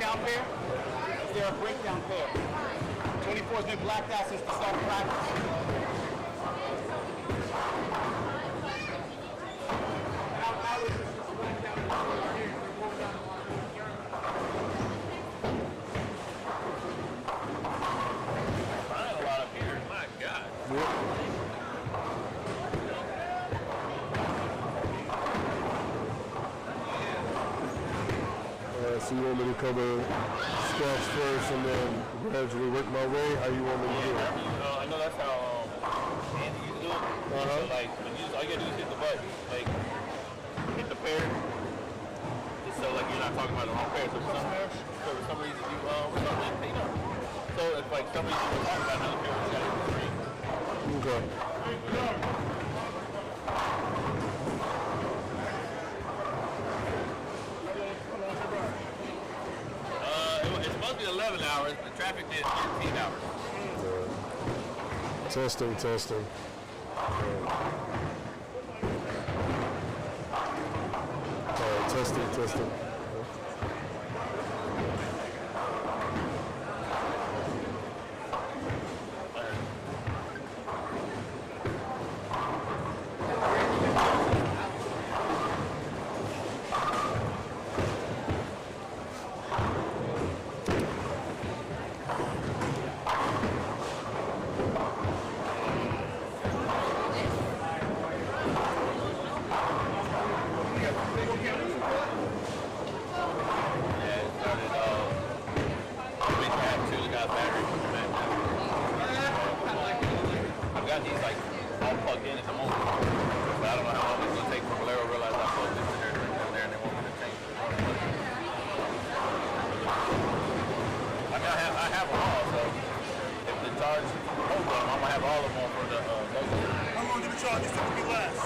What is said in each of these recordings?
breakdown pair? Is there a breakdown pair? 24 has been blacked out since the start of practice. Flying a lot up here, my God. So you want me to cover squats first and then gradually work my way? How you want me to do it? I know that's how Andy used to do it. So like, when you all you gotta do is hit the button, like hit the pair, just so like you're not talking about the wrong pair. So for some reason you so if like some reason you're talking about another pair, you gotta hit the screen. Okay. It's supposed to be 11 hours. The traffic did 13 hours. Testing. Testing. I've got these like all plugged in at the moment, but I don't know how long it's gonna take for Valero to realize I plugged this in there and they want me to change it. I mean, I have them all, so if the charge holds them, I'm gonna have all of them for the logo. How long did the charge typically last?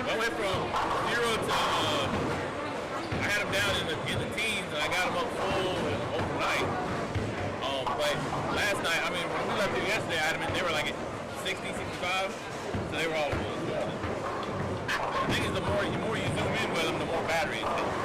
I went from 0 to I had them down in the teens, and I got them up full overnight. But last night, I mean, when we left here yesterday, I had them in, they were like at 60, 65, so they were all full. The thing is, the more you zoom in with them, the more battery it takes.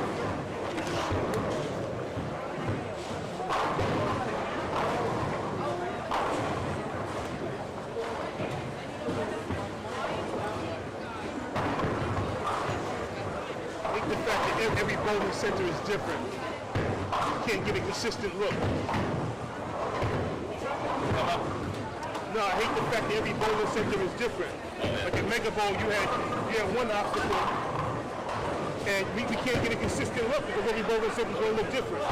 I think the fact that every bowling center is different. You can't get a consistent look. No, I hate the fact that every bowling center is different. Like in Mega Bowl, you had one obstacle, and we can't get a consistent look because every bowling center is going to look different.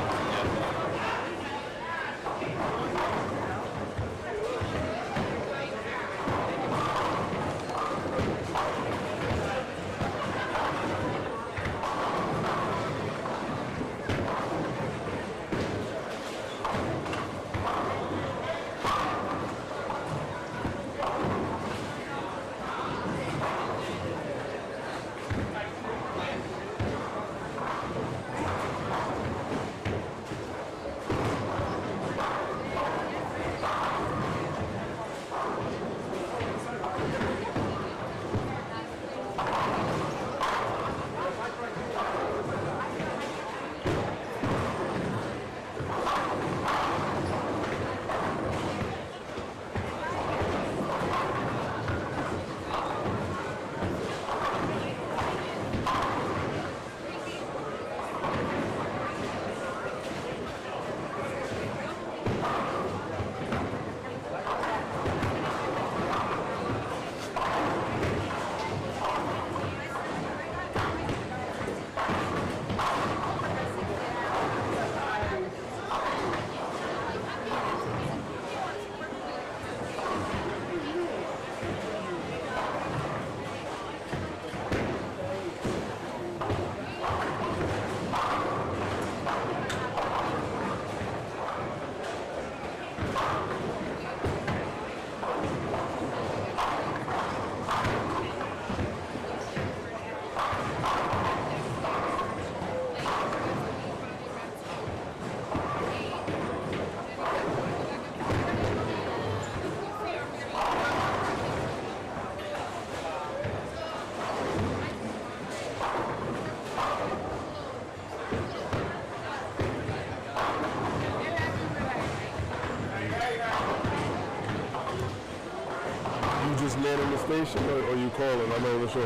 the station or you calling? I'm on the show.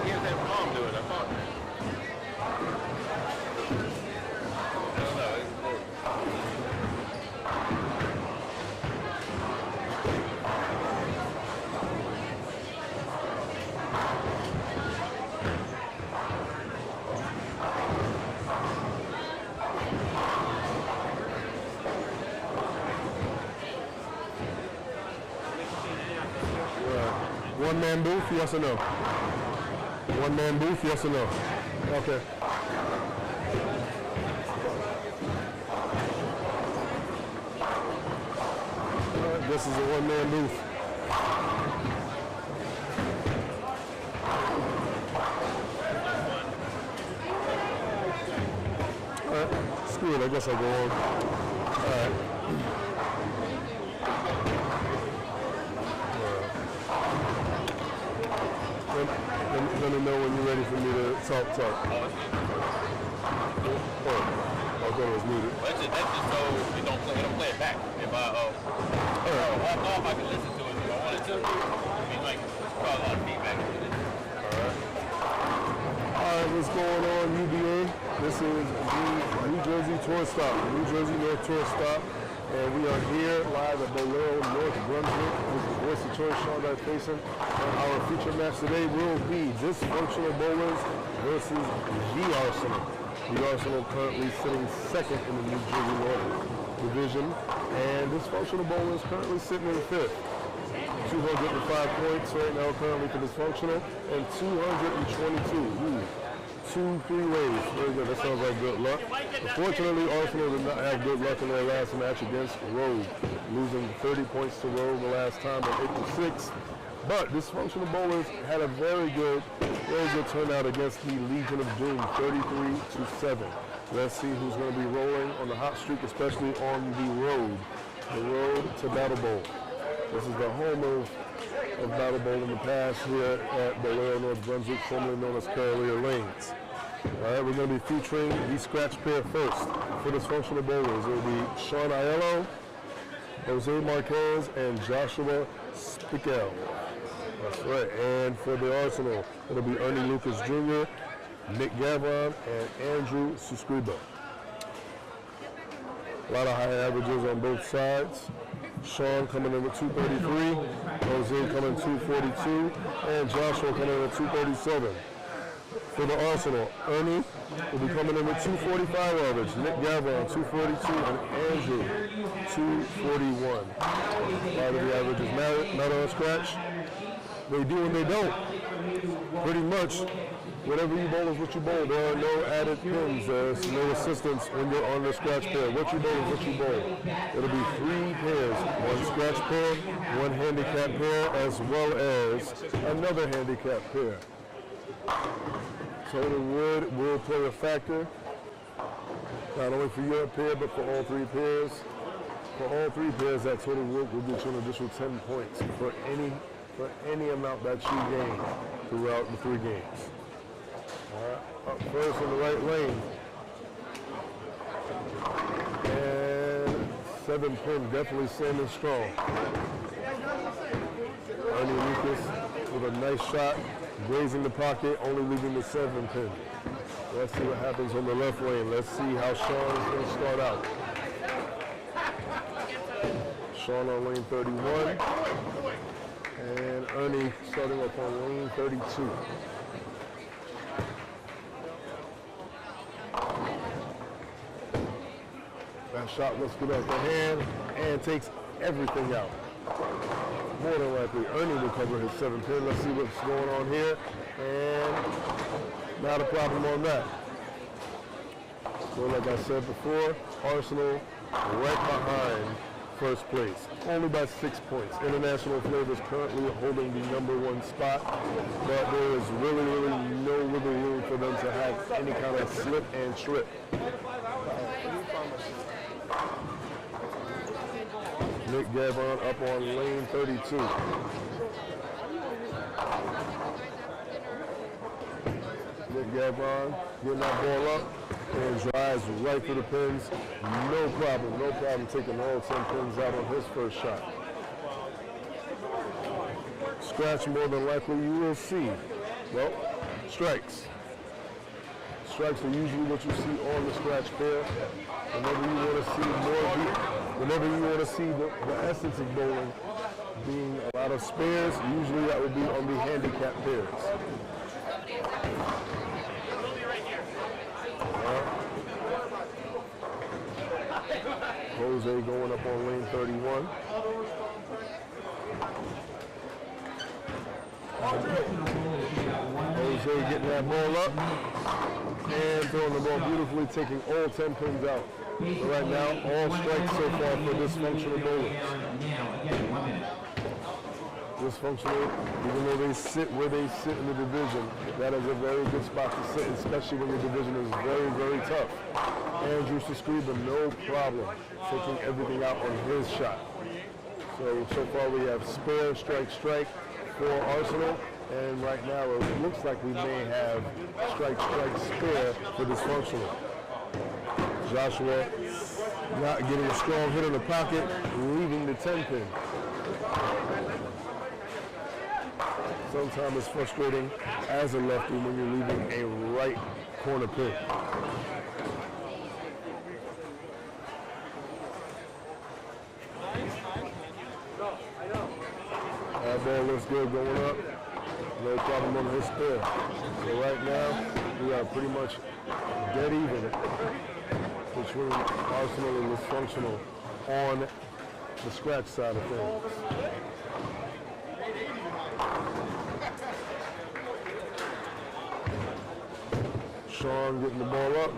He has that mom do it. I thought. I don't know. It's cool. One-man booth, yes or no? One-man booth, yes or no? Okay. All right, this is a one-man booth. All right, screw it, I guess I'll go on. All right. Let me know when you're ready for me to talk. Oh, I thought it was muted. That's just so we don't play it back. If I walk off, I can listen to it if I wanted to. I mean, like, there's probably a lot of feedback. All right, what's going on, UBA? This is the New Jersey Tour Stop, New Jersey North Tour Stop. And we are here live at Bolero, North Brunswick with the voice of choice, Sean Dyson. And our feature match today will be Dysfunctional Bowlers versus the Arsenal. The Arsenal currently sitting second in the New Jersey North Division. And Dysfunctional Bowlers currently sitting in fifth. 205 points right now currently for Dysfunctional and 222. Ooh. 2-3 ways. Very good. That sounds like good luck. Unfortunately, Arsenal did not have good luck in their last match against Rogue, losing 30 points to Rogue the last time on April 6th. But Dysfunctional Bowlers had a very good turnout against the Legion of Doom, 33-7. Let's see who's going to be rolling on the hot streak, especially on the road to Battle Bowl. This is the home of Battle Bowl in the past here at Bolero, North Brunswick, formerly known as Carolier Lanes. All right, we're going to be featuring the scratch pair first. For Dysfunctional Bowlers, it will be Sean Aiello, Jose Marquez, and Joshua Spickell. That's right. And for the Arsenal, it'll be Ernie Lucas Jr., Nick Gavron, and Andrew Suscriba. A lot of high averages on both sides. Sean coming in with 233, Jose coming 242, and Joshua coming in with 237. For the Arsenal, Ernie will be coming in with 245 average, Nick Gavron 242, and Andrew 241. A lot of the averages matter on scratch. They do and they don't. Pretty much, whatever you bowl is what you bowl. There are no added pins. There's no assistance when you're on the scratch pair. What you bowl is what you bowl. It'll be 3 pairs. 1 scratch pair, 1 handicap pair, as well as another handicap pair. Total wood will play a factor, not only for your pair, but for all 3 pairs. For all 3 pairs, that total wood will get you an additional 10 points for any amount that you gain throughout the 3 games. All right, up first in the right lane. And 7 pin, definitely standing strong. Ernie Lucas with a nice shot, grazing the pocket, only leaving the 7 pin. Let's see what happens on the left lane. Let's see how Sean is going to start out. Sean on lane 31. And Ernie starting up on lane 32. That shot looks good off the hand and takes everything out. More than likely, Ernie will cover his 7 pin. Let's see what's going on here. And not a problem on that. So like I said before, Arsenal right behind first place, only by 6 points. International Flavors currently holding the #1 spot, but there is really no wiggle room for them to have any kind of slip and trip. Nick Gavron up on lane 32. Nick Gavron getting that ball up and drives right through the pins. No problem taking all 10 pins out on his first shot. scratch, more than likely you will see, well, strikes. Strikes are usually what you see on the scratch pair. Whenever you want to see whenever you want to see the essence of bowling being a lot of spares, usually that would be on the handicap pairs. Jose going up on lane 31. Jose getting that ball up and throwing the ball beautifully, taking all 10 pins out. So right now, all strikes so far for dysfunctional bowlers. Dysfunctional, even though they sit where they sit in the division, that is a very good spot to sit, especially when your division is very, very tough. Andrew Sescriba, no problem, taking everything out on his shot. So far we have spare, strike, strike for Arsenal. And right now it looks like we may have strike, strike, spare for dysfunctional. Joshua not getting a strong hit in the pocket, leaving the 10 pin. Sometimes it's frustrating as a lefty when you're leaving a right corner pin. That ball looks good going up. No problem on his spare. So right now, we are pretty much dead even between Arsenal and dysfunctional on the scratch side of things. Sean getting the ball up.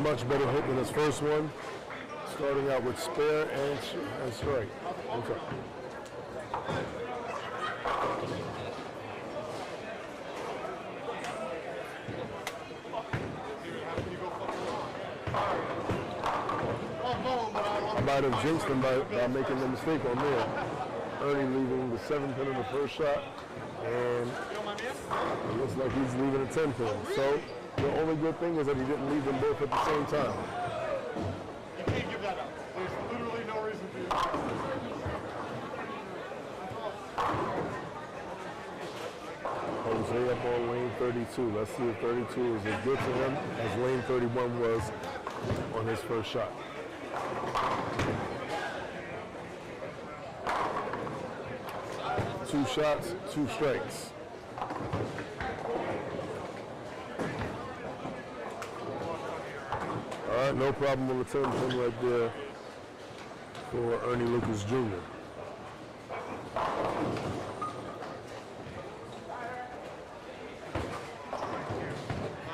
Much better hit than his first one. Starting out with spare and strike. Okay. I might have jinxed him by making the mistake on there. Ernie leaving the 7 pin in the first shot, and it looks like he's leaving a 10 pin. So the only good thing is that he didn't leave them both at the same time. You can't give that up. There's literally no reason to do that. Jose up on lane 32. Let's see if 32 is as good to him as lane 31 was on his first shot. Two shots, two strikes. All right, no problem on the 10 pin right there for Ernie Lucas Jr.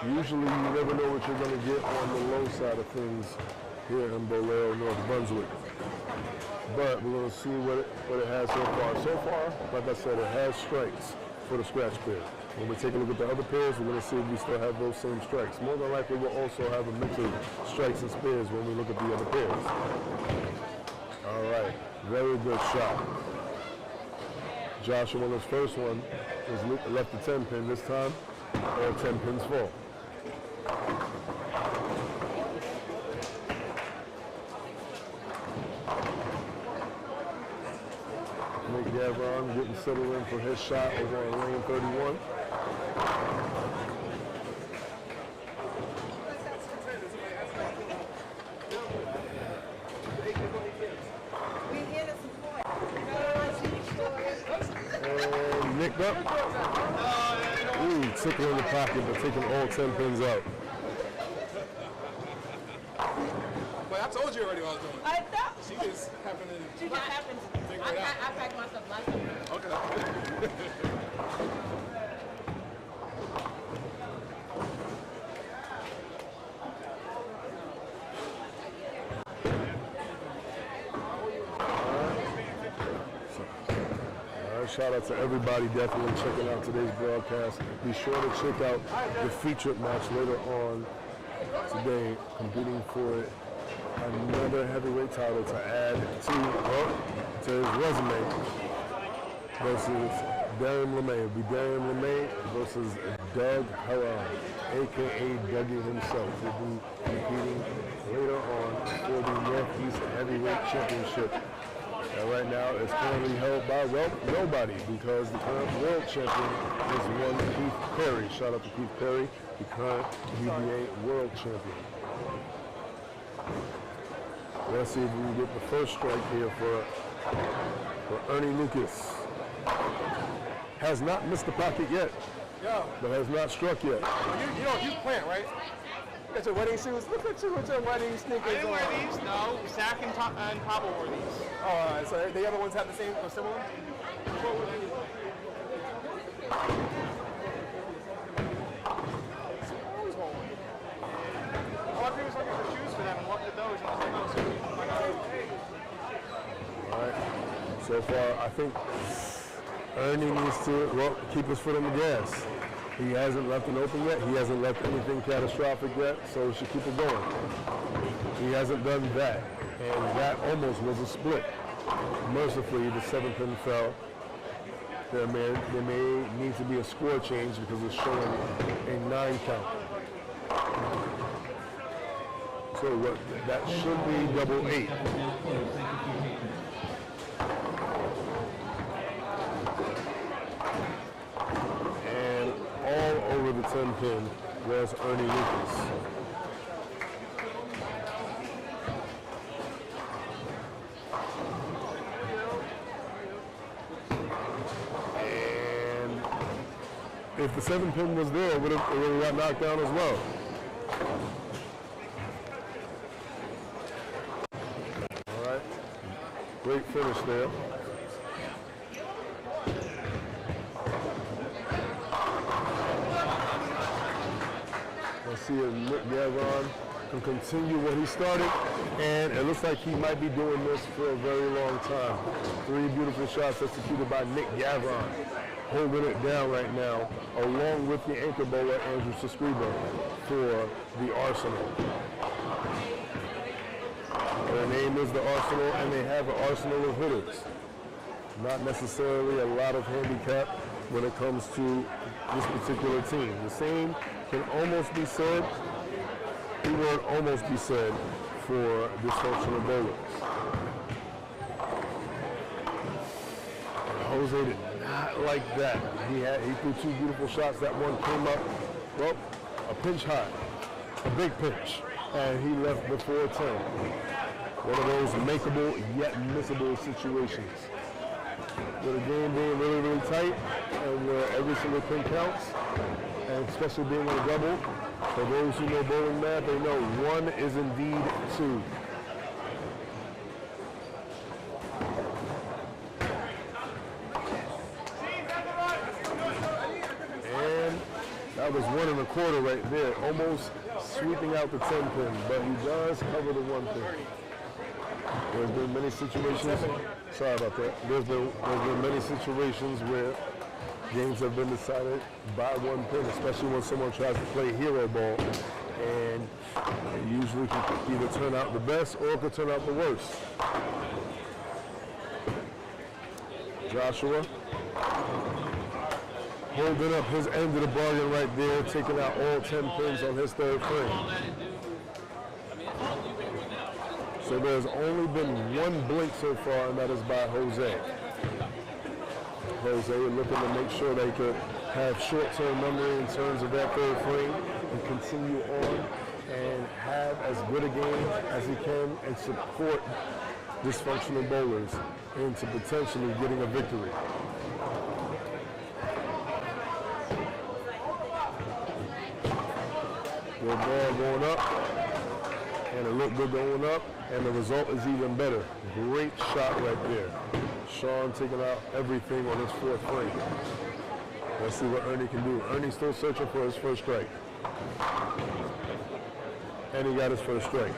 Usually you never know what you're going to get on the low side of things here in Bolero, North Brunswick. But we're going to see what it has so far. So far, like I said, it has strikes for the scratch pair. When we take a look at the other pairs, we're going to see if we still have those same strikes. More than likely, we'll also have a mix of strikes and spares when we look at the other pairs. All right, very good shot. Joshua on his first one was left the 10 pin. This time, all 10 pins full. Nick Gavron getting settled in for his shot over on lane 31. And nicked up. Ooh, tickle in the pocket, but taking all 10 pins out. But I told you already what I was doing. I thought. She just happened to. She just happened to. I packed myself last time. Okay. Shout out to everybody definitely checking out today's broadcast. Be sure to check out the featured match later on today, competing for another heavyweight title to add to his resume versus Darian LeMay. It'll be Darian LeMay versus Doug Haran, a.k.a. Dougie himself. He'll be competing later on for the Northeast Heavyweight Championship And right now it's currently held by, well, nobody, because the current world champion is one Keith Perry. Shout out to Keith Perry, the current UBA world champion. Let's see if we can get the first strike here for Ernie Lucas. Has not missed the pocket yet, but has not struck yet. You plant, right? Got your wedding shoes? Look at you with your wedding sneakers on. I didn't wear these, no. Zach and Pablo wore these. Oh, all right. So the other ones have the same or similar? All I did was looking for shoes for them and looked at those and I was like, All right. So far, I think Ernie needs to, well, keep his foot on the gas. He hasn't left an open yet. He hasn't left anything catastrophic yet, so he should keep it going. He hasn't done that, and that almost was a split. Mercifully, the 7-pin fell. There may need to be a score change because it's showing a 9 count. So what? That should be double 8. And all over the 10-pin was Ernie Lucas. And if the 7-pin was there, it would have got knocked down as well. All right, great finish there. Let's see if Nick Gavron can continue what he started, and it looks like he might be doing this for a very long time. 3 beautiful shots executed by Nick Gavron, holding it down right now, along with the anchor bowler Andrew Sescribo for the Arsenal. Their name is the Arsenal, and they have an arsenal of hitters. Not necessarily a lot of handicap when it comes to this particular team. The same can almost be said, the word almost be said, for dysfunctional bowlers. Jose did not like that. He threw 2 beautiful shots. That one came up, well, a pinch high, a big pinch, and he left before 10. One of those makeable yet missable situations. With the game being really, really tight, and where every single pin counts, and especially being on a double, for those who know bowling math, they know 1 is indeed 2. And that was 1 1/4 right there, almost sweeping out the 10-pin, but he does cover the 1 pin. There's been many situations, sorry about that, there's been many situations where games have been decided by 1 pin, especially when someone tries to play hero ball, and it usually can either turn out the best or it could turn out the worst. Joshua holding up his end of the bargain right there, taking out all 10 pins on his 3rd frame. So there's only been 1 blink so far, and that is by Jose. Jose looking to make sure they could have short-term memory in terms of that 3rd frame and continue on and have as good a game as he can and support dysfunctional bowlers into potentially getting a victory. Good ball going up, and it looked good going up, and the result is even better. Great shot right there. Sean taking out everything on his 4th frame. Let's see what Ernie can do. Ernie's still searching for his 1st strike. And he got his 1st strike.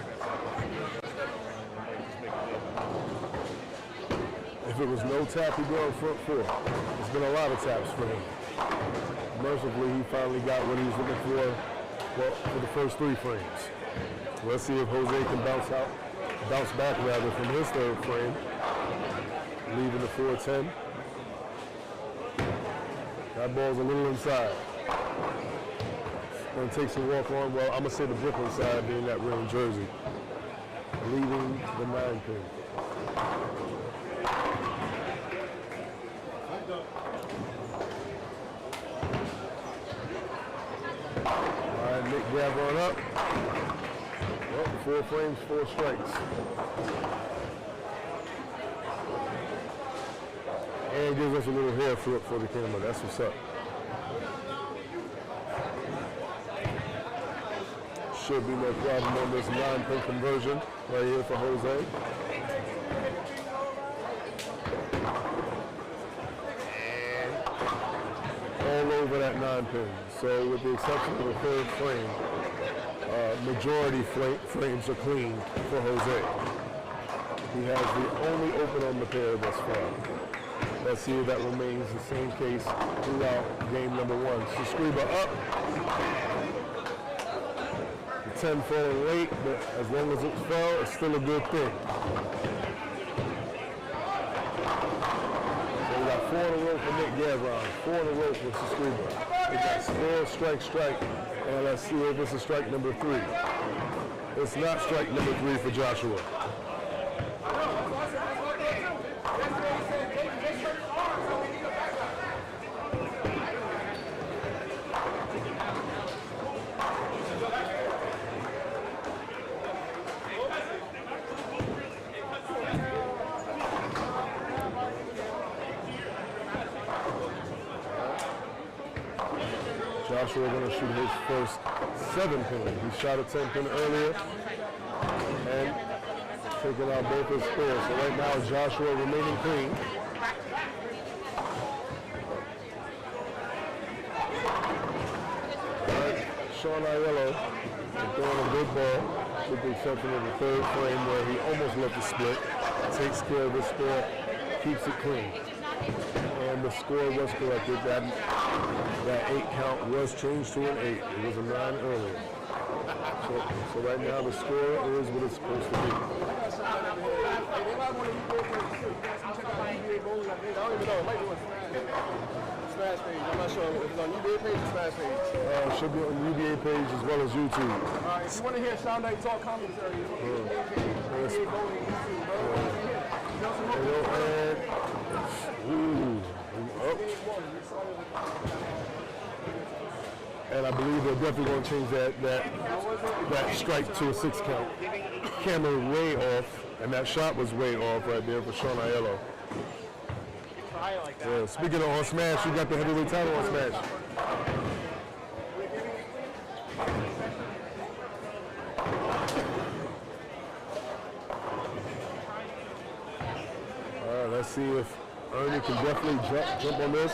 If it was no tap, he'd be on front 4. There's been a lot of taps for him. Mercifully, he finally got what he was looking for, well, for the first 3 frames. Let's see if Jose can bounce back rather from his 3rd frame, leaving the 4-10. That ball's a little inside. Gonna take some walk on, well, I'm gonna say the Brooklyn side being that red jersey, leaving the 9 pin. Nick Gavron up. Well, 4 frames, 4 strikes. And gives us a little hair flip for the camera. That's what's up. Should be no problem on this 9-pin conversion right here for Jose. And all over that 9-pin. So with the exception of the 3rd frame, majority frames are clean for Jose. He has the only open on the pair thus far. Let's see if that remains the same case throughout game number 1. So Scriba up. The 10 falling late, but as long as it fell, it's still a good thing. So we got 4 in a row for Nick Gavron, 4 in a row for Scriba. We got score, strike, strike, and let's see if it's a strike number 3. It's not strike number 3 for Joshua. Joshua going to shoot his first 7-pin. He shot a 10-pin earlier and taking out both his spares. So right now Joshua remaining clean. All right, Sean Aiello throwing a good ball with the exception of the 3rd frame where he almost left the split. Takes care of the spare, keeps it clean. And the score was corrected. That 8 count was changed to an 8. It was a 9 earlier. So right now the score is what it's supposed to be. I don't even know. It might be on Smash page. I'm not sure if it's on UBA page or Smash page. It should be on the UBA page as well as YouTube. Alright, if you want to hear Sean Knight talk commentary, UBA page, UBA Bowling YouTube, bro. And I believe they're definitely going to change that strike to a 6 count. Camera way off, and that shot was way off right there for Sean Aiello. Yeah, speaking of on Smash, you got the heavyweight title on Smash. All right, let's see if Ernie can definitely jump on this.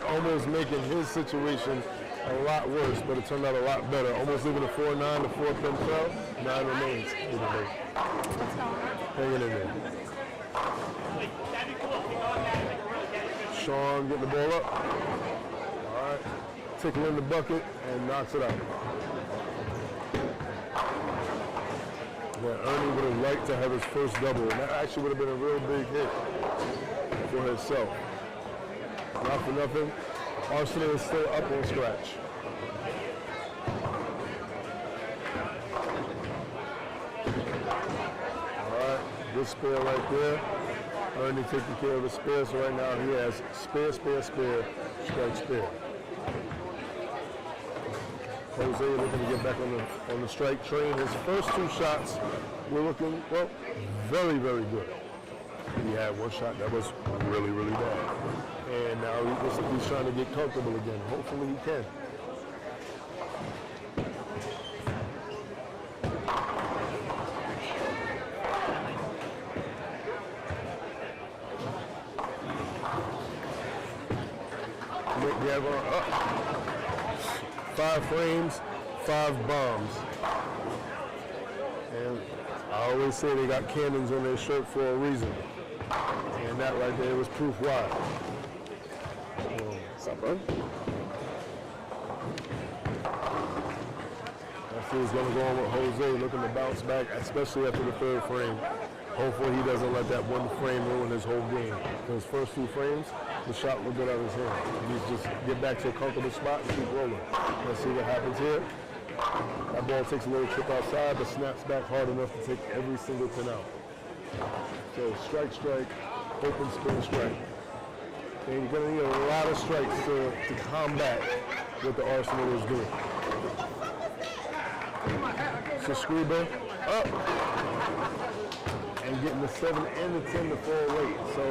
Almost making his situation a lot worse, but it turned out a lot better. Almost leaving a 4-9, the 4th pin fell, 9 remains. Hanging in there. Sean getting the ball up. All right, tickling the bucket and knocks it out. Yeah, Ernie would have liked to have his first double, and that actually would have been a real big hit for himself. Not for nothing, Arsenal is still up on scratch. All right, good spare right there. Ernie taking care of the spare, so right now he has spare, strike, spare. Jose looking to get back on the strike train. His first 2 shots were looking, well, very, very good. He had 1 shot that was really, really bad. And now he's trying to get comfortable again. Hopefully he can. Nick Gavron up. 5 frames, 5 bombs. And I always say they got cannons on their shirt for a reason. And that right there was proof why. What's up, bro? That's who's going to go on with Jose, looking to bounce back, especially after the 3rd frame. Hopefully he doesn't let that 1 frame ruin his whole game. His first 2 frames, the shot will get out of his hand. He's just get back to a comfortable spot and keep rolling. Let's see what happens here. That ball takes a little trip outside, but snaps back hard enough to take every single pin out. So strike, open spin strike. And you're going to need a lot of strikes to combat what the Arsenal is doing. So Scriba up and getting the 7 and the 10 to fall late. So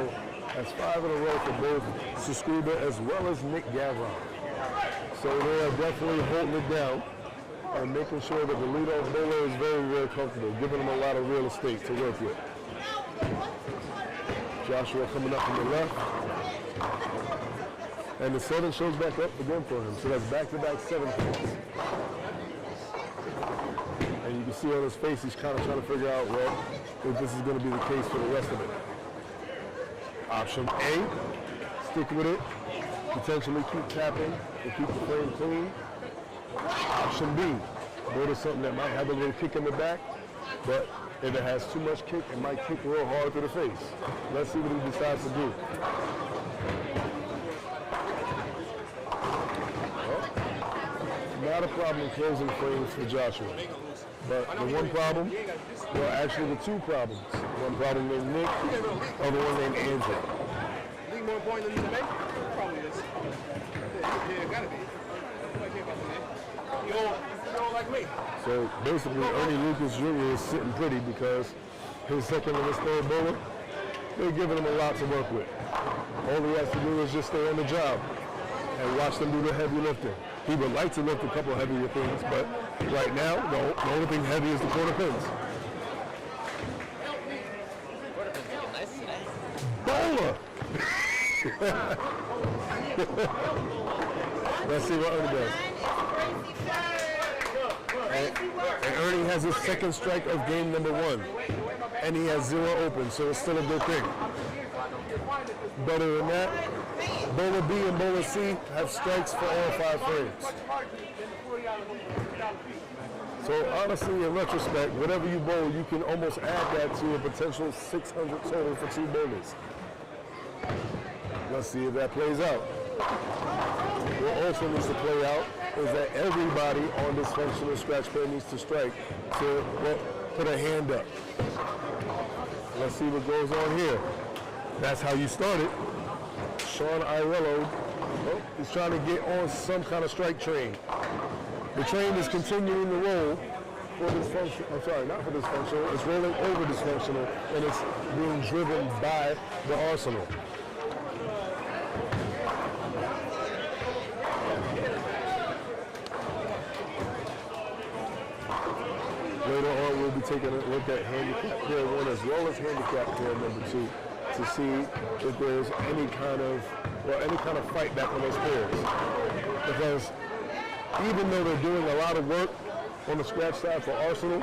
that's 5 in a row for both Scriba as well as Nick Gavron. So they are definitely holding it down and making sure that the leadoff bowler is very, very comfortable, giving them a lot of real estate to work with. Joshua coming up from the left. And the 7 shows back up again for him. So that's back-to-back 7 points. And you can see on his face, he's kind of trying to figure out, well, if this is going to be the case for the rest of it. Option A, stick with it, potentially keep tapping and keep the frame clean. Option B, go to something that might have a little kick in the back, but if it has too much kick, it might kick real hard to the face. Let's see what he decides to do. Well, not a problem closing frames for Joshua. But the one problem, well, actually the 2 problems. One problem named Nick, other one named Andrew. League more important than you to make? Probably is. Yeah, gotta be. You don't like me. So basically, Ernie Lucas Jr. is sitting pretty because his second and his third bowler, they're giving him a lot to work with. All he has to do is just stay on the job and watch them do the heavy lifting. He would like to lift a couple heavier things, but right now, the only thing heavy is the quarter pins. Bowler! Let's see what Ernie does. And Ernie has his second strike of game number 1. And he has 0 open, so it's still a good thing. Better than that, bowler B and bowler C have strikes for all 5 frames. So honestly, in retrospect, whatever you bowl, you can almost add that to a potential 600 total for 2 bowlers. Let's see if that plays out. What also needs to play out is that everybody on this functional scratch pair needs to strike to put a hand up. Let's see what goes on here. That's how you started. Sean Iello, he's trying to get on some kind of strike train. The train is continuing to roll for dysfunctional. I'm sorry, not for dysfunctional. It's rolling over dysfunctional, and it's being driven by the Arsenal. Later on, we'll be taking a look at handicap pair 1 as well as handicap pair number 2 to see if there's any kind of fight back on those pairs. Because even though they're doing a lot of work on the scratch side for Arsenal,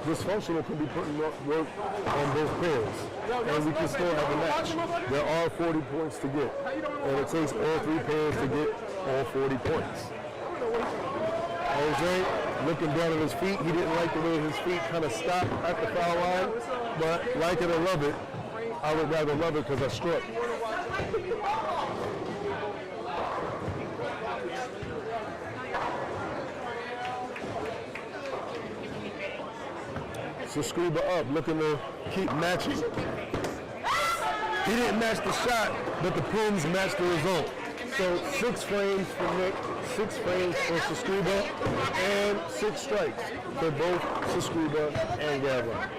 dysfunctional can be putting work on both pairs. And we can still have a match. There are 40 points to get. And it takes all 3 pairs to get all 40 points. Jose looking down at his feet. He didn't like the way his feet kind of stopped at the foul line. But like it or love it, I would rather love it because I struck. So Scriba up, looking to keep matching. He didn't match the shot, but the pins matched the result. So 6 frames for Nick, 6 frames for Scriba, and 6 strikes for both Scriba and Gavron.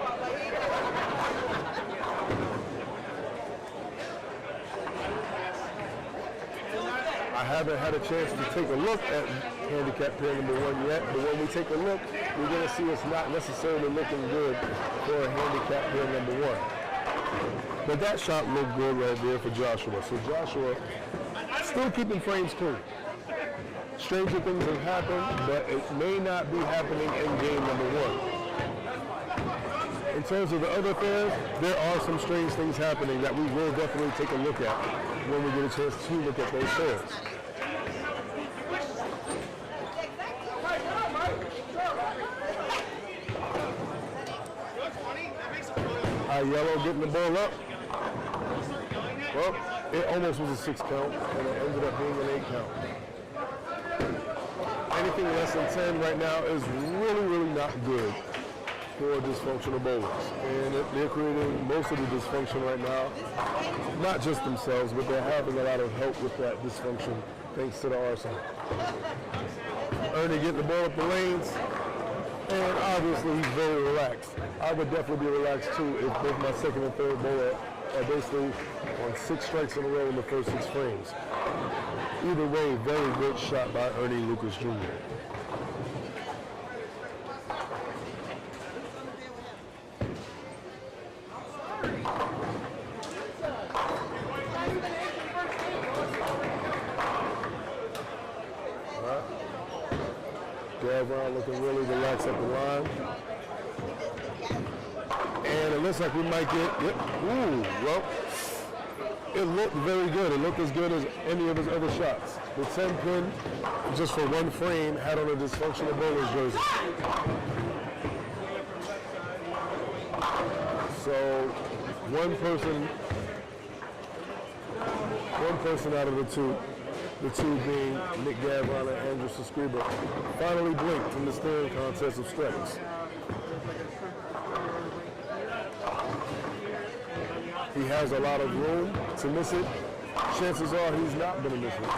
I haven't had a chance to take a look at handicap pair number 1 yet, but when we take a look, we're going to see it's not necessarily looking good for a handicap pair number 1. But that shot looked good right there for Joshua. So Joshua still keeping frames clean. Stranger things have happened, but it may not be happening in game number 1. In terms of the other pairs, there are some strange things happening that we will definitely take a look at when we get a chance to look at those pairs. Yellow getting the ball up. Well, it almost was a 6 count, and it ended up being an 8 count. Anything less than 10 right now is really, really not good for dysfunctional bowlers. And they're creating most of the dysfunction right now. Not just themselves, but they're having a lot of help with that dysfunction thanks to the arsenal. Ernie getting the ball up the lanes, and obviously he's very relaxed. I would definitely be relaxed too if both my second and third bowler are basically on 6 strikes in a row in the first 6 frames. Either way, very good shot by Ernie Lucas Jr. Gavron looking really relaxed up the line. And it looks like we might get, ooh, well, it looked very good. It looked as good as any of his other shots. The 10 pin, just for 1 frame, had on a dysfunctional bowler's jersey. So one person out of the two being Nick Gavron and Andrew Suscriba, finally blinked in the staring contest of strikes. He has a lot of room to miss it. Chances are he's not going to miss it.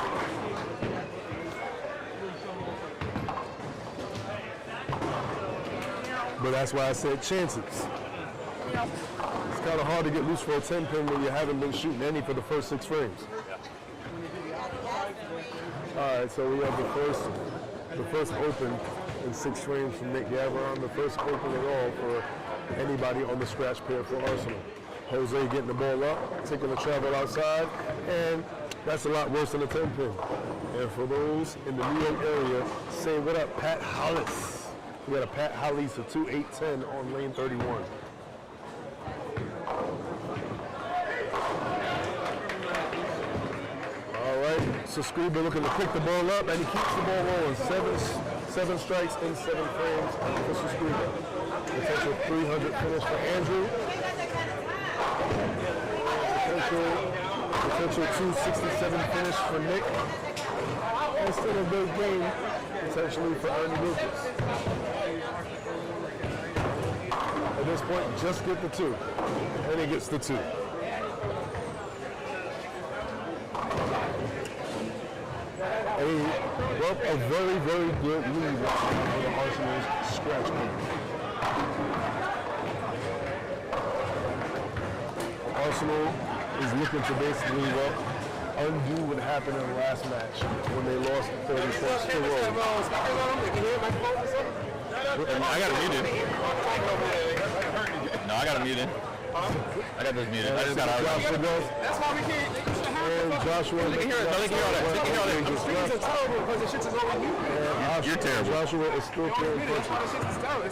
But that's why I said chances. It's kind of hard to get loose for a 10 pin when you haven't been shooting any for the first 6 frames. All right, so we have the first open in 6 frames from Nick Gavron, the first open at all for anybody on the scratch pair for Arsenal. Jose getting the ball up, taking the travel outside, and that's a lot worse than a 10 pin. And for those in the New York area, say what up, Pat Hollis. We got a Pat Hollis of 2-8-10 on lane 31. All right, so Suscriba looking to pick the ball up, and he keeps the ball rolling. Seven strikes in 7 frames for Suscriba. Potential 300 finish for Andrew. Potential 267 finish for Nick. And still a big game potentially for Ernie Lucas. At this point, just get the 2. And he gets the 2. A very, very good lead on the Arsenal's scratch game. Arsenal is looking to basically undo what happened in the last match when they lost 30 points to row. I got it muted. No, I got it muted. I got this muted. I just got Joshua goes. That's why we can't. And Joshua. They can hear all that. They can hear all that. These are terrible because the shit is over you. You're terrible. Joshua is still playing It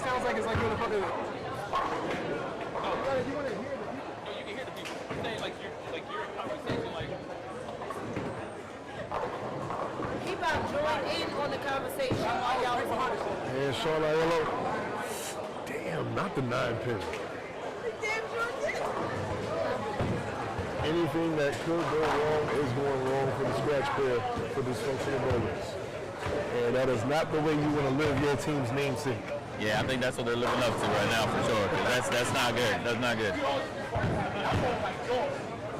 sounds like it's like you're in a fucking. You can hear the people. I'm saying like you're in conversation like. He about joined in on the conversation while y'all was on. And Sean Aiello. Damn, not the 9 pin. Anything that could go wrong is going wrong for the scratch pair for dysfunctional bowlers. And that is not the way you want to live your team's namesake. Yeah, I think that's what they're living up to right now for sure. That's not good. That's not good.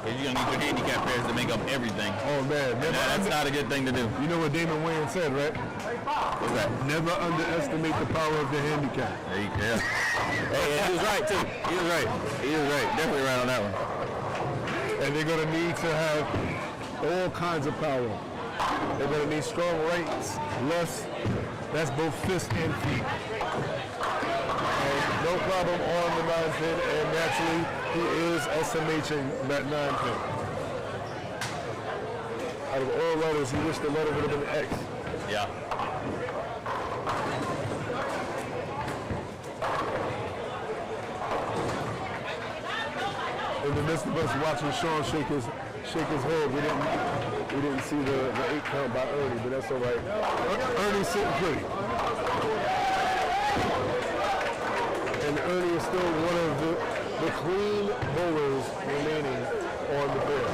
You're gonna need your handicap pairs to make up everything. Oh man, that's not a good thing to do. You know what Damon Wayans said, right? What's that? Never underestimate the power of the handicap. Yeah. Hey, he was right too. He was right. Definitely right on that one. And they're going to need to have all kinds of power. They're going to need strong rights, lefts, that's both fist and feet. And no problem on the 9 pin, and naturally he is SMHing that 9 pin. Out of all letters, he wished the letter would have been X. Yeah. In the midst of us watching Sean shake his head, we didn't see the 8 count by Ernie, but that's all right. Ernie's sitting pretty. And Ernie is still one of the clean bowlers remaining on the pair.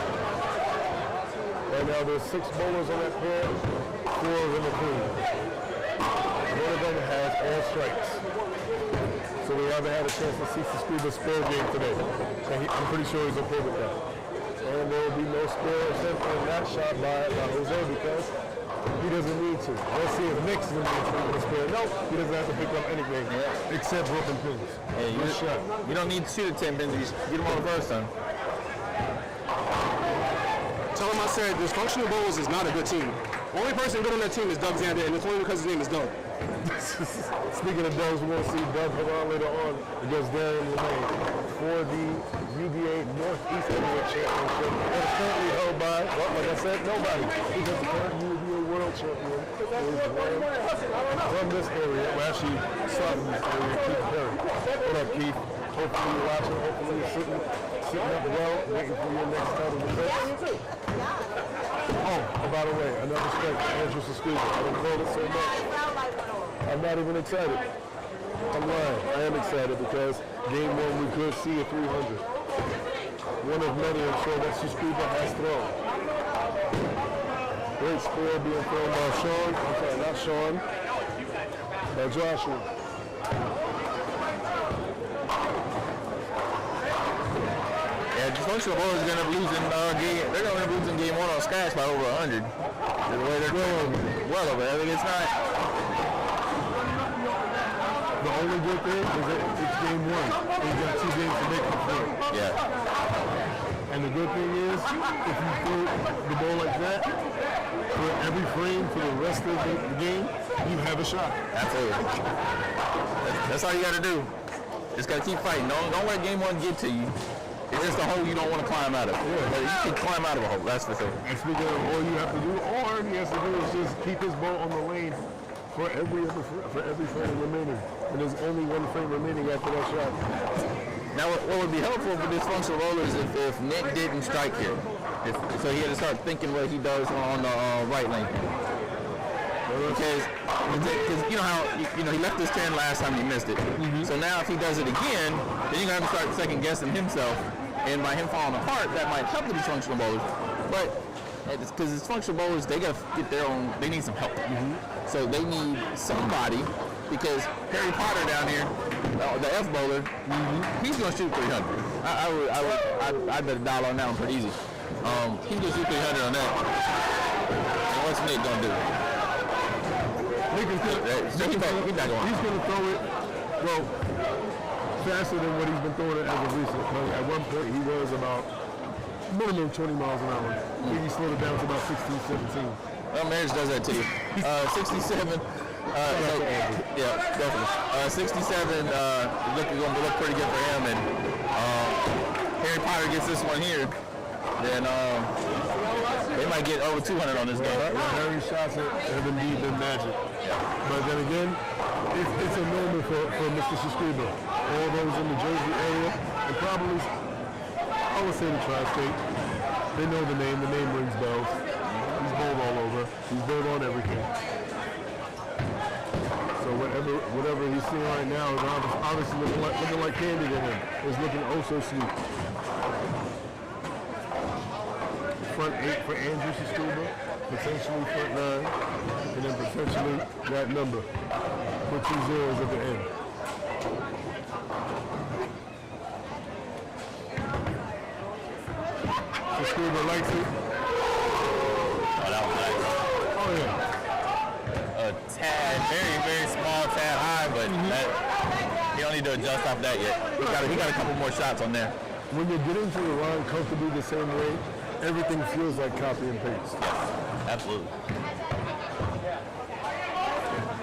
Right now there's 6 bowlers on that pair, 4 of them are clean. One of them has all strikes. So so we haven't had a chance to see Scuba's spare game today. And I'm pretty sure he's okay with that. And there will be no spare attempt on that shot by Jose because he doesn't need to. Let's see if Nick's going to spare. No, he doesn't have to pick up anything except broken pins. Hey, you don't need to shoot at 10 pins. You just get them on the first time. Tell him I said Dysfunctional Bowlers is not a good team. Only person good on that team is Doug Xander, and it's only because his name is Doug. Speaking of Doug's, we're going to see Doug Haran later on against Darren Lemaine for the UBA Northeast Heavyweight Championship. That is currently held by, well, like I said, nobody. Because the current UBA World Champion is from this area. Well, actually, starting this area, Keith Perry. What up, Keith? Hopefully you're watching. Hopefully you're sitting up well, waiting for your next title defense. Oh, and by the way, another strength, Andrew Scuba. I don't call it so much. I'm not even excited. I'm lying. I am excited because game one we could see a 300. One of many I'm sure that Scuba has thrown. Great score being thrown by Sean. I'm sorry, not Sean. By Joshua. Yeah, Dysfunctional Bowlers are going to be losing game. They're going to be losing game one on scratch by over 100. The way they're going, well over. I think it's not. The only good thing is that it's game one. We've got 2 games to make up for it. Yeah. And the good thing is, if you throw the ball like that, for every frame for the rest of the game, you have a shot. Absolutely. That's all you got to do. Just got to keep fighting. Don't let game one get to you. It's just a hole you don't want to climb out of. Yeah. But you can climb out of a hole, that's for sure. And speaking of all you have to do, all he has to do is just keep his ball on the lane for every frame remaining. And there's only 1 frame remaining after that shot. Now, what would be helpful for Dysfunctional Bowlers if Nick didn't strike here? So he had to start thinking what he does on the right lane. Because you know how he left his 10 last time he missed it. So now if he does it again, then you're gonna have to start second guessing himself, and by him falling apart, that might help the Dysfunctional Bowlers. But because Dysfunctional Bowlers, they gotta get their own. They need some help. So they need somebody, because Harry Potter down here, the F bowler, he's gonna shoot 300. I'd bet $1 on that one pretty easy. He's gonna shoot 300 on that. And what's Nick gonna do? He's going to throw it, well, faster than what he's been throwing it as of recent. At one point, he was about minimum 20 miles an hour. Maybe slowed it down to about 16, 17. Well, marriage does that to you. 67. Yeah, definitely. 67 going to look pretty good for him. And Harry Potter gets this one here, then they might get over 200 on this game. Harry's shots have indeed been magic. But then again, it's a moment for Mr. Scuba. All those in the Jersey area, and probably, I would say the Tri-State, they know the name rings bells. He's bowled all over. He's bowled on everything. So whatever he's seeing right now is obviously looking like candy to him. It's looking oh so sweet. Front 8 for Andrew Scuba, potentially front 9, and then potentially that number with 2 zeros at the end. Scuba likes it. Oh, that was nice. Oh yeah. A tad, very, very small tad high, but he don't need to adjust off that yet. He got a couple more shots on there. When you're getting to the line comfortably the same way, everything feels like copy and paste. Yes, absolutely.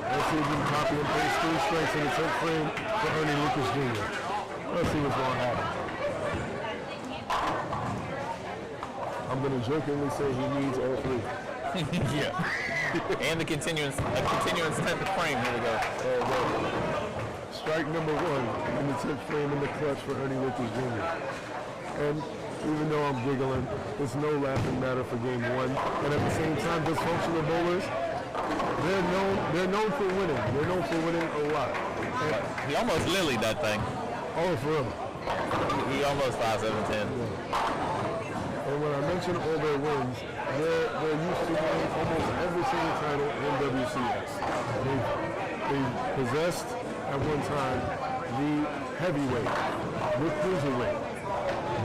Let's see if we can copy and paste 3 strikes in the 10th frame for Ernie Lucas Jr. Let's see what's going to happen. I'm going to jokingly say he needs all 3. Yeah. And the continuous 10th frame. Here we go. Strike number 1 in the 10th frame in the clutch for Ernie Lucas Jr. And even though I'm giggling, it's no laughing matter for game 1. And at the same time, Dysfunctional Bowlers, they're known for winning. They're known for winning a lot. And He almost lilied that thing. all forever. He almost 5-7-10. And when I mention all their wins, they're used to winning almost every single title in WCS. They've possessed at one time the heavyweight with cruiserweight.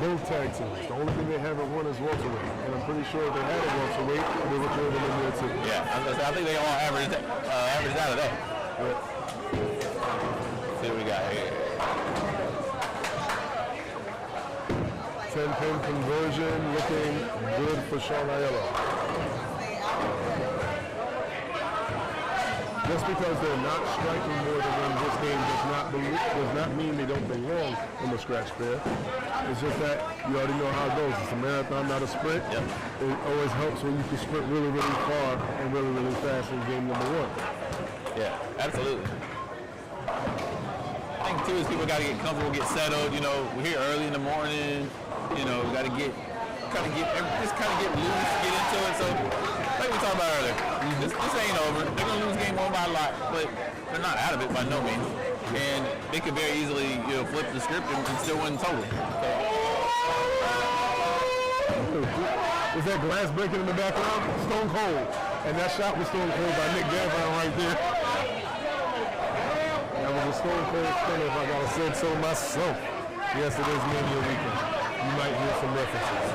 Both tag teams. The only thing they haven't won is welterweight. And I'm pretty sure if they had a welterweight, they would throw them in there too. Yeah, I think they all averaged out of that. Yeah. See what we got here. 10-pin conversion looking good for Sean Aiello. Just because they're not striking more than one this game does not mean they don't belong in the scratch fair. It's just that you already know how it goes. It's a marathon, not a sprint. Yep. It always helps when you can sprint really, really far and really, really fast in game number one. Yeah, absolutely. I think too is people got to get comfortable, get settled. You know, we're here early in the morning. You know, got to get loose, get into it. So, like we talked about earlier, this ain't over. They're gonna lose game one by a lot, but they're not out of it by no means. And they could very easily, flip the script and still win totally. Was that glass breaking in the background? Stone Cold. And that shot was Stone Cold by Nick Gavin right there. That was a Stone Cold spinner if I gotta say so myself. Yes, it is Mania weekend. You might hear some references.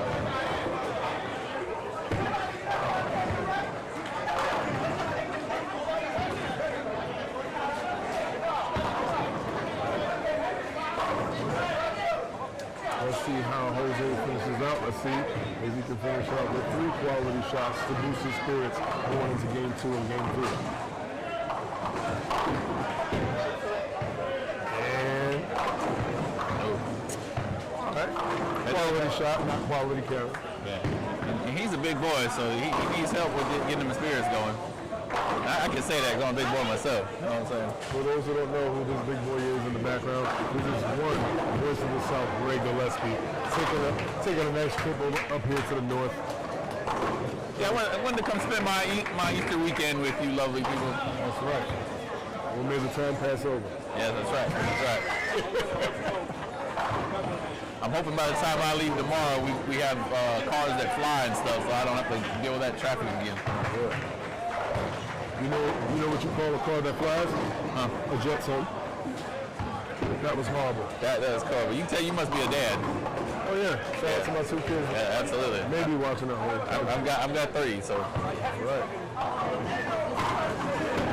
Let's see how Jose finishes out. Let's see if he can finish out with 3 quality shots to boost his spirits going into game 2 and game 3. And all right, quality shot, not quality carry. Yeah, and he's a big boy, so he needs help with getting him spirits going. I can say that, 'cause I'm a big boy myself. You know what I'm saying? For those who don't know who this big boy is in the background, this is one voice of the South, Ray Gillespie, taking a nice trip up here to the north. Yeah, I wanted to come spend my Easter weekend with you lovely people. That's right. We made the time pass over. Yeah, that's right. That's right. I'm hoping by the time I leave tomorrow, we have cars that fly and stuff, so I don't have to deal with that traffic again. Yeah. You know what you call a car that flies? A jet son. That was horrible. That is cool. But you can tell you must be a dad. Oh yeah. Shout out to my 2 kids. Yeah, absolutely. Maybe watching at home. I've got 3, so. Right.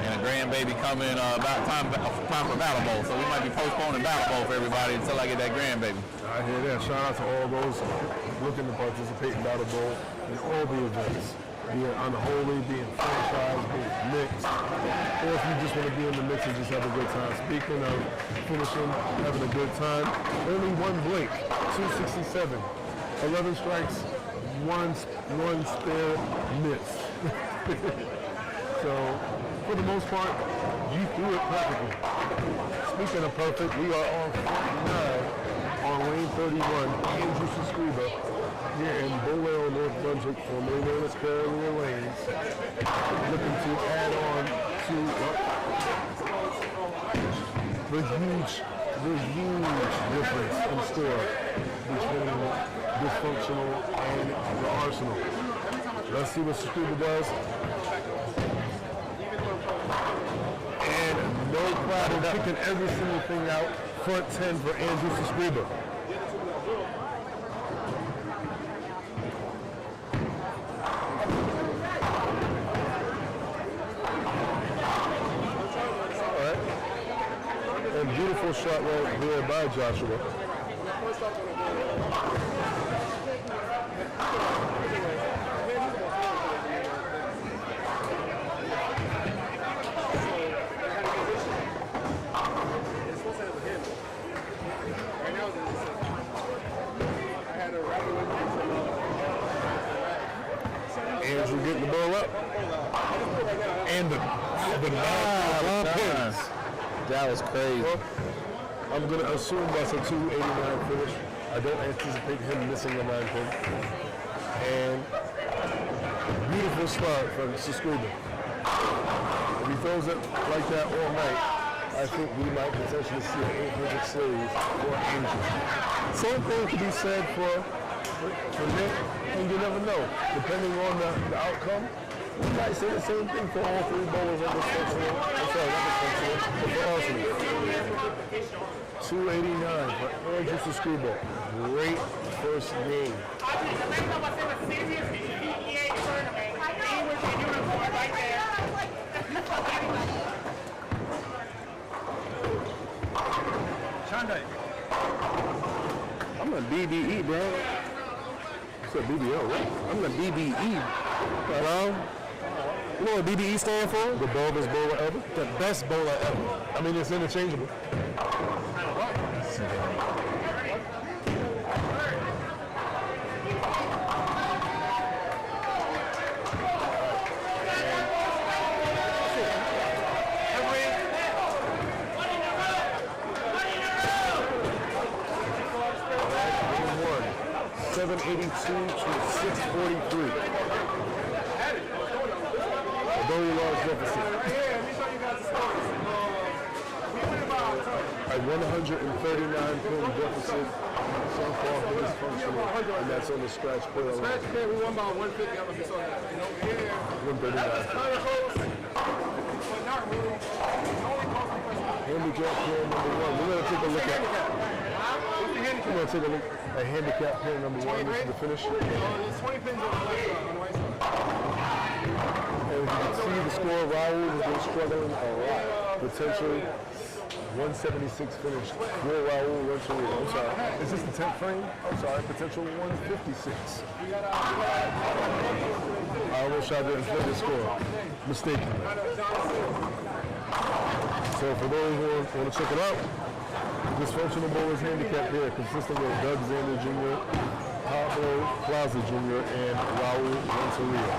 And a grandbaby coming about time for Battle Bowl, so we might be postponing Battle Bowl for everybody until I get that grandbaby. I hear that. Shout out to all those looking to participate in Battle Bowl and all the events. Be it unholy, being franchised, being mixed, or if you just want to be in the mix and just have a good time. Speaking of finishing, having a good time, only one Blake, 267, 11 strikes, one spare miss. So, for the most part, you threw it perfectly. Speaking of perfect, we are on 49 on lane 31, Andrew Suscriba, here in Bolero, North Brunswick, formerly known as Carolina Lanes, looking to add on to the huge difference in store between Dysfunctional and the Arsenal. Let's see what Suscriba does. And no problem picking every single thing out. Front 10 for Andrew Suscriba. And beautiful shot right there by Joshua. Andrew getting the ball up. And the pins. That was crazy. Well, I'm going to assume that's a 289 finish. I don't anticipate him missing a 9 pin. And beautiful start from Suscriba. If he throws it like that all night, I think we might potentially see an 800 series for Andrew. Same thing could be said for Nick, and you never know. Depending on the outcome, You might say the same thing for all three bowlers on Dysfunctional. I'm sorry, not Dysfunctional, but for Arsenal. 289 for Andrew to Screwball. Great first game. I'm a BBE, bro. What's up, BBL? What? I'm a BBE. Hello? You know what BBE stand for? The best bowler ever? The best bowler ever. I mean, it's interchangeable. $782 to $643. A very large deficit. A 139-point deficit so far for Dysfunctional, and that's on the scratch player line. Scratch player, we won by 150. I don't know if you saw that. 139. Handicap player number one. We're going to take a look at. We're going to take a look at handicap player number one. This is the finish. There's 20 pins on the right side. And as you can see, the score, Raul has been struggling a lot. Potentially 176 finish. Will Raul Renteria. I'm sorry. Is this the 10th frame? I'm sorry. Potential 156. I almost tried to inflate the score. Mistakenly. So for those who want to check it out, Dysfunctional Bowlers Handicap here, consisting of Doug Xander Jr., Pablo Plaza Jr., and Raul Renteria.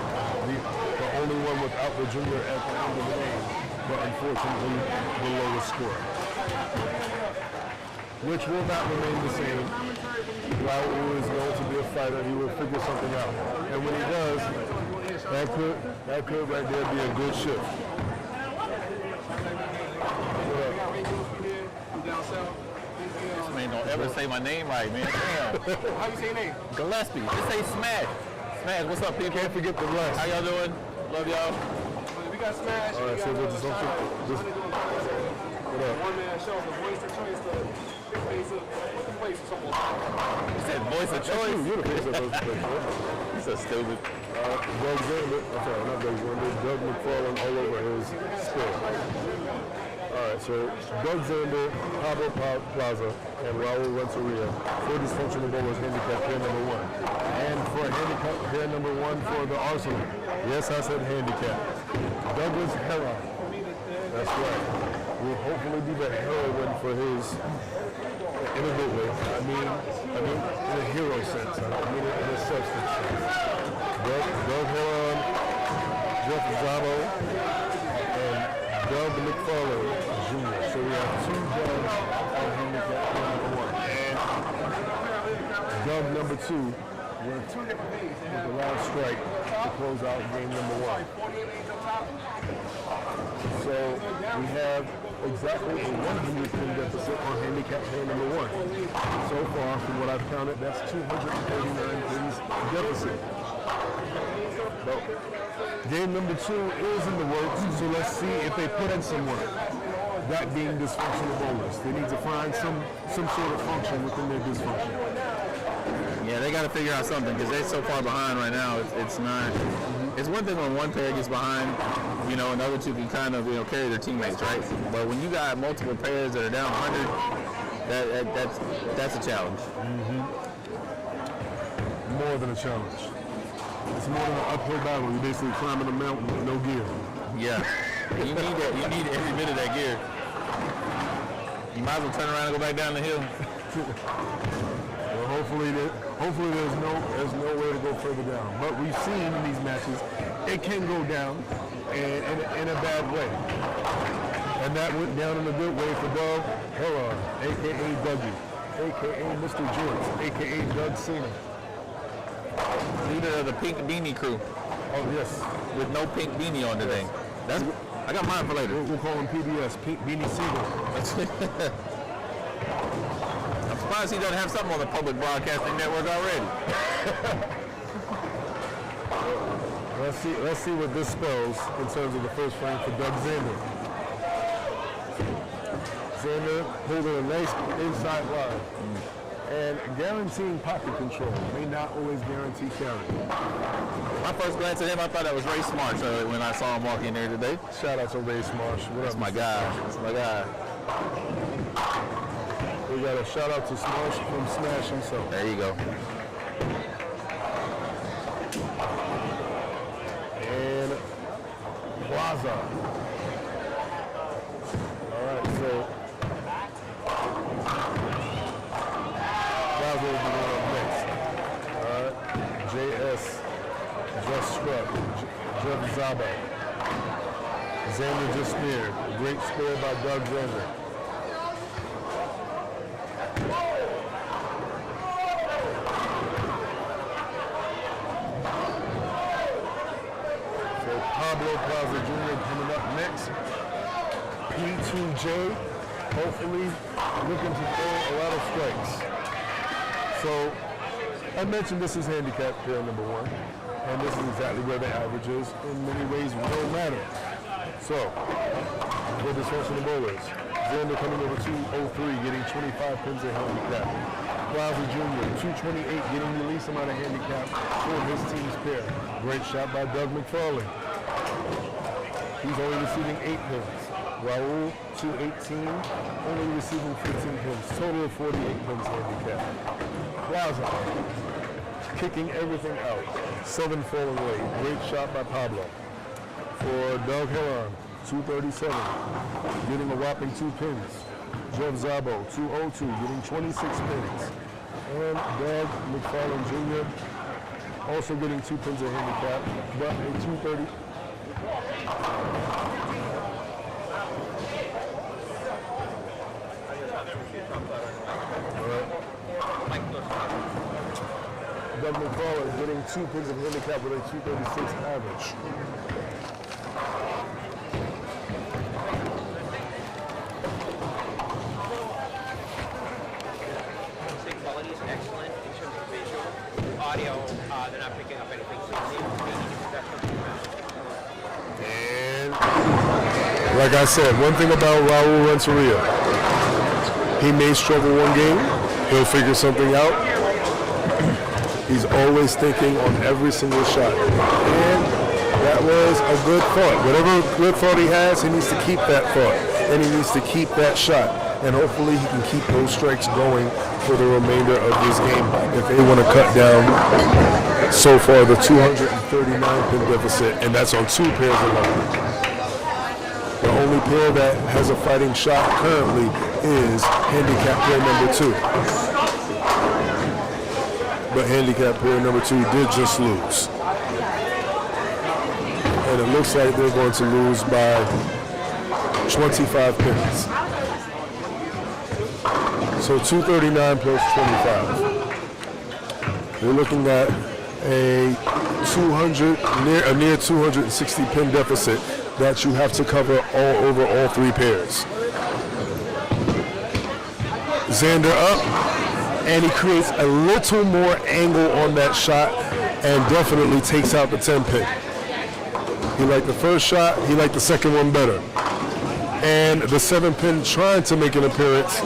The only one without the junior at the end of the game, but unfortunately the lowest score. Which will not remain the same. Raul is going to be a fighter. He will figure something out. And when he does, that could right there be a good shift. This man don't ever say my name right, man. Damn. How you say your name? Gillespie. Just say Smash. Smash, what's up, people? Can't forget the rest. How y'all doing? Love y'all. We got Smash. All right, so we'll just what up? One man show, the voice of choice, the face of the place or something. You said voice of choice. You're the face of those places. You're so stupid. Doug Xander, I'm sorry, not Doug Xander, Doug McFarlane all over his score. All right, so Doug Xander, Pablo Plaza, and Raul Renteria for Dysfunctional Bowlers Handicap pair number one. And for handicap pair number one for the Arsenal. Yes, I said handicap. Douglas Heron. That's right. Will hopefully be the heroine for his, in a good way. I mean in a hero sense. I mean it in a substance sense. Doug Heron, Jeff Zabo, and Doug McFarlane Jr. So we have two Doug's on handicap number one. And Doug number two with the last strike to close out game number one. So we have exactly a 100-pin deficit on handicap pair number one. So far, from what I've counted, that's 239 pins deficit. So, game number two is in the works, so let's see if they put in some work. That being dysfunctional bowlers. They need to find some sort of function within their dysfunction. Yeah, they got to figure out something because they're so far behind right now. It's not. It's one thing when one player gets behind, and the other two can kind of carry their teammates, right? But when you got multiple pairs that are down 100, that's a challenge. More than a challenge. It's more than an uphill battle. You're basically climbing a mountain with no gear. Yeah, you need that. You need every bit of that gear. You might as well turn around and go back down the hill. Well, hopefully there's no way to go further down. But we've seen in these matches it can go down and in a bad way. And that went down in a good way for Doug Heron, aka Dougie, aka Mr. Joyce, aka Doug Cena. Leader of the pink beanie crew. Oh yes. With no pink beanie on today. That's I got mine for later. We'll call him PBS, Pink Beanie Siegel. I'm surprised he doesn't have something on the public broadcasting network already. Well, Let's see what this spells in terms of the first frame for Doug Xander. Xander holding a nice inside line. And guaranteeing pocket control may not always guarantee carry. My first glance at him, I thought that was Ray Smart when I saw him walk in there today. Shout out to Ray Smart. That's my guy. That's my guy. We got a shout out to Smash from Smash himself. There you go. And Plaza. All right, so Plaza will be going up next. All right, JS just struck. Jeff Zaba. Xander just speared. Great spear by Doug Xander. Pablo Plaza Jr. coming up next. P2J, hopefully looking to throw a lot of strikes. So I mentioned this is handicap pair number 1, and this is exactly where the average is. In many ways, will matter. So for dysfunctional bowlers, Xander coming over 203, getting 25 pins at handicap. Plaza Jr., 228, getting the least amount of handicap for his team's pair. Great shot by Doug McFarlane. He's only receiving 8 pins. Raul, 218, only receiving 15 pins. Total of 48 pins handicap. Plaza, kicking everything out. 7 falling away. Great shot by Pablo. For Doug Heron, 237, getting a whopping 2 pins. Jeff Zabo, 202, getting 26 pins. And Doug McFarlane Jr. also getting 2 pins of handicap, but a 230. Doug McFarlane getting 2 pins of handicap with a 236 average. Quality is excellent in terms of visual. Audio, they're not picking up anything. And like I said, one thing about Raul Renteria, he may struggle one game, he'll figure something out. He's always thinking on every single shot. And that was a good thought. Whatever good thought he has, he needs to keep that thought. And he needs to keep that shot. And hopefully he can keep those strikes going for the remainder of this game if they want to cut down so far the 239 pin deficit, and that's on 2 pairs alone. The only pair that has a fighting shot currently is handicap pair number 2. But handicap pair number 2 did just lose. And it looks like they're going to lose by 25 pins. So 239 plus 25. We're looking at a near 260 pin deficit that you have to cover over all 3 pairs. Xander up, and he creates a little more angle on that shot and definitely takes out the 10 pin. He liked the first shot, he liked the second one better. And the 7 pin trying to make an appearance,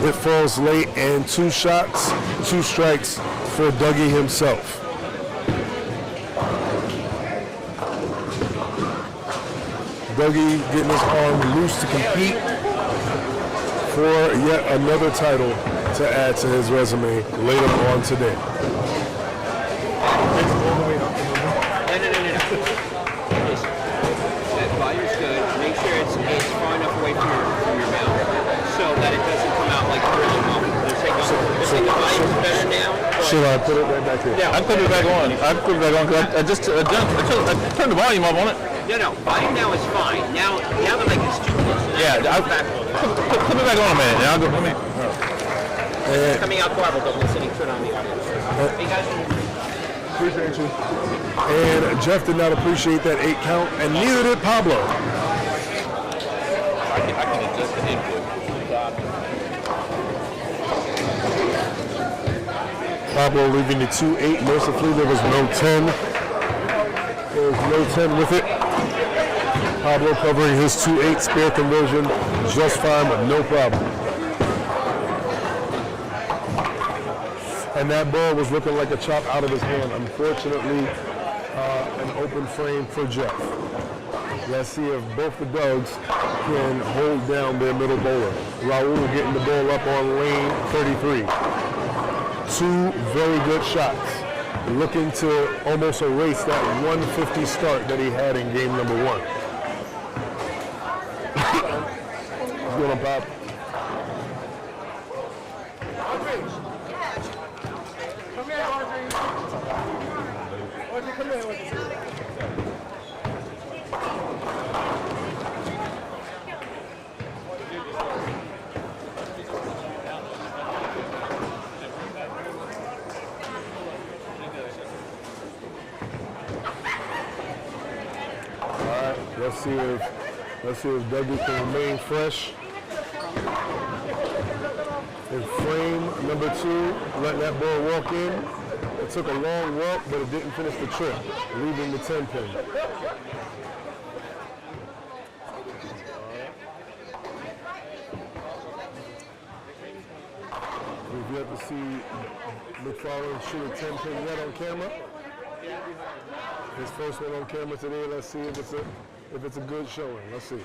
it falls late, and 2 shots, 2 strikes for Dougie himself. Dougie getting his arm loose to compete for yet another title to add to his resume later on today. Volume's good. Make sure it's far enough away from your mouth so that it doesn't come out like really muffled. I think the volume's better now. Should I put it right back here? Yeah, I put it back on. I put it back on because I just I turned the volume up on it. No, volume now is fine. Now the mic is too close. Yeah, Put it back on. Put it back on a minute. And I'll go. Let me. It's coming out garbled, but listening to it on the audio. Hey guys. Appreciate you. And Jeff did not appreciate that 8 count, and neither did Pablo. I can adjust the input. Pablo leaving the 2-8. Mercifully, there was no 10. There was no 10 with it. Pablo covering his 2-8 spare conversion just fine, but no problem. And that ball was looking like a chop out of his hand. Unfortunately, an open frame for Jeff. Let's see if both the dogs can hold down their middle bowler. Raul getting the ball up on lane 33. Two very good shots. Looking to almost erase that 150 start that he had in game number 1. What's going on, Pop? Let's see if Dougie can remain fresh. In frame number 2, let that ball walk in. It took a long walk, but it didn't finish the trip, leaving the 10 pin. We've yet to see McFarland shoot a 10 pin yet on camera. His first one on camera today. Let's see if it's a good showing. Let's see.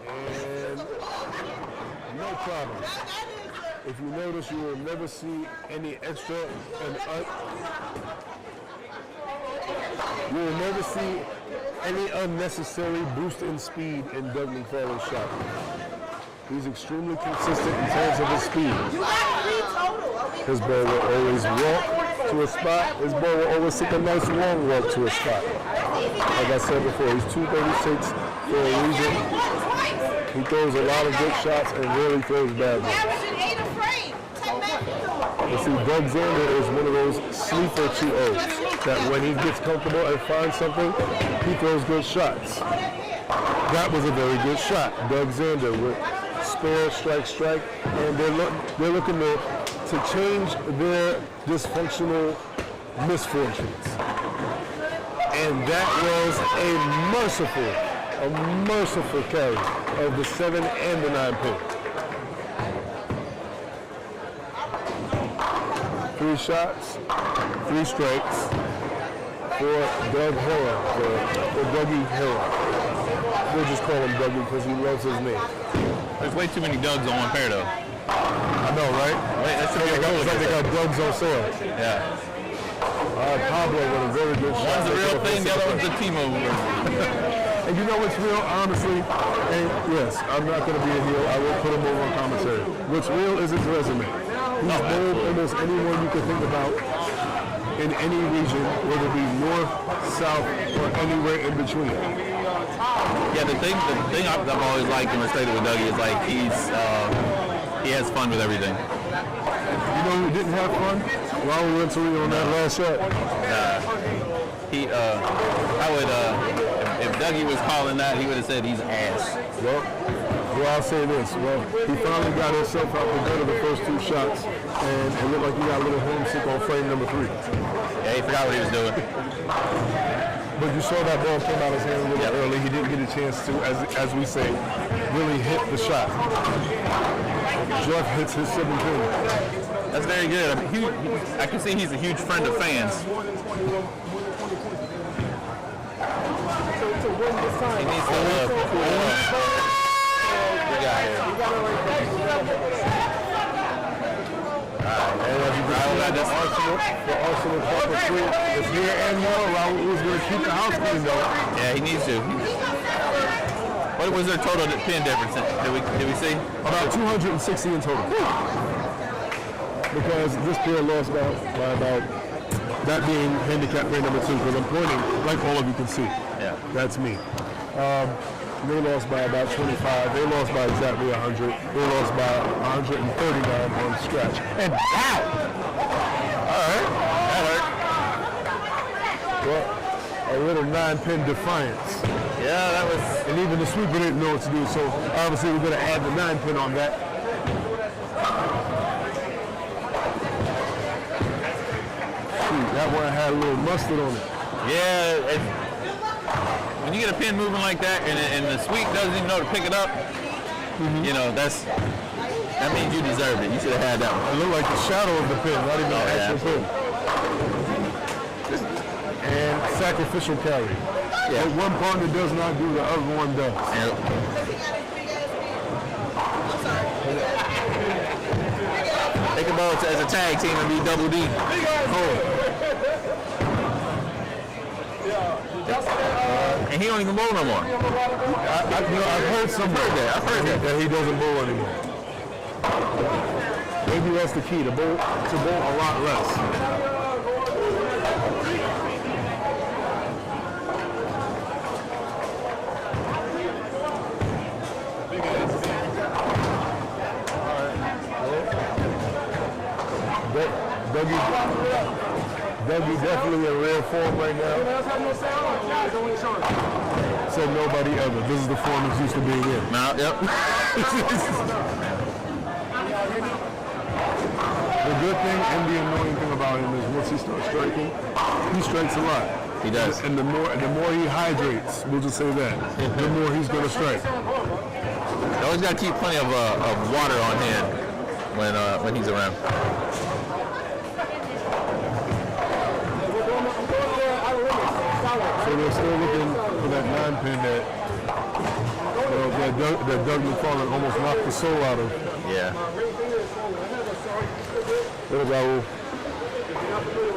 And no problem. If you notice, you will never see any extra you will never see any unnecessary boost in speed in Doug McFarland's shot. He's extremely consistent in terms of his speed. His ball will always walk to a spot. His ball will always take a nice long walk to a spot. Like I said before, he's 236 for a reason. He throws a lot of good shots and rarely throws bad ones. You see, Doug Xander is one of those sleeper 2-0s that when he gets comfortable and finds something, he throws good shots. That was a very good shot. Doug Xander with spare, strike, and they're looking to change their dysfunctional misfortunes. And that was a merciful carry of the 7 and the 9 pin. 3 shots, 3 strikes for Doug Hiller, for Dougie Hiller. We'll just call him Dougie because he loves his name. There's way too many Dougs on one pair, though. I know, right? Wait, that should be a goal. It's like they got Dougs on sale. Yeah. Pablo with a very good shot. One's the real thing, the other one's the T-Mobile version. And you know what's real, honestly? And yes, I'm not going to be a heel. I will put him over on commentary. What's real is his resume. He's bowled almost anyone you can think about in any region, whether it be north, south, or anywhere in between. Yeah, the thing I've always liked and respected with Dougie is like he has fun with everything. You know who didn't have fun? Raul Renteria on that last shot. If Dougie was calling that, he would have said he's ass. Well, I'll say this. Well, he finally got himself out the good of the first 2 shots, and it looked like he got a little homesick on frame number 3. Yeah, he forgot what he was doing. But you saw that ball came out of his hand a little early. He didn't get a chance to, as we say, really hit the shot. Jeff hits his 7 pin. That's very good. I mean, I can see he's a huge friend of fans. He needs to cool it up. We got it. And as you can see, the Arsenal Corporate Suite is here and more. Raul is going to keep the house clean, though. Yeah, he needs to. What was their total pin difference? Did we see? About 260 in total. Because this pair lost by about, that being handicap pair number 2, because I'm pointing, like all of you can see. Yeah. That's me. They lost by about 25. They lost by exactly 100. They lost by 139 on stretch. And ow! All right. That hurt. Well, a little 9-pin defiance. Yeah. Yeah, that was. And even the sweeper didn't know what to do, so obviously we're going to add the 9-pin on that. Shoot, that one had a little mustard on it. Yeah, when you get a pin moving like that and the sweep doesn't even know to pick it up, you know, that means you deserved it. You should have had that one. It looked like the shadow of the pin, not even the actual pin. And sacrificial carry. Yeah. What one partner does not do, the other one does. Yep. Think about it as a tag team and be double D. And he don't even bowl no more. I've heard somewhere that he doesn't bowl anymore. Maybe that's the key, to bowl a lot less. Dougie definitely in rare form right now. Said nobody ever. This is the form he's used to being in. Now, yep. The good thing and the annoying thing about him is once he starts striking, he strikes a lot. He does. And the more he hydrates, we'll just say that, the more he's going to strike. You always got to keep plenty of water on hand when he's around. So they're still looking for that 9-pin that Doug McFarland almost knocked the soul out of. Yeah. Raul,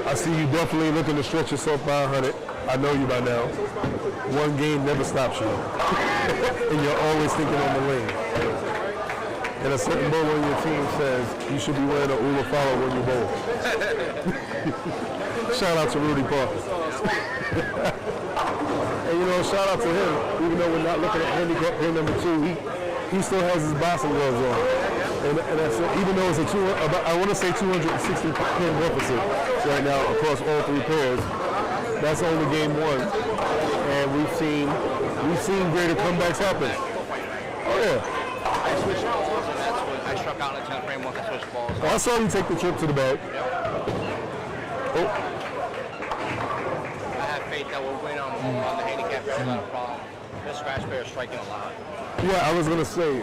I see you definitely looking to stretch yourself by 100. I know you by now. One game never stops you. And you're always thinking on the lane. And a certain bowler on your team says you should be wearing a Ula follow when you bowl. Shout out to Rudy Parker. And you know, shout out to him, even though we're not looking at handicap pin number 2, he still has his boxing gloves on. And that's, even though it's I want to say 260 pin deficit right now across all 3 pairs, that's only game 1. And we've seen greater comebacks happen. Oh yeah. I switched balls, and that's when I struck out in the 10th frame once I switched balls. I saw you take the trip to the bag. Oh. I have faith that we'll win on the handicap. It's not a problem. This scratch pair is striking a lot. Yeah, I was going to say,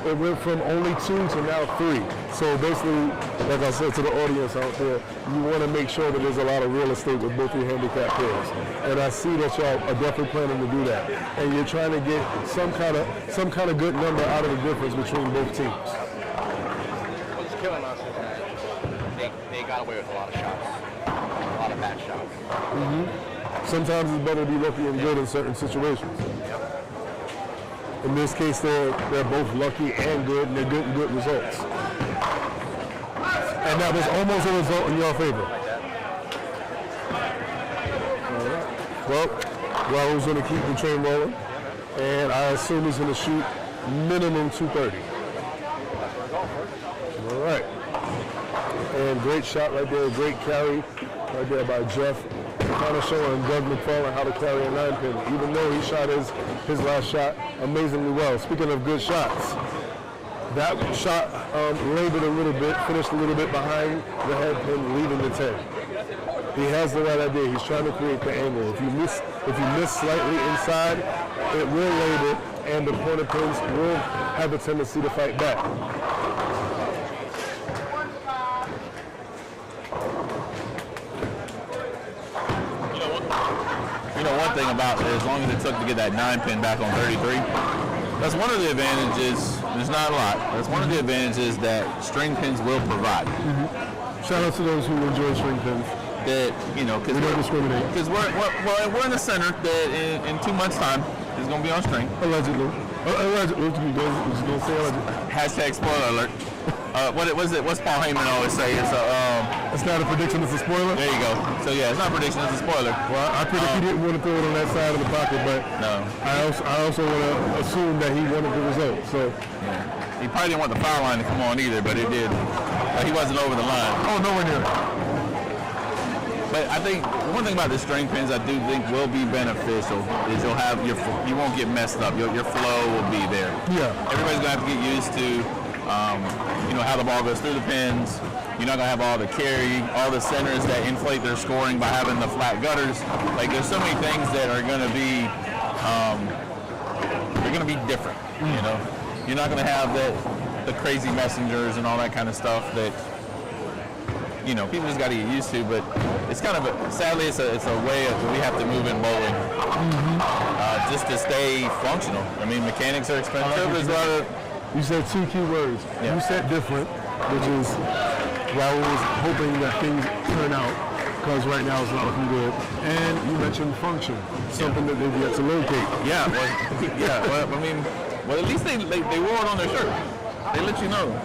it went from only 2 to now 3. So basically, like I said to the audience out there, you want to make sure that there's a lot of real estate with both your handicap pairs. And I see that y'all are definitely planning to do that. And you're trying to get some kind of good number out of the difference between both teams. What's killing us is that they got away with a lot of shots. A lot of bad shots. Sometimes it's better to be lucky and good in certain situations. In this case, they're both lucky and good, and they're getting good results. And that was almost a result in your favor. All right. Well, Raul's going to keep the train rolling, and I assume he's going to shoot minimum 230. All right. And great shot right there, great carry right there by Jeff. Kind of showing Doug McFarland how to carry a 9-pin, even though he shot his last shot amazingly well. Speaking of good shots, that shot labored a little bit, finished a little bit behind the head pin, leaving the 10. He has the right idea. He's trying to create the angle. If you miss slightly inside, it will labor, and the corner pins will have a tendency to fight back. You know, one thing about it, as long as it took to get that 9-pin back on 33, that's one of the advantages. There's not a lot. That's one of the advantages that string pins will provide. Shout out to those who enjoy string pins. That, you know, because we don't discriminate. Because we're in the center that in 2 months' time is going to be on string. Allegedly. Allegedly. Just say allegedly. Hashtag spoiler alert. What's Paul Heyman always say? It's not a prediction, it's a spoiler? There you go. So yeah, it's not a prediction, it's a spoiler. Well, I predict he didn't want to throw it on that side of the pocket, but no. I also want to assume that he wanted the result. So yeah. He probably didn't want the foul line to come on either, but it did. He wasn't over the line. Oh, nowhere near. But But I think one thing about the string pins I do think will be beneficial is you won't get messed up. Your flow will be there. Yeah. Everybody's gonna have to get used to how the ball goes through the pins. You're not gonna have all the carry, all the centers that inflate their scoring by having the flat gutters. Like there's so many things that are gonna be they're gonna be different. You know, you're not gonna have the crazy messengers and all that kind of stuff that people just got to get used to. But it's kind of sadly it's a way that we have to move in bowling just to stay functional. I mean, mechanics are expensive. There's a lot of You said two key words. Yeah. You said different, which is why I was hoping that things turn out, because right now it's not looking good. And you mentioned function, something that they've yet to locate. Yeah, well, at least they wore it on their shirt. They let you know.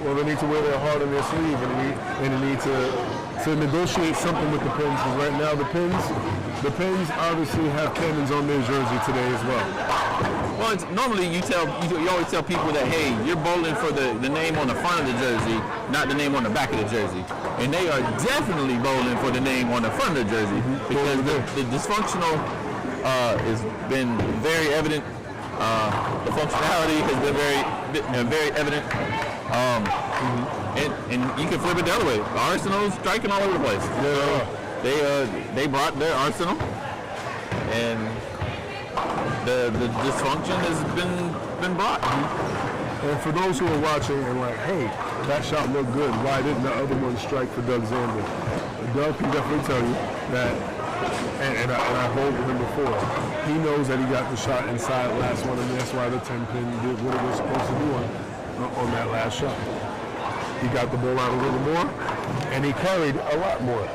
Well, they need to wear their heart on their sleeve, and they need to negotiate something with the pins. Because right now the pins obviously have cannons on their jersey today as well. Well, normally you always tell people that, hey, you're bowling for the name on the front of the jersey, not the name on the back of the jersey. And they are definitely bowling for the name on the front of the jersey because the dysfunctional has been very evident. The functionality has been very evident. And you can flip it the other way. Arsenal's striking all over the place. So they brought their arsenal, and the dysfunction has been brought. And for those who are watching and like, hey, that shot looked good, why didn't the other one strike for Doug Zander? Doug can definitely tell you that, and I bowled with him before, he knows that he got the shot inside last one, and that's why the 10 pin did what it was supposed to do on that last shot. He got the ball out a little more, and he carried a lot more.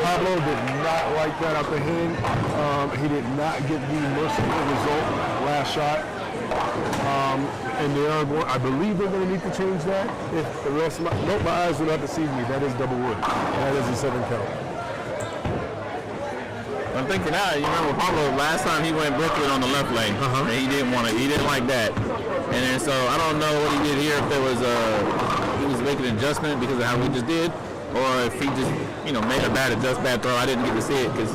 Pablo did not like that out the hand. He did not get the merciful result last shot. And they are going, I believe they're going to need to change that. If the rest, my eyes will not deceive me. That is double wood. That is a 7 count. I'm thinking now, you remember Pablo last time he went Brooklyn on the left lane, and he didn't like that. And then so I don't know what he did here, if there was he was making an adjustment because of how we just did, or if he just made a bad throw. I didn't get to see it because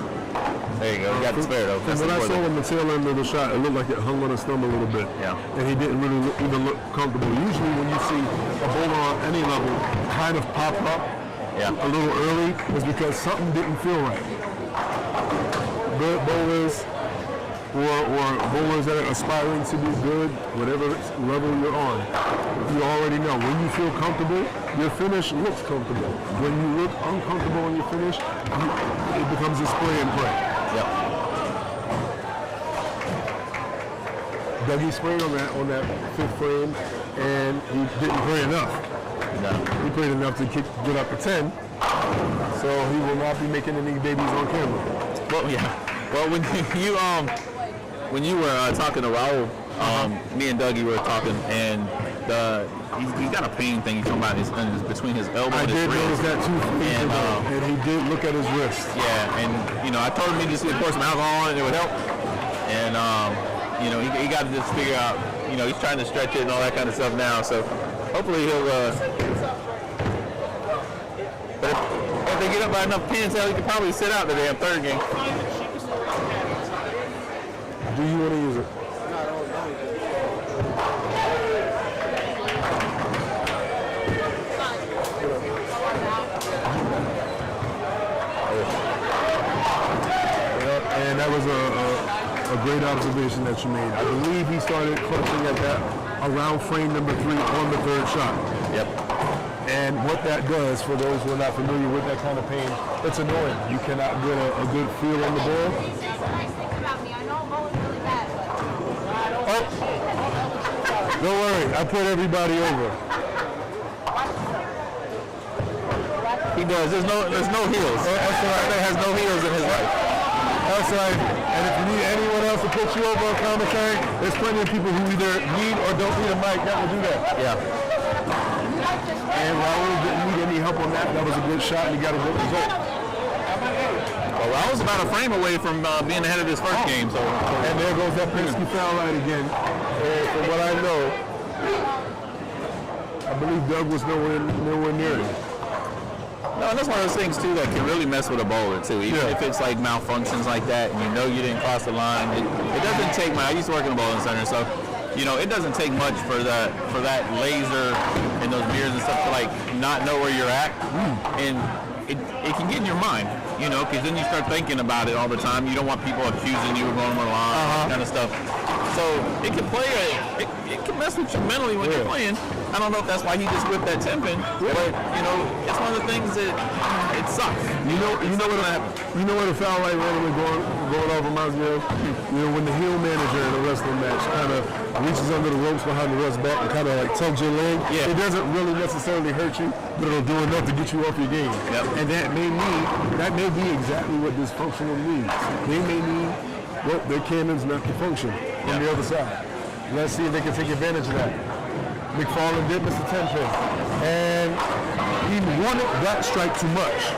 there you go, he got the spare though. When I saw him the tail end of the shot, it looked like it hung on his thumb a little bit. Yeah. And he didn't really even look comfortable. Usually when you see a bowler on any level kind of pop up a little early, it's because something didn't feel right. Good bowlers or bowlers that are aspiring to be good, whatever level you're on, you already know. When you feel comfortable, your finish looks comfortable. When you look uncomfortable on your finish, it becomes a spray and pray. Yep. Dougie sprayed on that 5th frame, and he didn't pray enough. No. He prayed enough to get up to 10, so he will not be making any babies on camera. Well, yeah. Well, when you were talking to Raul, me and Dougie were talking, and he's got a pain thing he's talking about between his elbow and his wrist. I did notice that too, and he did look at his wrist. Yeah, and I told him he just pour some alcohol on it, it would help. And he got to just figure out, he's trying to stretch it and all that kind of stuff now. So hopefully he'll. But if they get up by enough pins, he could probably sit out the damn 3rd game. Do you want to use it? And that was a great observation that you made. I believe he started clutching at that around frame number 3 on the 3rd shot. Yep. And what that does, for those who are not familiar with that kind of pain, it's annoying. You cannot get a good feel on the ball. Oh, don't worry, I put everybody over. He does. There's no heels. That's right. There has no heels in his life. That's right. And if you need anyone else to put you over on commentary, there's plenty of people who either need or don't need a mic that will do that. Yeah. And Raul didn't need any help on that. That was a good shot, and he got a good result. Well, Raul's about a frame away from being ahead of his first game. So, and there goes that Pinsky foul line again. And from what I know, believe Doug was nowhere near him. No, and that's one of those things too that can really mess with a bowler too. Even if it's like malfunctions like that, and you know you didn't cross the line. It doesn't take much. I used to work in a bowling center, so it doesn't take much for that laser and those mirrors and stuff to like not know where you're at, and it can get in your mind, because then you start thinking about it all the time. You don't want people accusing you of going on the line, kind of stuff. So it can it can mess with you mentally when you're playing. I don't know if that's why he just whipped that 10-pin, but it's one of the things that it sucks. You know what a foul like randomly going off reminds me of? When the heel manager in a wrestling match kind of reaches under the ropes behind the ref's back and kind of like tugs your leg. Yeah. It doesn't really necessarily hurt you, but it'll do enough to get you off your game. Yep. And that may be exactly what dysfunctional needs. They may need their cannons not to function on the other side. Let's see if they can take advantage of that. McFarland did miss a 10-pin, and he wanted that strike too much.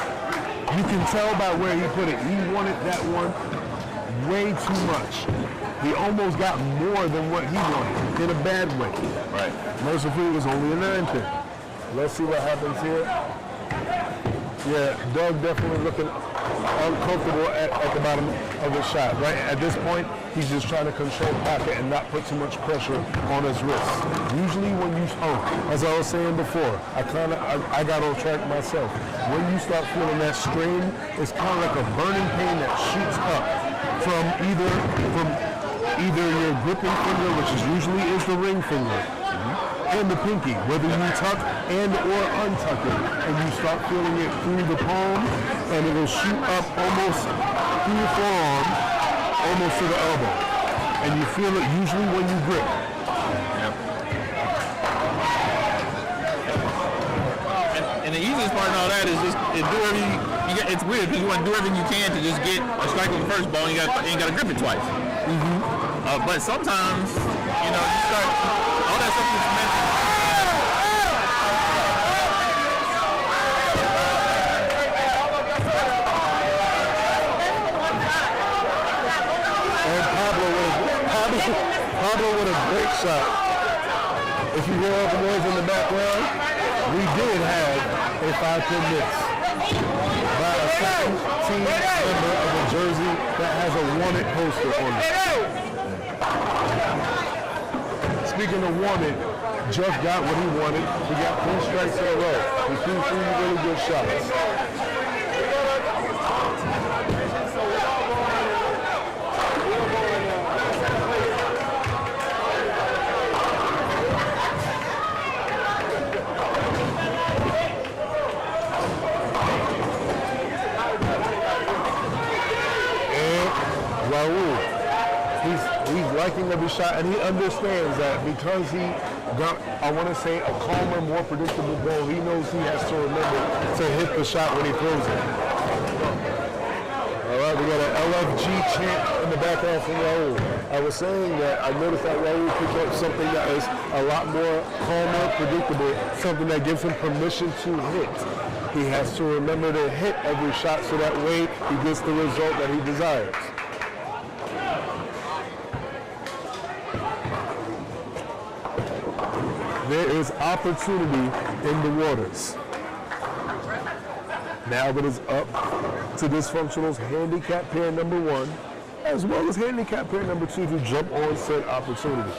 You can tell by where he put it. He wanted that one way too much. He almost got more than what he wanted in a bad way. Right. Mercifully, it was only a 9-pin. Let's see what happens here. Yeah, Doug definitely looking uncomfortable at the bottom of his shot. Right at this point, he's just trying to control pocket and not put too much pressure on his wrist. Usually when as I was saying before, I got on track myself. When you start feeling that strain, it's kind of like a burning pain that shoots up from either your gripping finger, which usually is the ring finger, and the pinky, whether you tuck and or untuck it, and you start feeling it through the palm, and it'll shoot up almost through your forearm, almost to the elbow, and you feel it usually when you grip. Yep. And the easiest part in all that is just do everything you get. It's weird because you want to do everything you can to just get a strike on the first ball, and you ain't got to grip it twice. But sometimes, you start all that stuff you mentioned. And Pablo with a great shot. If you hear all the noise in the background, we did have a 5-pin miss by a second team member of a jersey that has a wanted poster on it. Speaking of wanted, Jeff got what he wanted. He got 3 strikes in a row. He threw 3 really good shots. He's liking every shot, and he understands that because he got, I want to say, a calmer, more predictable ball, he knows he has to remember to hit the shot when he throws it. All right, we got an LFG chant in the background from Raul. I was saying that I noticed that Raul picked up something that is a lot more calmer, predictable, something that gives him permission to hit. He has to remember to hit every shot so that way he gets the result that he desires. There is opportunity in the waters. Now it is up to Dysfunctional's handicap pair number 1, as well as handicap pair number 2 to jump on said opportunity.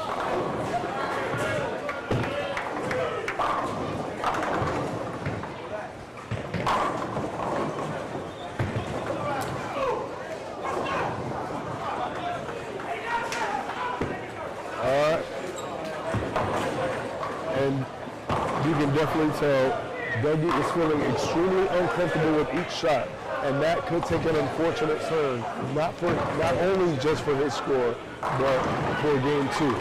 And you can definitely tell Dougie is feeling extremely uncomfortable with each shot, and that could take an unfortunate turn, not only just for his score, but for game 2.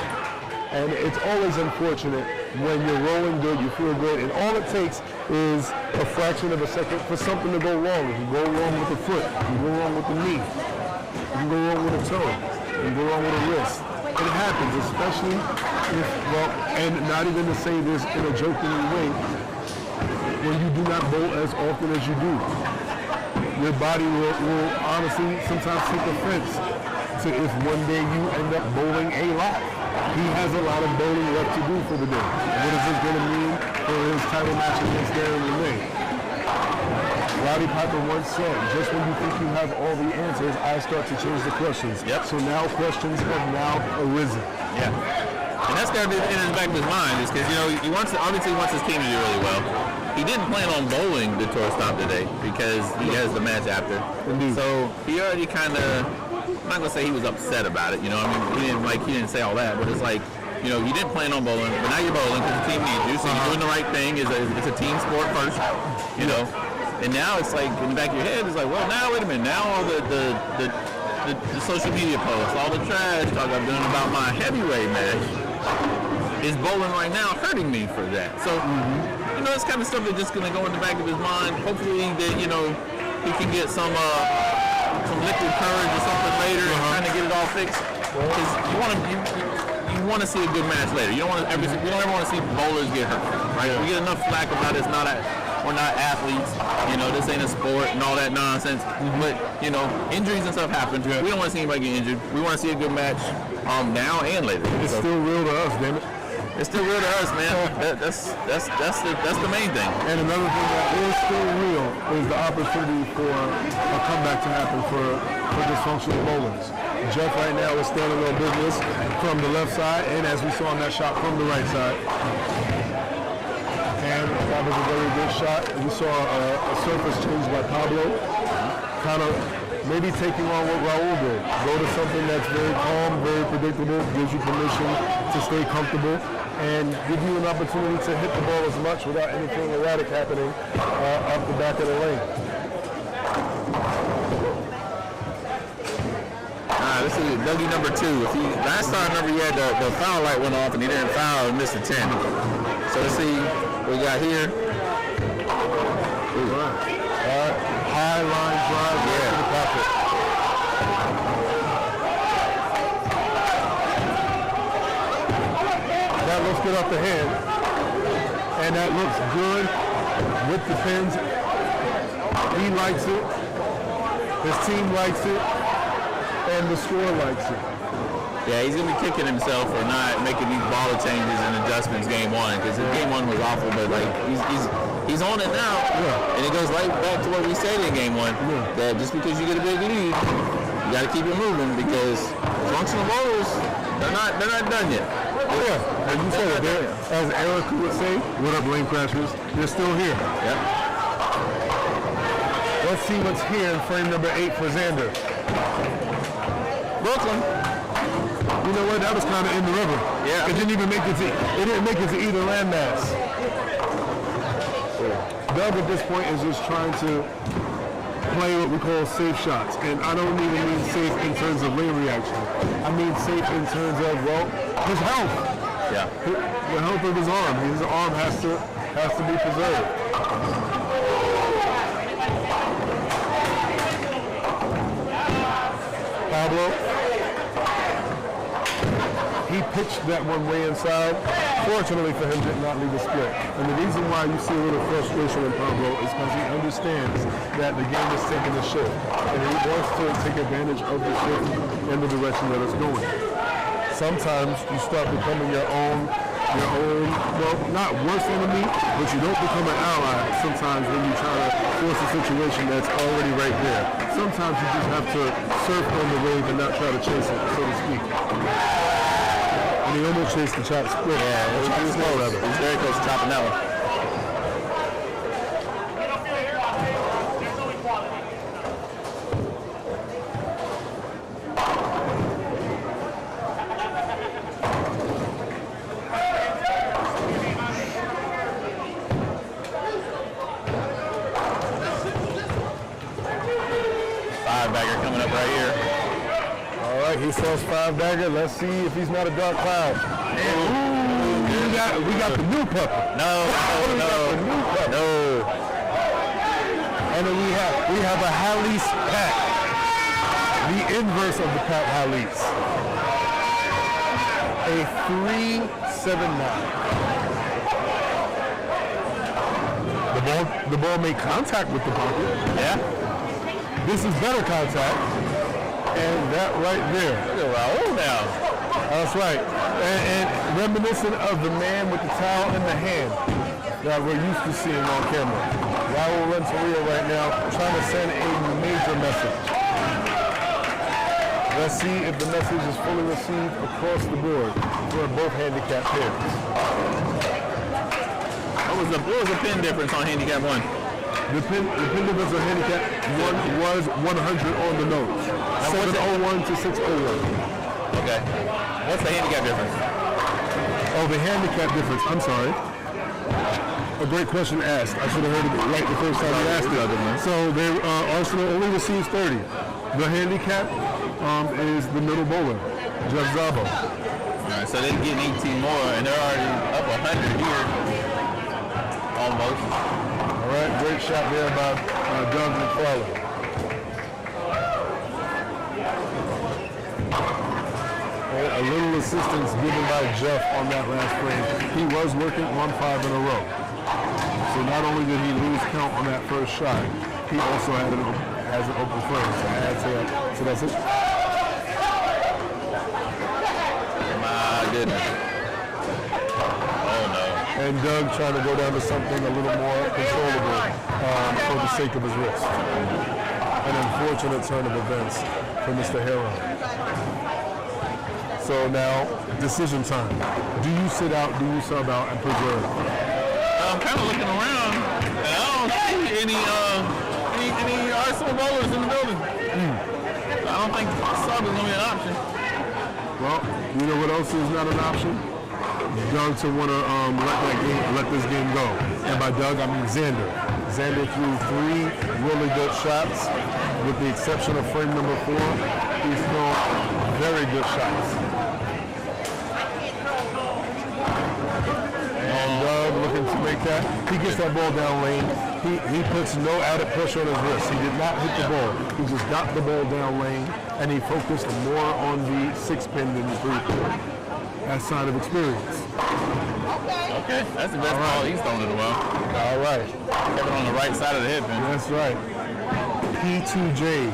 And it's always unfortunate when you're rolling good, you feel good, and all it takes is a fraction of a second for something to go wrong. You can go wrong with the foot, you can go wrong with the knee, you can go wrong with a toe, you can go wrong with a wrist. It happens, especially if, and not even to say this in a joking way, when you do not bowl as often as you do. Your body will honestly sometimes take offense to if one day you end up bowling a lot. He has a lot of bowling left to do for the day. What is this going to mean for his title match against Darren Renee. Roddy Piper once said, just when you think you have all the answers, I start to change the questions. Yep. So now questions have now arisen. Yeah. And that's got to be in the back of his mind, is because, you know, obviously he wants his team to do really well. He didn't plan on bowling the tour stop today because he has the match after. Indeed. So he already kind of, I'm not going to say he was upset about it, you know, I mean, he didn't say all that, but it's like, you know, you didn't plan on bowling, but now you're bowling because the team needs you, so you're doing the right thing. It's a team sport first, you know. And now it's like, in the back of your head, it's like, well, now, wait a minute, now all the social media posts, all the trash talk I'm doing about my heavyweight match is bowling right now hurting me for that. So, you know, it's kind of stuff that's just going to go in the back of his mind. Hopefully that, you know, he can get some liquid courage or something later and kind of get it all fixed. Because you want to see a good match later. You don't want to we don't ever want to see bowlers get hurt, right? We get enough flack about we're not athletes, you know, this ain't a sport and all that nonsense. But, you know, injuries and stuff happen. We don't want to see anybody get injured. We want to see a good match now and later. It's still real to us, damn it. It's still real to us, man. That's the main thing. And another thing that is still real is the opportunity for a comeback to happen for dysfunctional bowlers. Jeff right now is standing on business from the left side, and as we saw in that shot, from the right side. And that was a very good shot. We saw a surface change by Pablo, kind of maybe taking on what Raul did. Go to something that's very calm, very predictable, gives you permission to stay comfortable, and give you an opportunity to hit the ball as much without anything erratic happening off the back of the lane. This is Dougie number 2. Last time, remember, he had the foul light went off and he didn't foul and missed a 10. So let's see what we got here. High line drive to the pocket. That looks good off the hand. And that looks good with the pins. He likes it. His team likes it. And the score likes it. Yeah, he's going to be kicking himself for not making these baller changes and adjustments game 1, because game 1 was awful, but like he's on it now. Yeah. And it goes right back to what we said in game 1, that just because you get a big lead, you got to keep it moving, because functional bowlers, they're not done yet. Yeah, and you said it there. As Eric would say, what up, lane crashers? They're still here. Yep. Let's see what's here in frame number 8 for Xander. Brooklyn. You know what? That was kind of in the river. Yeah. It didn't even make it to. It didn't make it to either landmass. Doug at this point is just trying to play what we call safe shots, and I don't even mean safe in terms of lane reaction. I mean safe in terms of his health. Yeah. The health of his arm. His arm has to be preserved. Pablo. He pitched that one way inside. Fortunately for him, did not leave a split. And the reason why you see a little frustration in Pablo is because he understands that the game is taking a shift. And he wants to take advantage of the shift in the direction that it's going. Sometimes you start becoming your own, well, not worst enemy, but you don't become an ally sometimes when you try to force a situation that's already right there. Sometimes you just have to surf on the wave and not try to chase it, so to speak. And he almost chased the chop split. Yeah, it was close. It was very close to chopping that one. Five-bagger coming up right here. All right, he says 5-bagger. Let's see if he's not a dark cloud. We got the new puppy. No. And then we have a Halis Pat. The inverse of the Pat Halis. A 3.79. The ball made contact with the pocket. Yeah. This is better contact. And that right there. Look at Raul now. That's right. And reminiscent of the man with the towel in the hand. that we're used to seeing on camera. Raul Renteria right now trying to send a major message. Let's see if the message is fully received across the board for both handicap pairs. What was the pin difference on handicap 1? The pin difference on handicap 1 was 100 on the nose. 701 to 601. Okay. What's the handicap difference? Oh, the handicap difference. I'm sorry. A great question asked. I should have heard it right the first time you asked it. So Arsenal only receives 30. The handicap is the middle bowler, Jeff Zabo. All right, so they're getting 18 more, and they're already up 100 here. Almost. All right, great shot there by Doug McFarland. A little assistance given by Jeff on that last frame. He was working on 5 in a row. So not only did he lose count on that first shot, he also has an open frame to add to that. So that's it. My goodness. Oh no. And Doug trying to go down to something a little more controllable for the sake of his wrist. An unfortunate turn of events for Mr. Harrow. So now, decision time. Do you sit out, do you sub out, and preserve? I'm kind of looking around, and I don't see any Arsenal bowlers in the building. I don't think sub is going to be an option. Well, you know what else is not an option? Doug to want to let this game go. And by Doug, I mean Xander. Xander threw 3 really good shots, with the exception of frame number 4. He's thrown very good shots. And Doug looking to make that. He gets that ball down lane. He puts no added pressure on his wrist. He did not hit the ball. He just got the ball down lane, and he focused more on the 6-pin than the 3-pin. That sign of experience. Okay, that's the best ball he's thrown in a while. All right. Kept it on the right side of the head pin. That's right. P2J,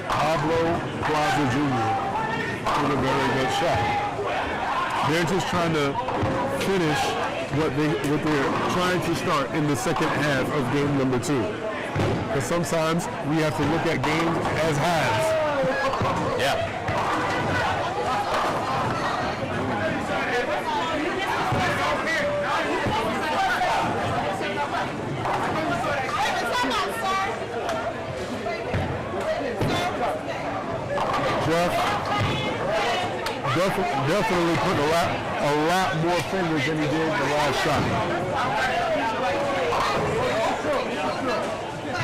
Pablo Plaza Jr. with a very good shot. They're just trying to finish what they're trying to start in the second half of game number 2. Because sometimes we have to look at games as halves. Yeah. Jeff definitely put a lot more fingers than he did the last shot.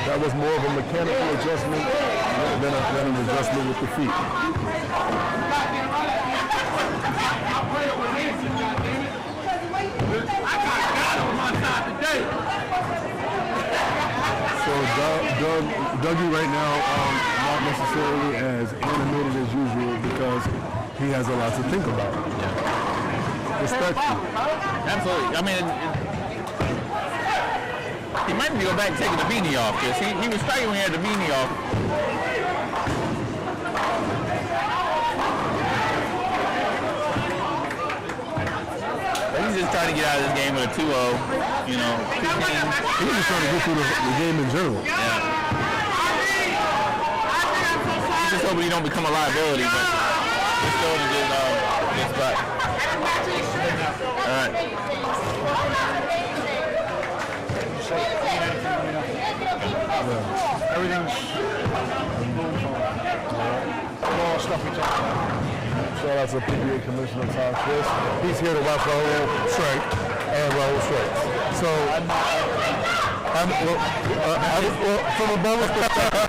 That was more of a mechanical adjustment than an adjustment with the feet. So Dougie right now, not necessarily as animated as usual because he has a lot to think about. Yeah. Respectful. Absolutely. I mean, he might need to go back and taking the beanie off because he was striking when he had the beanie off. He's just trying to get out of this game with a 2-0, you know. He's just trying to get through the game in general. Yeah. He's just hoping he don't become a liability, but he's still in a good spot. All right. Everything's all stuff we talked about. Shout out to PBA Commissioner Tom Chris. He's here to watch Raul strike and Raul strikes. So, from a bowler's perspective,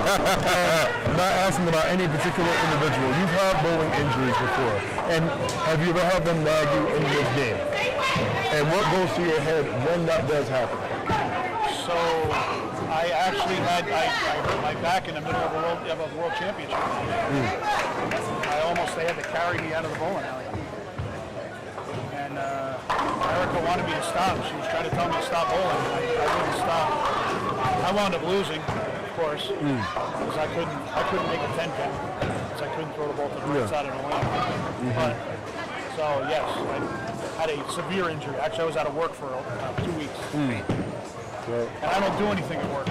I'm not asking about any particular individual. You've had bowling injuries before, and have you ever had them nag you in this game? And what goes through your head when that does happen? So I actually I hurt my back in the middle of a world championship. They had to carry me out of the bowling alley. And Erica wanted me to stop. She was trying to tell me to stop bowling. I wouldn't stop. I wound up losing, of course, because I couldn't make a 10-pin because I couldn't throw the ball to the right side of the lane. But So yes, I had a severe injury. Actually, I was out of work for 2 weeks. Well, And I don't do anything at work.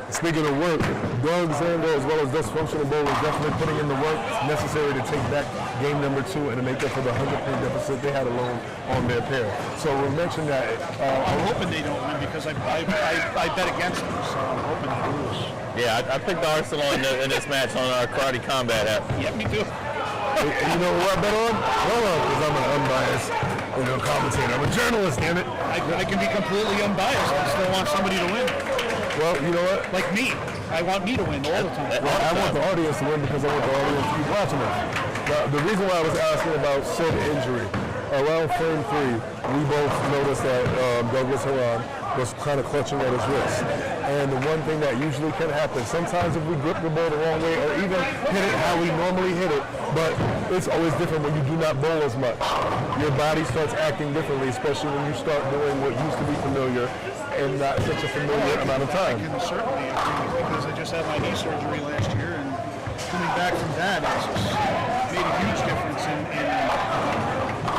speaking of work, Doug Zander as well as Dysfunctional Bowlers definitely putting in the work necessary to take back game number 2 and to make up for the 100-point deficit they had alone on their pair. So we mentioned that. I'm hoping they don't win because I bet against them, so I'm hoping they lose. Yeah, I picked Arsenal in this match on our Karate Combat app. Yeah, me too. You know what I bet on? Well, because I'm an unbiased commentator. I'm a journalist, damn it. I can be completely unbiased. I still want somebody to win. Well, you know what? Like me. I want me to win all the time. Well, I want the audience to win because I want the audience to keep watching us. The reason why I was asking about said injury, around frame 3, we both noticed that Douglas Haran was kind of clutching at his wrist. And the one thing that usually can happen, sometimes if we grip the ball the wrong way or even hit it how we normally hit it, but it's always different when you do not bowl as much. Your body starts acting differently, especially when you start doing what used to be familiar and not such a familiar amount of time. I can certainly agree because I just had my knee surgery last year, and coming back from that has just made a huge difference in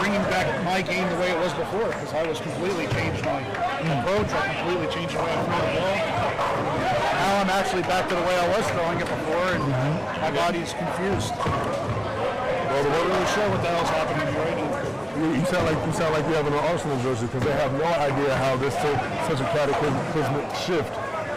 bringing back my game the way it was before, because I was completely changed my approach. I completely changed the way I threw the ball. Now I'm actually back to the way I was throwing it before, and my body's confused. Well, I'm not really sure what the hell's happening right now. You sound like you have an Arsenal jersey because they have no idea how this took such a cataclysmic shift.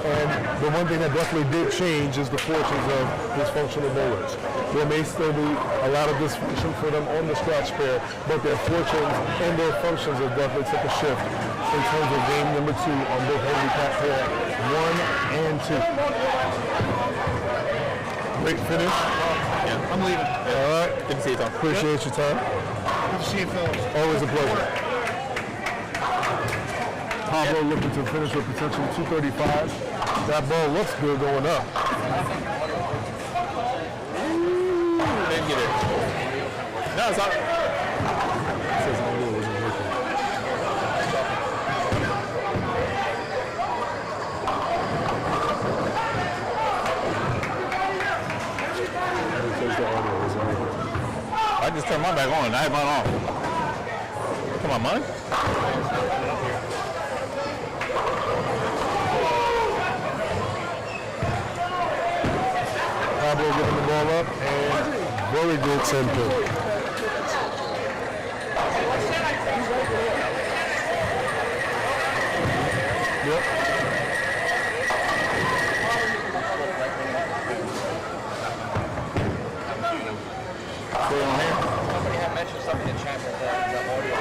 And the one thing that definitely did change is the fortunes of Dysfunctional Bowlers. There may still be a lot of dysfunction for them on the scratch pair, but their fortunes and their functions have definitely took a shift in terms of game number 2 on both handicap pair 1 and 2. Great finish. Yeah, I'm leaving. All right. Good to see you, Tom. Appreciate your time. Good to see you, fellas. Always a pleasure. Pablo looking to finish with potential 235. That ball looks good going up. Didn't get it. No, it's not. Says my rule isn't working. It says the audio isn't working. I just turned mine back on. I had mine off. Come on, mine? Pablo getting the ball up and very good tempo. Yep. Stay on here. Somebody had mentioned something in chat that the audio.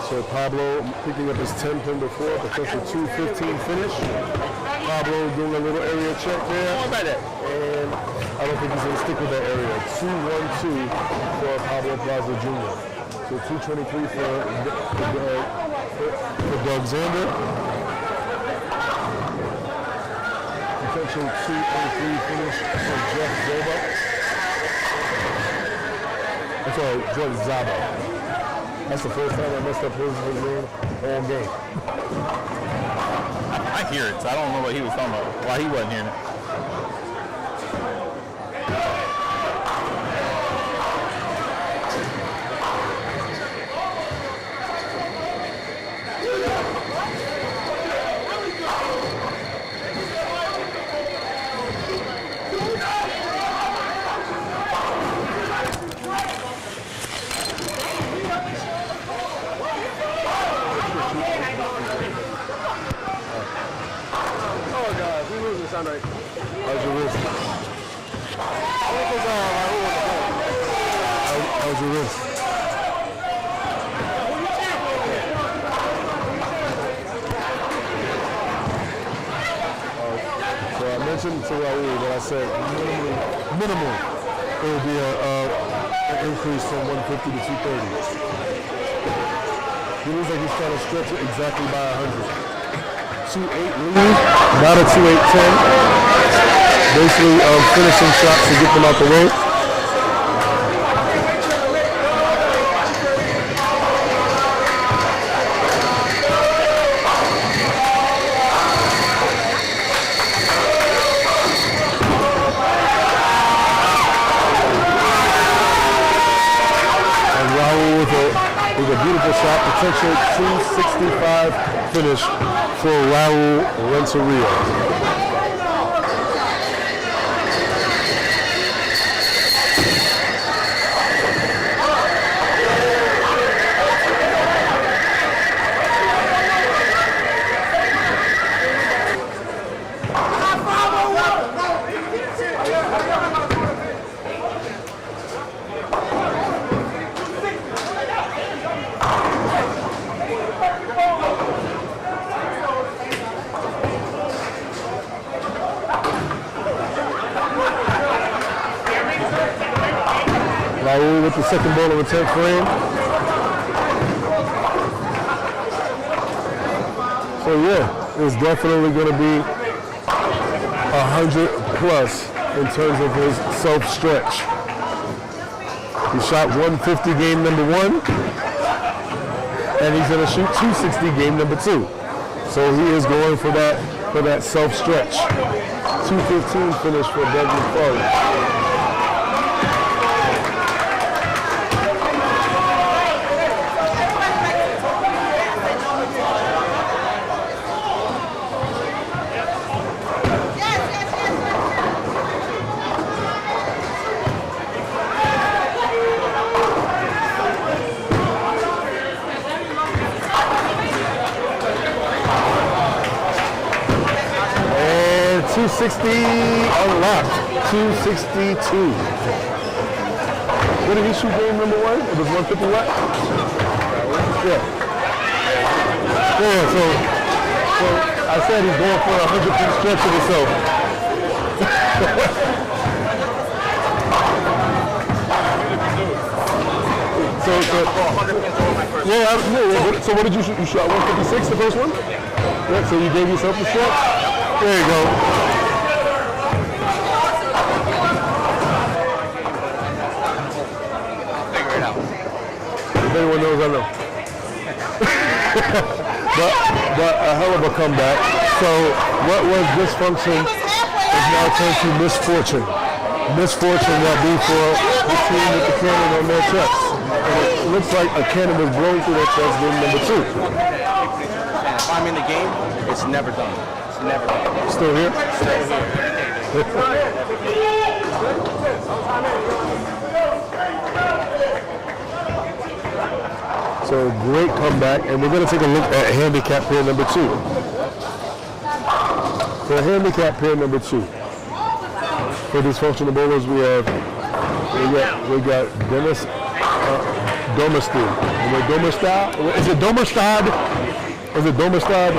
So Pablo picking up his 10 pin before, potential 215 finish. Pablo doing a little area check there. And I don't think he's going to stick with that area. 212 for Pablo Plaza Jr. So 223 for Doug Zander. Potential 203 finish for Jeff Zoba. I'm sorry, Jeff Zaba. That's the first time I messed up his name all game. I hear it, so I don't know what he was talking about. Why he wasn't hearing it. Sound right. How's your wrist? How's your wrist? So I mentioned to Raul that I said minimum it will be an increase from 150 to 230. He looks like he's trying to stretch it exactly by 100. 2-8 lead, not a 2-8-10. Basically finishing shots to get them out the way. a beautiful shot, potential 265 finish for Raul Renteria. Raul with the second ball of the 10th frame. So yeah, it's definitely going to be 100 plus in terms of his self-stretch. He shot 150 game number 1, and he's going to shoot 260 game number 2. So he is going for that self-stretch. 215 finish for Doug McFarlane. And 260 unlocked. 262. What did he shoot game number 1? It was 150 what? Yeah. Yeah, so I said he's going for a 100% stretch of himself. So what did you shoot? You shot 156 the first one? Yeah, so you gave yourself a stretch? There you go. Figure it out. If anyone knows, I know. but a hell of a comeback. So what was dysfunction is now turned to misfortune. Misfortune that be for the team with the cannon on their chest. And it looks like a cannon was blown through their chest game number 2. And if I'm in the game, it's never done. It's never done. Still here? Still here. So great comeback, and we're going to take a look at handicap pair number 2. For handicap pair number 2, for dysfunctional bowlers, we got Dennis Domerstad. Is it Domerstad? Is it Domerstad?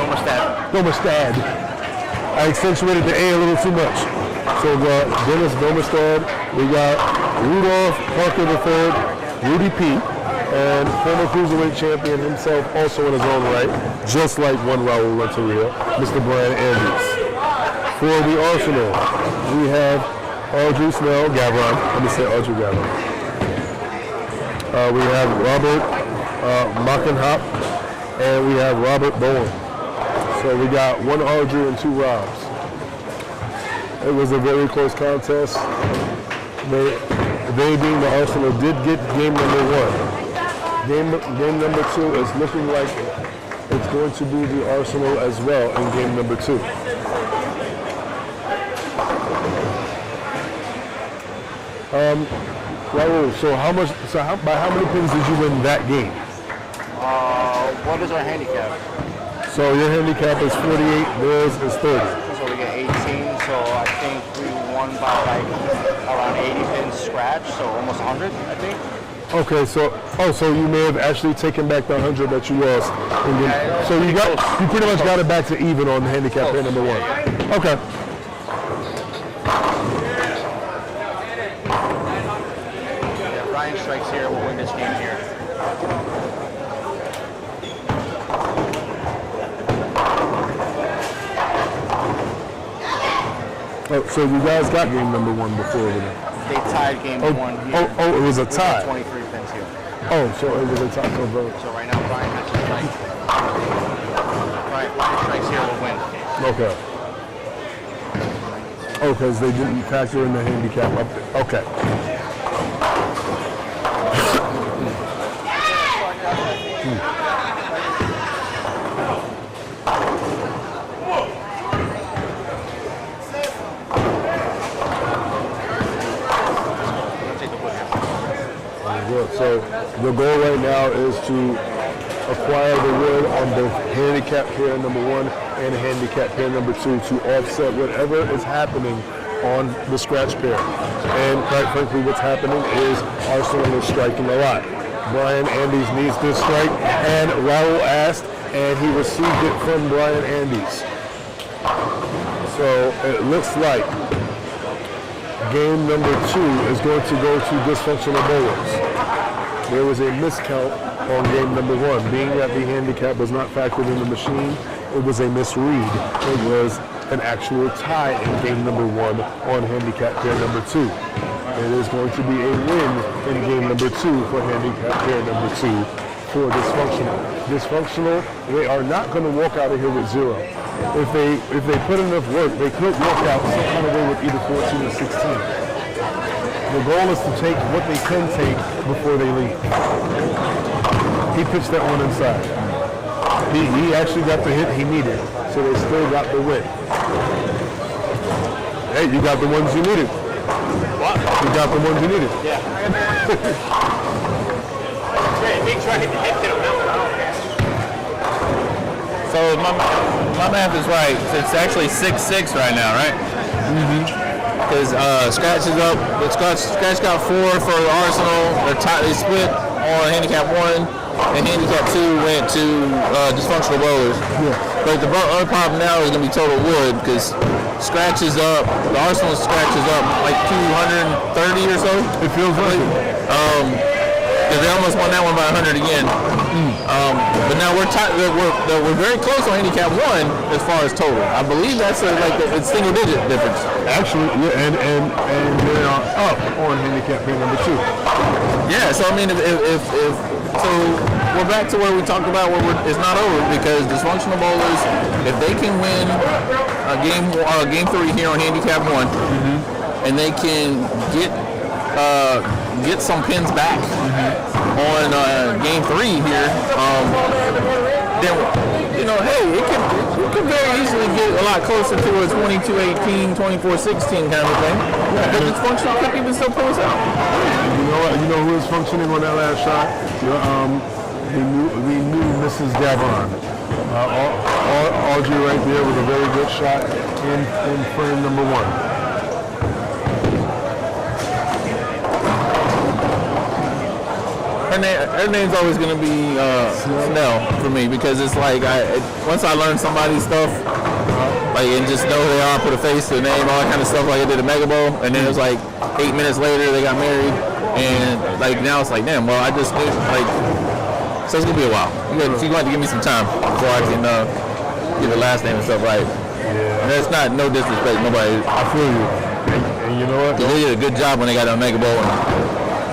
Domerstad. I accentuated the A a little too much. So we got Dennis Domerstad. We got Rudolph Parker III, Rudy P. And former cruiserweight champion himself, also in his own right, just like one Raul Renteria, Mr. Brian Andrews. For the Arsenal, we have Audrey Snell Gavron. Let me say Audrey Gavron. We have Robert Mockenhop, and we have Robert Bowen. So we got one Audrey and 2 Robs. It was a very close contest. They being the Arsenal did get game number 1. Game number 2 is looking like it's going to be the Arsenal as well in game number 2. Raul, by how many pins did you win that game? What is our handicap? So your handicap is 48, theirs is 30. So we get 18, so I think we won by like around 80 pins scratch, so almost 100, I think. Okay, so you may have actually taken back the 100 that you lost. So you pretty much got it back to even on the handicap pair number 1. Okay. Yeah, Ryan strikes here, we'll win this game here. Oh, so you guys got game number 1 before over there? They tied game 1 here. Oh, it was a tie. 23 pins here. Oh, so it was a tie. So right now Brian has to strike. Brian strikes here, will win. Okay. Oh, because they didn't factor in the handicap up there. Okay. So the goal right now is to acquire the wood on both handicap pair number 1 and handicap pair number 2 to offset whatever is happening on the scratch pair. And quite frankly, what's happening is Arsenal is striking a lot. Brian Andes needs this strike, and Raul asked, and he received it from Brian Andes. So it looks like game number 2 is going to go to Dysfunctional Bowlers. There was a miscount on game number 1. Being that the handicap was not factored in the machine, it was a misread. It was an actual tie in game number 1 on handicap pair number 2. It is going to be a win in game number 2 for handicap pair number 2 for Dysfunctional. Dysfunctional, they are not going to walk out of here with 0. If they put enough work, they could walk out some kind of way with either 14 or 16. The goal is to take what they can take before they leave. He pitched that one inside. He actually got the hit he needed, so they still got the win. Hey, you got the ones you needed. What? You got the ones you needed. Yeah. Make sure I hit the head to the mountain. I don't care. So my math is right. It's actually 6-6 right now, right? Because Scratch is up. Scratch got 4 for Arsenal. They split on handicap 1, and handicap 2 went to Dysfunctional Bowlers. Yeah. But the other problem now is going to be total wood because Scratch is up. The Arsenal Scratch is up like 230 or so. It feels like it. Because they almost won that one by 100 again. But now we're very close on handicap 1 as far as total. I believe that's it's single digit difference. Actually, yeah, and they are up on handicap pair number 2. Yeah, so I mean, if so, we're back to where we talked about where it's not over because Dysfunctional Bowlers, if they can win game 3 here on handicap 1, and they can get some pins back on game 3 here, then hey, it could very easily get a lot closer to a 22-18, 24-16 kind of thing. But Dysfunctional could even still pull us out. You know what? You know who is functioning on that last shot? The new Mrs. Gavon. Audrey right there with a very good shot in frame number 1. Her name's always going to be Snell for me because it's like once I learn somebody's stuff, and just know who they are, put a face to the name, all that kind of stuff like I did at Mega Bowl, and then it was like 8 minutes later they got married, and now it's like, damn, well I just did so it's going to be a while. You're going to have to give me some time before I can get the last name and stuff right. Yeah. And it's not no disrespect, nobody. I feel you. And you know what? They did a good job when they got on Mega Bowl and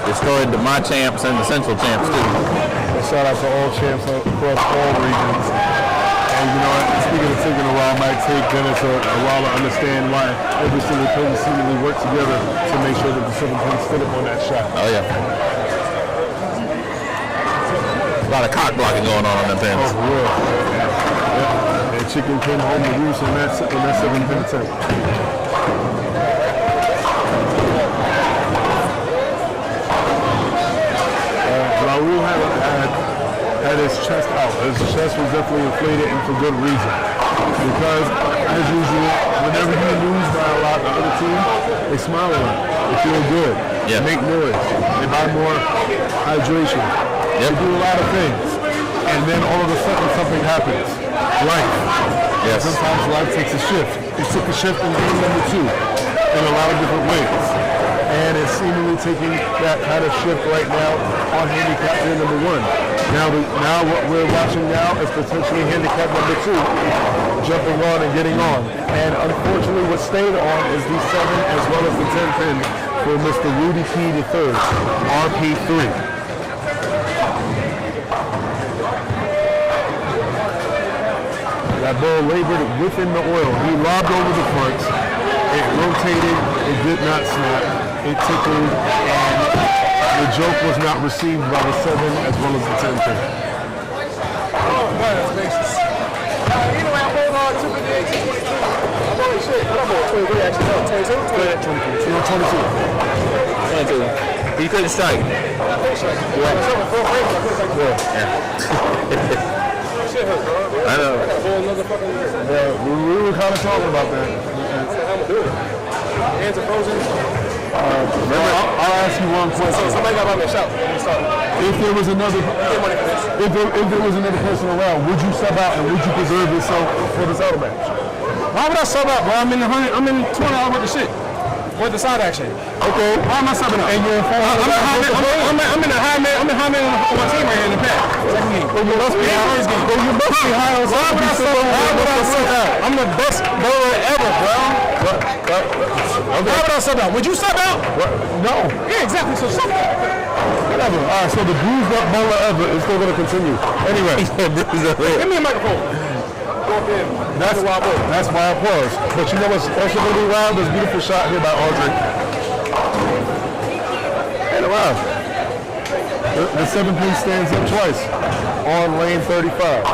destroyed my champs and the Central champs too. Shout out to all champs across all regions. And you know what? Speaking of taking a while, it might take Dennis a while to understand why every single team seemingly work together to make sure that the 7 pins stood up on that shot. Oh yeah. A lot of cock blocking going on them pins. Oh, for real. Yeah. And chicken came home to roost on that 7 pin attempt. Raul had his chest out. His chest was definitely inflated and for good reason. Because, as usual, whenever you lose by a lot, the other team, they smile a lot. They feel good. Yeah. They make noise. They buy more hydration. They do a lot of things. And then all of a sudden something happens. Life. Yes. Sometimes life takes a shift. It took a shift in game number 2 in a lot of different ways. And it's seemingly taking that kind of shift right now on handicap pair number 1. Now what we're watching now is potentially handicap number 2 jumping on and getting on. And unfortunately what stayed on is the 7 as well as the 10 pin for Mr. Rudy P. III, RP3. That ball labored within the oil. He lobbed over the front. It rotated. It did not snap. It tickled, and the joke was not received by the 7 as well as the 10 pin. Anyway, I'm holding on 258, 222. I'm holding shit. What I'm on? 23 actually. No, 22? 22. He couldn't strike. I know. We were kind of talking about that. Hands are frozen. I'll ask you one question. So somebody got to buy me a shot. If there was another person around, would you sub out and would you preserve yourself for this other match? Why would I sub out, bro? I'm in 20 hours worth of shit. With the side action. Okay. Why am I subbing out? And you're I'm in a high man on my team right here in the pack. Second game. Well, you must be high on Why would I sub out? I'm the best bowler ever, bro. Why would I sub out? Would you sub out? No. Yeah, exactly. So sub out. Whatever. All right, so the bruised up bowler ever is still going to continue. Anyway. Give me a microphone. That's why I paused. But you know what's also going to be wild? This beautiful shot here by Audrey. And wow. The 7-pin stands up twice on lane 35.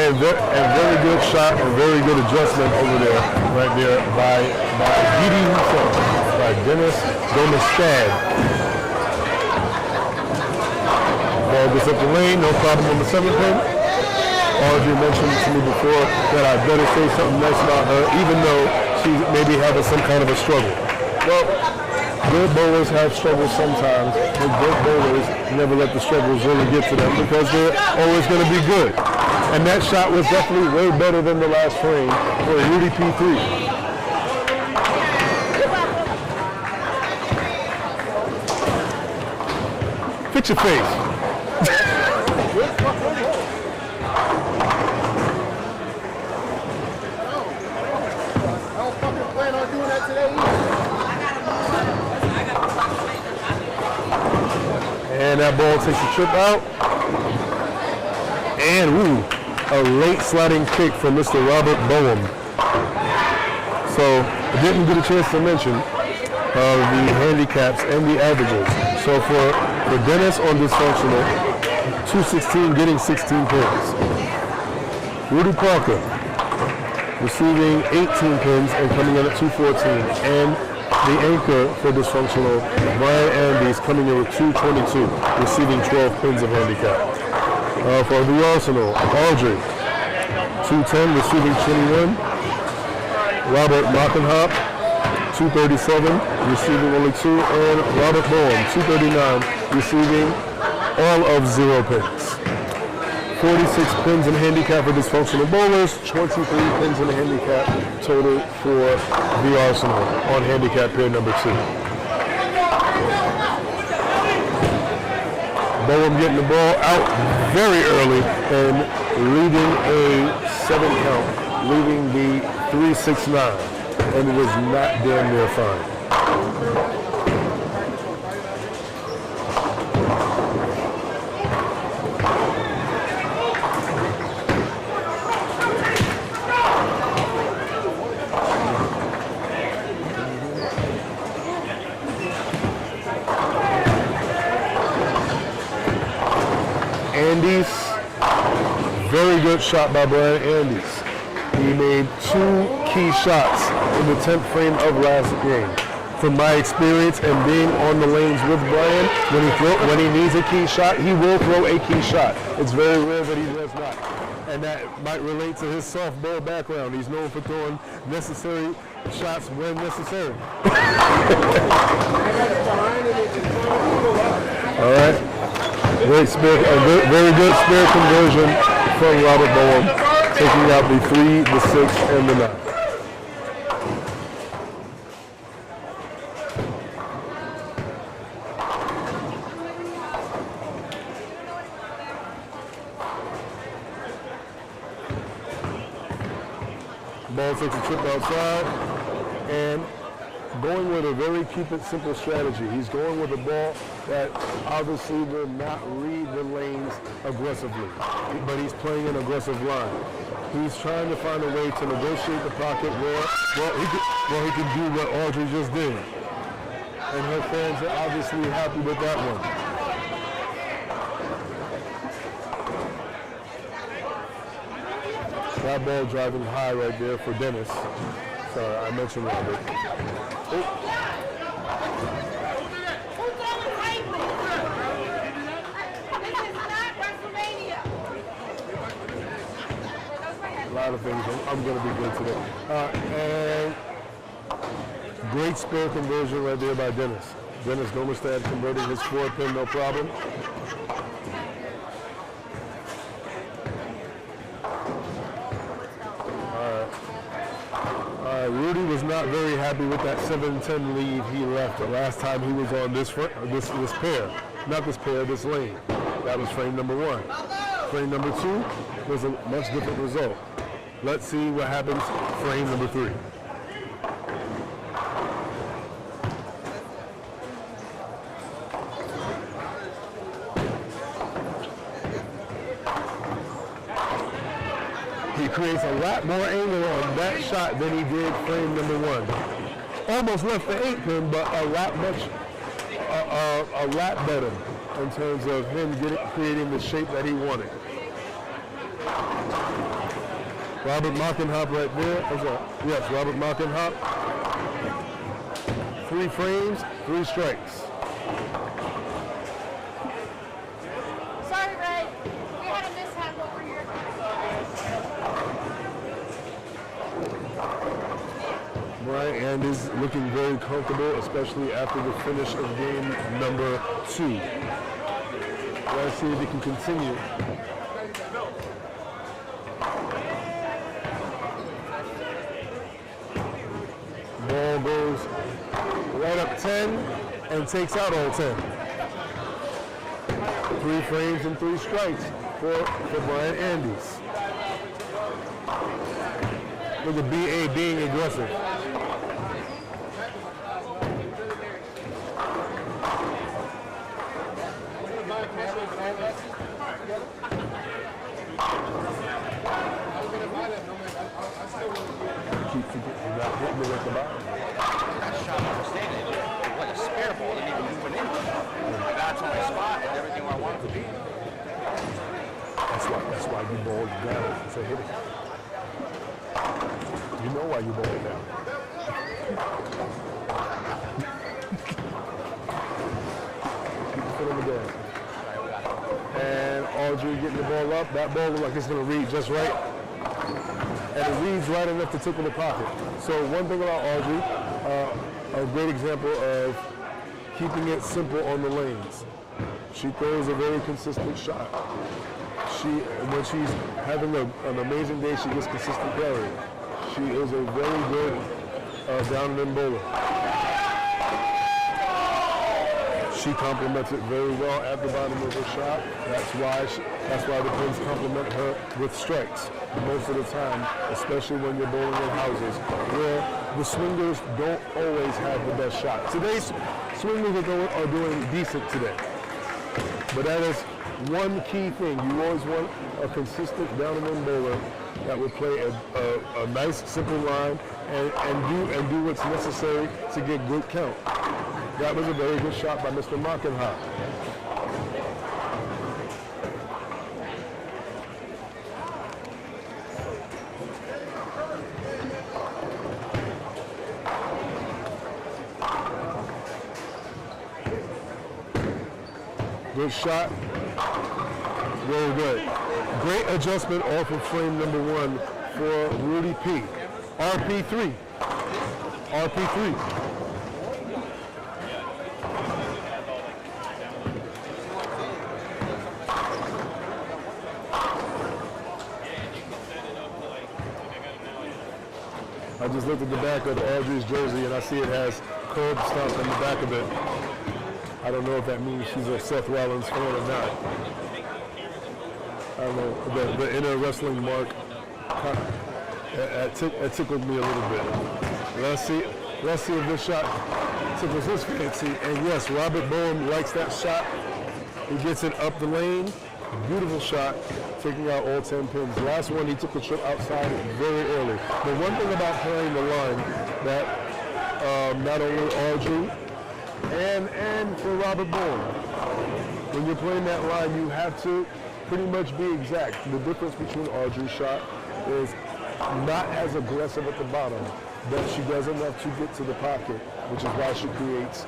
And very good shot and very good adjustment over there, right there by Didi himself, by Dennis Domestad. Ball gets up the lane, no problem on the 7-pin. Audrey mentioned to me before that I better say something nice about her, even though she's maybe having some kind of a struggle. Well, good bowlers have struggles sometimes, but good bowlers never let the struggles really get to them because they're always going to be good. And that shot was definitely way better than the last frame for Rudy P3. Fix your face. I don't fucking plan on doing that today either. And that ball takes a trip out. And a late sliding kick from Mr. Robert Boehm. So I didn't get a chance to mention the handicaps and the averages. So for Dennis on Dysfunctional, 216 getting 16 pins. Rudy Parker receiving 18 pins and coming in at 214. And the anchor for Dysfunctional, Brian Andes, coming in with 222, receiving 12 pins of handicap. For the Arsenal, Audrey, 210, receiving 21. Robert Mockenhop, 237, receiving only 2. And Robert Boehm, 239, receiving all of 0 pins. 46 pins in handicap for Dysfunctional bowlers, 23 pins in handicap total for the Arsenal on handicap pair number 2. Boehm getting the ball out very early and leaving a 7 count, leaving the 3-6-9, and it was not damn near fine. Andes, very good shot by Brian Andes. He made 2 key shots in the 10th frame of last game. From my experience and being on the lanes with Brian, when he needs a key shot, he will throw a key shot. It's very rare that he does not. And that might relate to his softball background. He's known for throwing necessary shots when necessary. All right. Very good spare conversion from Robert Boehm, taking out the 3, the 6, and the 9. Ball takes a trip outside, and going with a very keep it simple strategy. He's going with a ball that obviously will not read the lanes aggressively, but he's playing an aggressive line. He's trying to find a way to negotiate the pocket where he can do what Audrey just did. And her fans are obviously happy with that one. That ball driving high right there for Dennis. Sorry, I mentioned Robert. Oh. A lot of things. I'm going to be good today. And great spare conversion right there by Dennis. Dennis Gomerstad converting his 4-pin, no problem. Rudy was not very happy with that 7-10 lead he left the last time he was on this pair. Not this pair, this lane. That was frame number 1. Frame number 2 was a much different result. Let's see what happens frame number 3. He creates a lot more angle on that shot than he did frame number 1. Almost left the 8-pin, but a lot better in terms of him creating the shape that he wanted. Robert Markenhop right there. Yes, Robert Markenhop. 3 frames, 3 strikes. Sorry, Ray. We had a mishap over here. Right, and is looking very comfortable, especially after the finish of game number 2. Let's see if he can continue. Ball goes right up 10 and takes out all 10. 3 frames and 3 strikes for Brian Andes. Look at BA being aggressive. Like a spare ball, didn't even move it in. I got to my spot and everything where I wanted to be. That's why you ball down. It's a hit. You know why you ball it down. Keep the foot on the gas. And Audrey getting the ball up. That ball looks like it's going to read just right. And it reads right enough to tickle the pocket. So one thing about Audrey, a great example of keeping it simple on the lanes. She throws a very consistent shot. When she's having an amazing day, she gets consistent clarity. She is a very good down and in bowler. She complements it very well at the bottom of her shot. That's why the pins complement her with strikes most of the time, especially when you're bowling in houses where the swingers don't always have the best shot. Today's swingers are doing decent today, but that is one key thing. You always want a consistent down and in bowler that will play a nice simple line and do what's necessary to get good count. That was a very good shot by Mr. Markenhop. Good shot. Very good. Great adjustment off of frame number 1 for Rudy P. RP3. RP3. I just looked at the back of Audrey's jersey and I see it has curb stomp in the back of it. I don't know if that means she's a Seth Rollins fan or not. I don't know. The inner wrestling mark it tickled me a little bit. Let's Let's see if this shot tickles his fancy. And yes, Robert Bowen likes that shot. He gets it up the lane. Beautiful shot, taking out all 10 pins. Last one, he took a trip outside very early. The one thing about playing the line that not only Audrey and for Robert Bowen, when you're playing that line, you have to pretty much be exact. The difference between Audrey's shot is not as aggressive at the bottom, but she does enough to get to the pocket, which is why she creates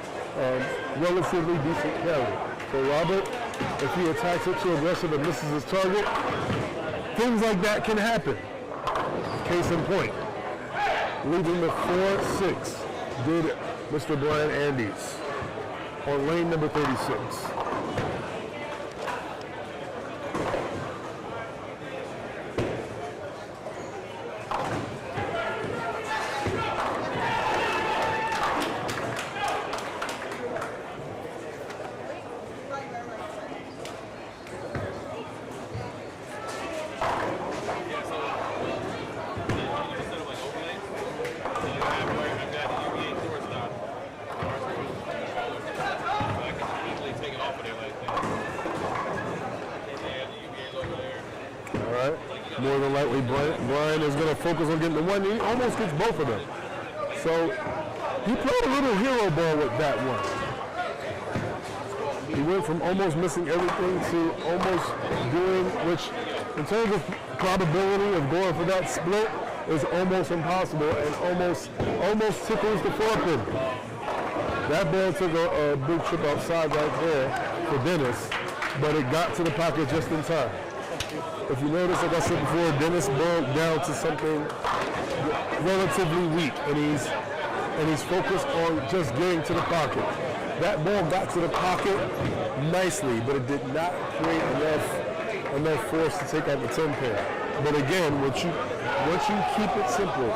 relatively decent carry. For Robert, if he attacks it too aggressive and misses his target, things like that can happen. Case in point, leaving the 4-6 did Mr. Brian Andes on lane number 36. More than likely, Brian is going to focus on getting the one. He almost gets both of them. So he played a little hero ball with that one. He went from almost missing everything to almost doing, which in terms of probability of going for that split is almost impossible and almost tickles the 4-pin. That ball took a big trip outside right there for Dennis, but it got to the pocket just in time. If you notice, like I said before, Dennis broke down to something relatively weak, and he's focused on just getting to the pocket. That ball got to the pocket nicely, but it did not create enough force to take out the 10-pin. But again, once you keep it simple,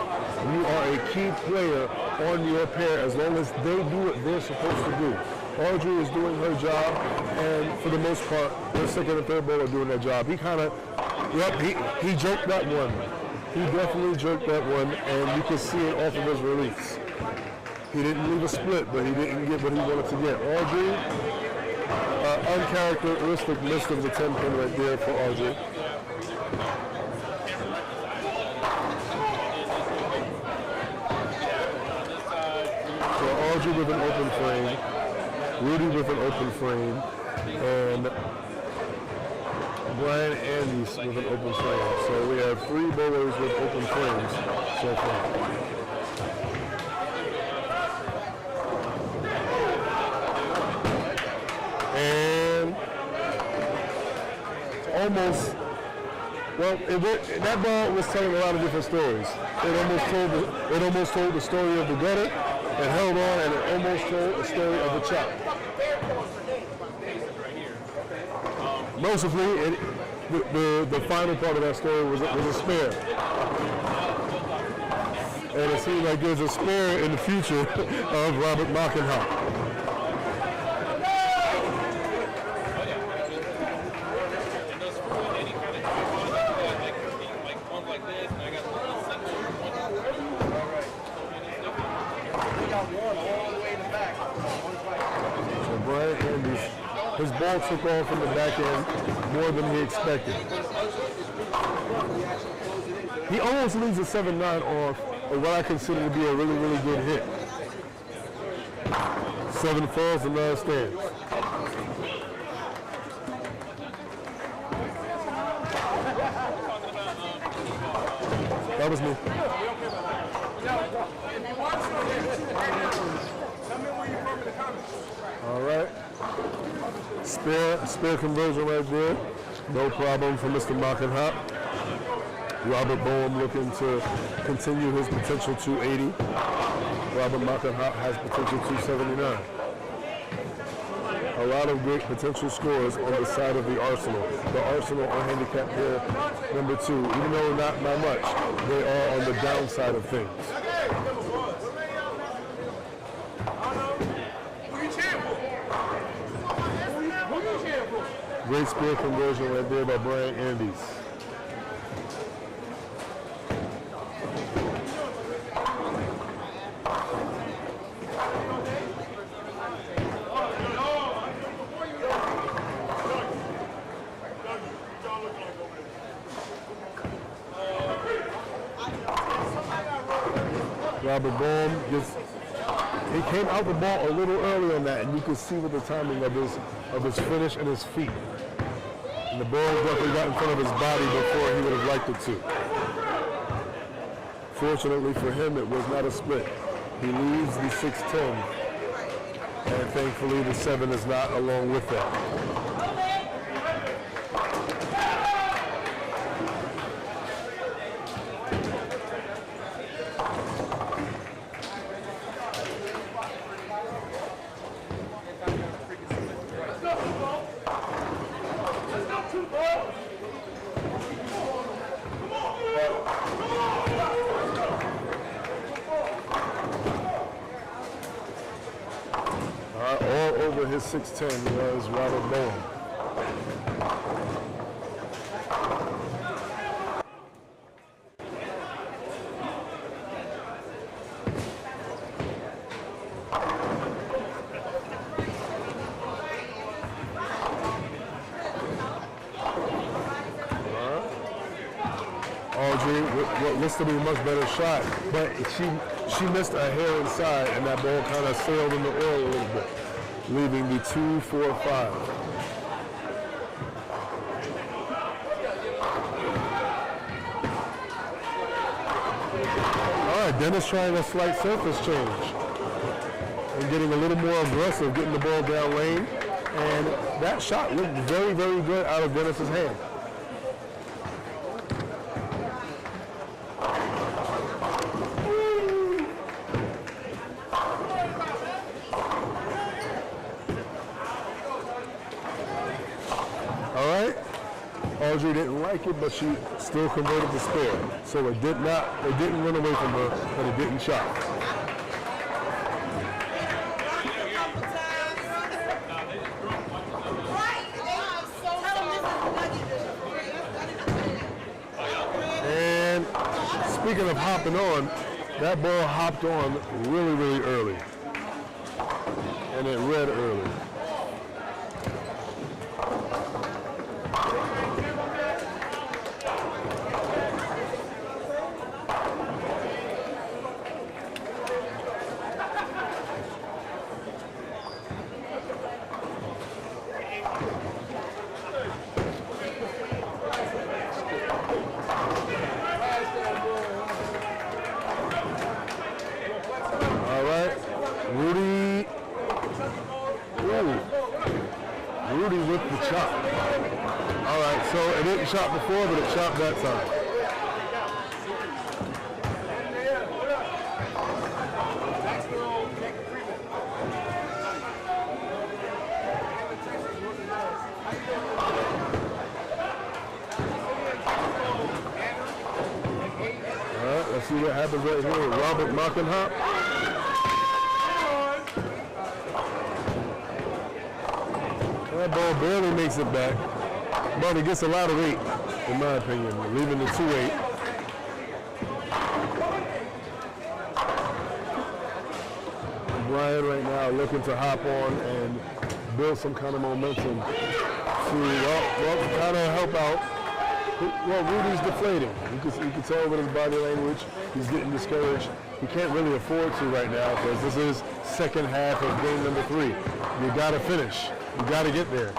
you are a key player on your pair as long as they do what they're supposed to do. Audrey is doing her job, and for the most part, the second and third ball are doing their job. He kind of, he jerked that one. He definitely jerked that one, and you can see it off of his release. He didn't leave a split, but he didn't get what he wanted to get. Audrey, uncharacteristic miss of the 10-pin right there for Audrey. So Audrey with an open frame. Rudy with an open frame, and Brian Andes with an open frame. So we have 3 bowlers with open frames so far. And almost, well, that ball was telling a lot of different stories. It almost told the story of the gutter. It held on, and it almost told the story of the chop. Mercifully, the final part of that story was a spare. And it seems like there's a spare in the future of Robert Mockenhop. So Brian Andes, his ball took off from the back end more than he expected. He almost leaves a 7-9 off of what I consider to be a really, really good hit. 7 falls and 9 stands. That was me. All right. Spare conversion right there. No problem for Mr. Mockenhop. Robert Bowen looking to continue his potential 280. Robert Mockenhop has potential 279. A lot of great potential scores on the side of the Arsenal. The Arsenal are handicap pair number 2. Even though not by much, they are on the downside of things. Great spear conversion right there by Brian Andes. Robert Boehm he came out the ball a little early on that, and you could see with the timing of his finish and his feet. And the ball definitely got in front of his body before he would have liked it to. Fortunately for him, it was not a split. He leaves the 6'10", and thankfully the 7 is not along with that. All over his 6'10" was Robert Boehm. Audrey, what looks to be a much better shot, but she missed a hair inside, and that ball kind of sailed in the oil a little bit, leaving the 2-4-5. All right, Dennis trying a slight surface change and getting a little more aggressive, getting the ball down lane, and that shot looked very, very good out of Dennis's hand. Audrey didn't like it, but she still converted the spare. So it didn't run away from her, but it didn't chop. And speaking of hopping on, that ball hopped on really, really early. And it read early. Rudy with the chop. All right, so it didn't chop before, but it chopped that time. All right, let's see what happens right here with Robert Mockenhop. That ball barely makes it back, but it gets a lot of weight, in my opinion, leaving the 2-8. Brian right now looking to hop on and build some kind of momentum to, kind of help out. Well, Rudy's deflating. You can tell with his body language, he's getting discouraged. He can't really afford to right now because this is second half of game number 3. You got to finish. You got to get there.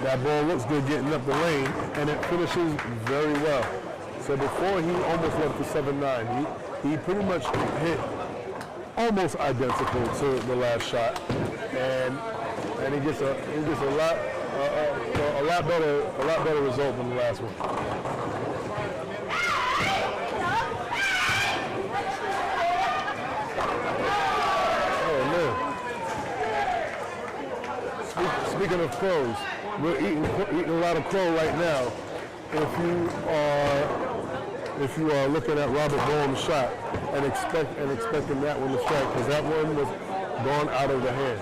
That ball looks good getting up the lane, and it finishes very well. So before he almost left the 7-9, he pretty much hit almost identical to the last shot, and he gets a lot better result than the last one. Oh man! Speaking of crows, we're eating a lot of crow right now. If you are looking at Robert Boehm's shot and expecting that one to strike, because that one was gone out of the hand.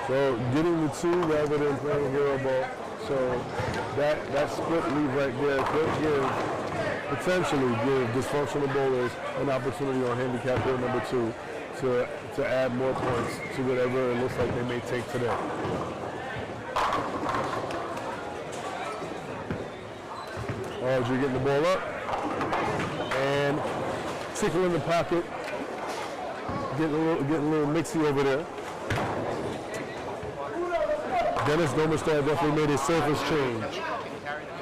So getting the two rather than playing hero ball. So that split lead right there could potentially give dysfunctional bowlers an opportunity on handicap hit number 2 to add more points to whatever it looks like they may take today. Audrey getting the ball up and tickle in the pocket, getting a little mixy over there. Dennis Domerstar definitely made a surface change.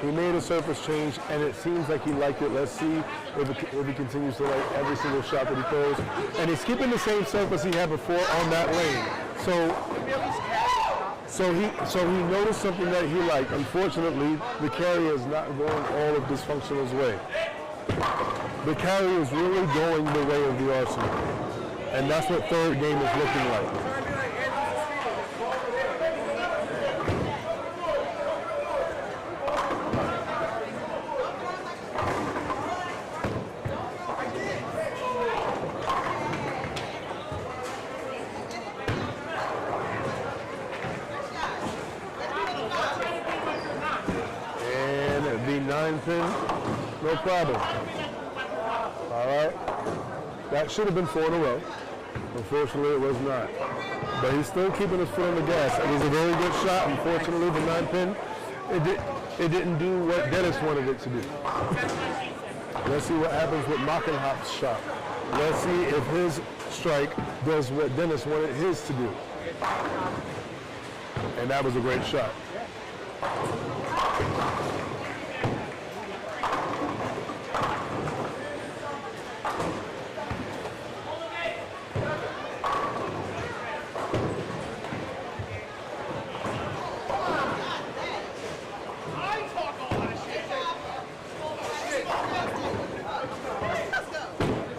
He made a surface change, and it seems like he liked it. Let's see if he continues to like every single shot that he throws. And he's keeping the same surface he had before on that lane. So he noticed something that he liked. Unfortunately, the carrier is not going all of Dysfunctional's way. The carrier is really going the way of the Arsenal. And that's what third game is looking like. Pin, no problem. All right. That should have been 4 in a row. Unfortunately, it was not. But he's still keeping his foot on the gas. It was a very good shot. Unfortunately, the 9 pin, it didn't do what Dennis wanted it to do. Let's see what happens with Mockenhop's shot. Let's see if his strike does what Dennis wanted his to do. And that was a great shot.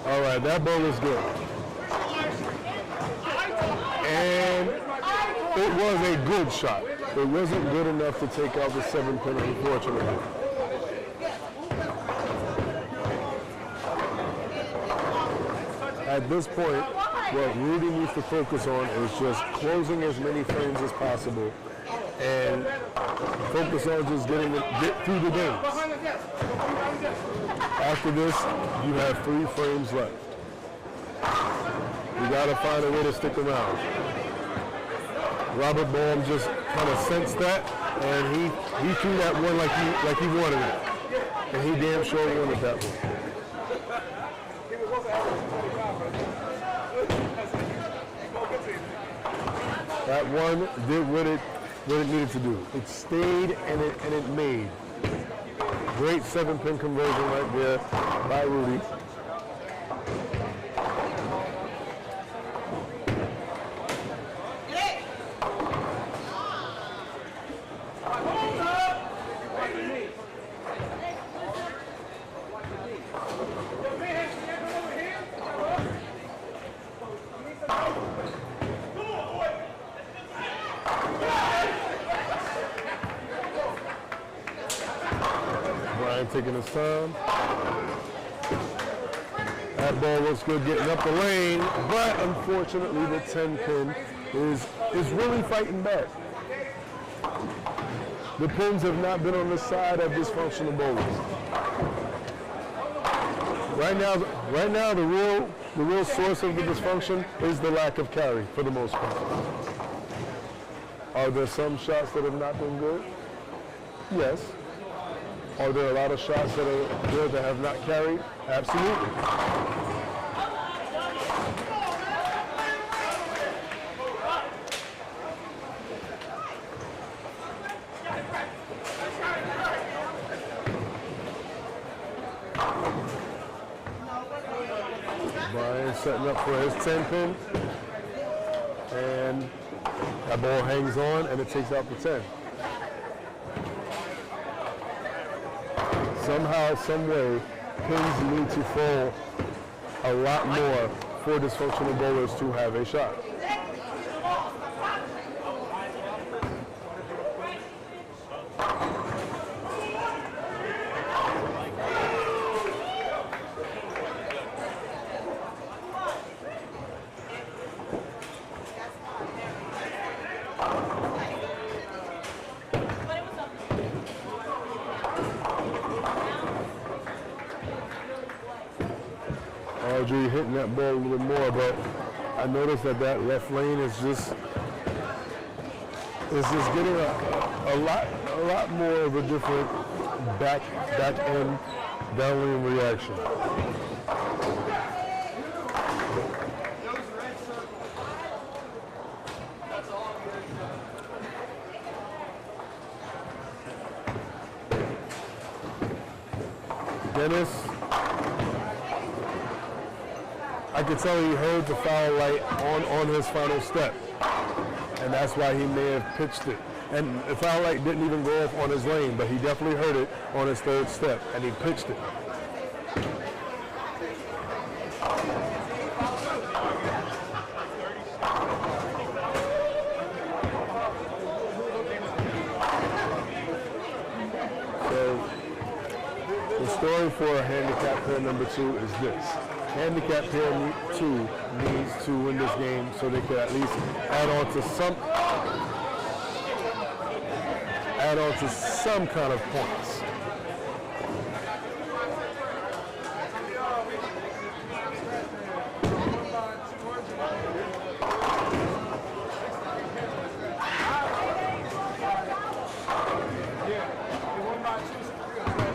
All right, that ball is good. And it was a good shot. It wasn't good enough to take out the 7 pin, unfortunately. At this point, what Rudy needs to focus on is just closing as many frames as possible and focus on just get through the games. After this, you have 3 frames left. You gotta find a way to stick around. Robert Baum just kind of sensed that, and he threw that one like he wanted it. And he damn sure wanted that one. That one did what it needed to do. It stayed and it made. Great 7 pin conversion right there by Rudy. Taking his time. That ball looks good getting up the lane, but unfortunately the 10 pin is really fighting back. The pins have not been on the side of dysfunctional bowlers. Right now the real source of the dysfunction is the lack of carry for the most part. Are there some shots that have not been good? Yes. Are there a lot of shots that are good that have not carried? Absolutely. Brian setting up for his 10 pin. And that ball hangs on and it takes out the 10. Somehow, some way, pins need to fall a lot more for dysfunctional bowlers to have a shot. ball a little bit more, but I noticed that left lane is just getting a lot more of a different back end downlane reaction. Dennis, I could tell he heard the foul light on his final step, and that's why he may have pitched it. And the foul light didn't even go off on his lane, but he definitely heard it on his third step, and he pitched it. The story for handicap pair number 2 is this. Handicap pair 2 needs to win this game so they can at least add on to some kind of points.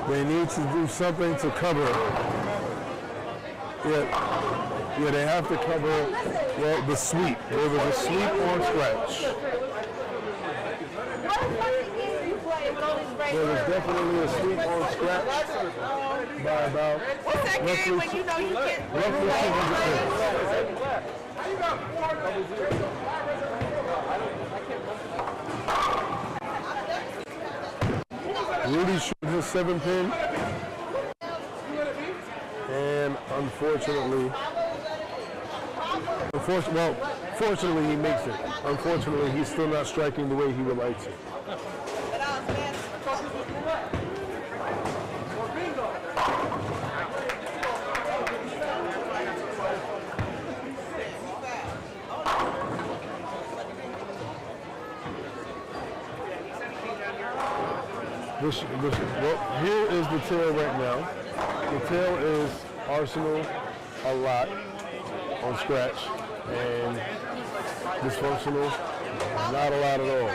They need to do something to cover. Yeah, they have to cover, well, the sweep. There was a sweep on scratch. There was definitely a sweep on scratch by about roughly 200 Rudy shooting his 7-pin, and fortunately he makes it. Unfortunately, he's still not striking the way he would like to. Well, here is the tail right now. The tail is Arsenal a lot on scratch, and Dysfunctional not a lot at all.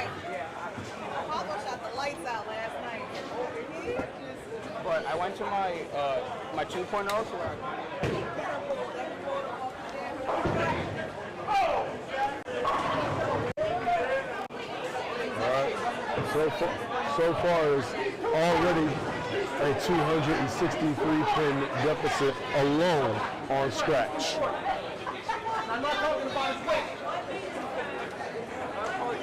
But I went to my 2.0, so So far is already a 263 pin deficit alone on scratch.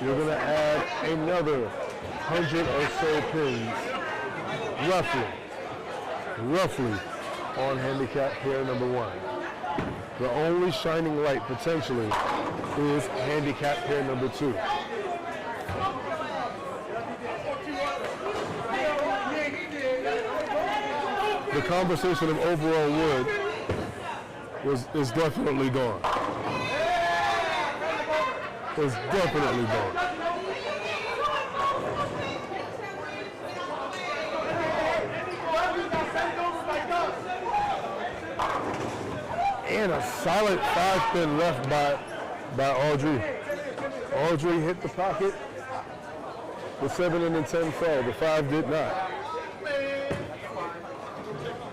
You're going to add another 100 or so pins, roughly, on handicap pair number 1. The only shining light potentially is handicap pair number 2. The conversation of overall wood is definitely gone. It's definitely gone. And a solid 5-pin left by Audrey. Audrey hit the pocket. The 7 and the 10 fell. The 5 did not.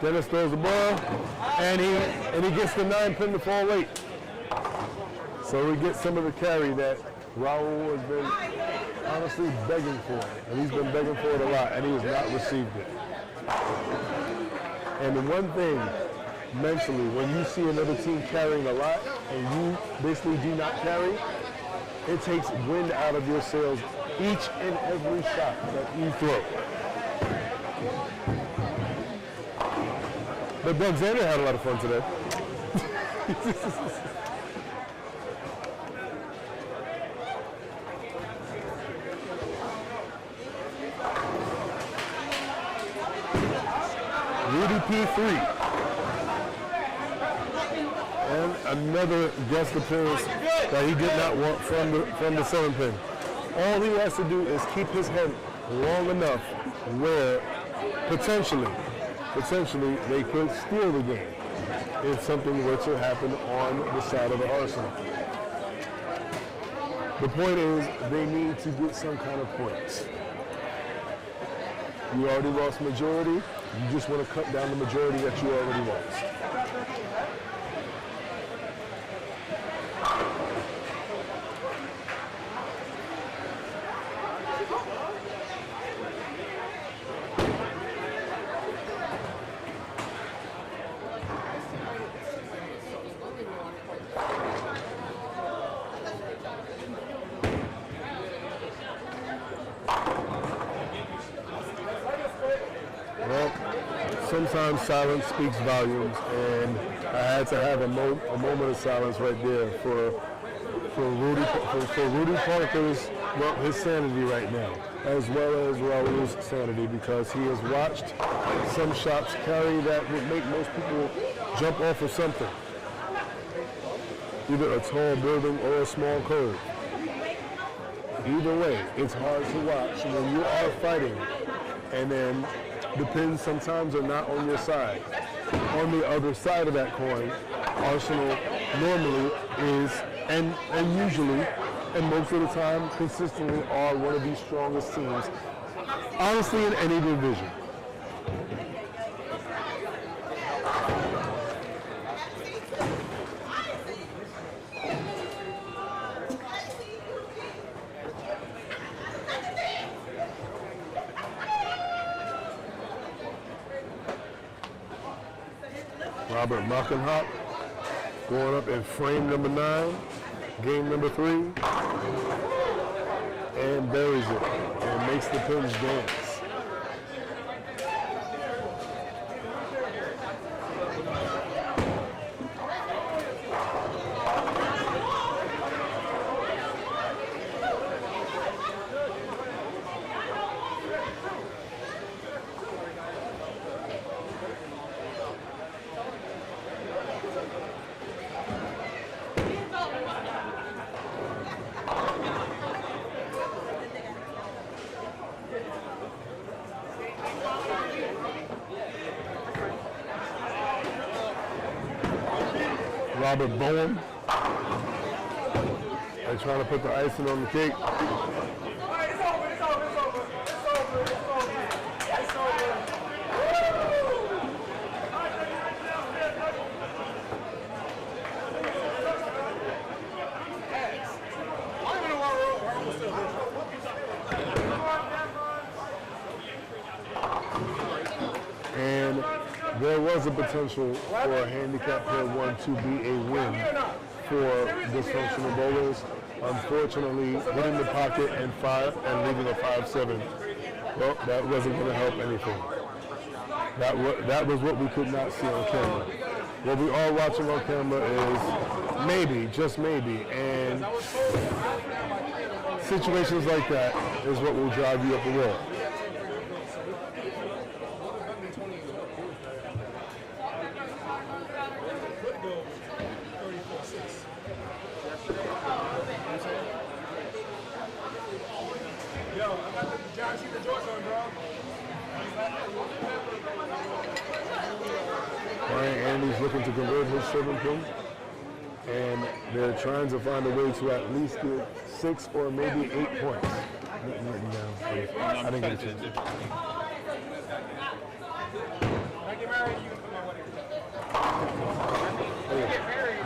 Dennis throws the ball, and he gets the 9-pin to fall late. So we get some of the carry that Raul has been honestly begging for, and he's been begging for it a lot, and he has not received it. And the one thing, mentally, when you see another team carrying a lot, and you basically do not carry, it takes wind out of your sails each and every shot that you throw. But Doug Xander had a lot of fun today. Rudy P3. And another guest appearance that he did not want from the 7-pin. All he has to do is keep his head long enough where potentially they could steal the game. if something were to happen on the side of the Arsenal. The point is, they need to get some kind of points. You already lost majority. You just want to cut down the majority that you already lost. Sometimes silence speaks volumes, and I had to have a moment of silence right there for Rudy Parker's, well, his sanity right now, as well as Raul's sanity, because he has watched some shots carry that would make most people jump off of something, either a tall building or a small curve. Either way, it's hard to watch when you are fighting, and then the pins sometimes are not on your side. On the other side of that coin, Arsenal normally is, and usually, and most of the time, consistently are one of the strongest teams, honestly, in any division. Robert Mockenhop going up in frame number 9, game number 3, and buries it and makes the pins dance. Robert Bowen. They're trying to put the icing on the cake. And there was a potential for a handicap pair 1 to be a win for Dysfunctional Bowlers. Unfortunately, hitting the pocket and leaving a 5-7, well, that wasn't going to help anything. That was what we could not see on camera. What we are watching on camera is maybe, just maybe, and situations like that is what will drive you up the wall. Andy's looking to convert his 7 pin, and they're trying to find a way to at least get 6 or maybe 8 points. I didn't get a chance.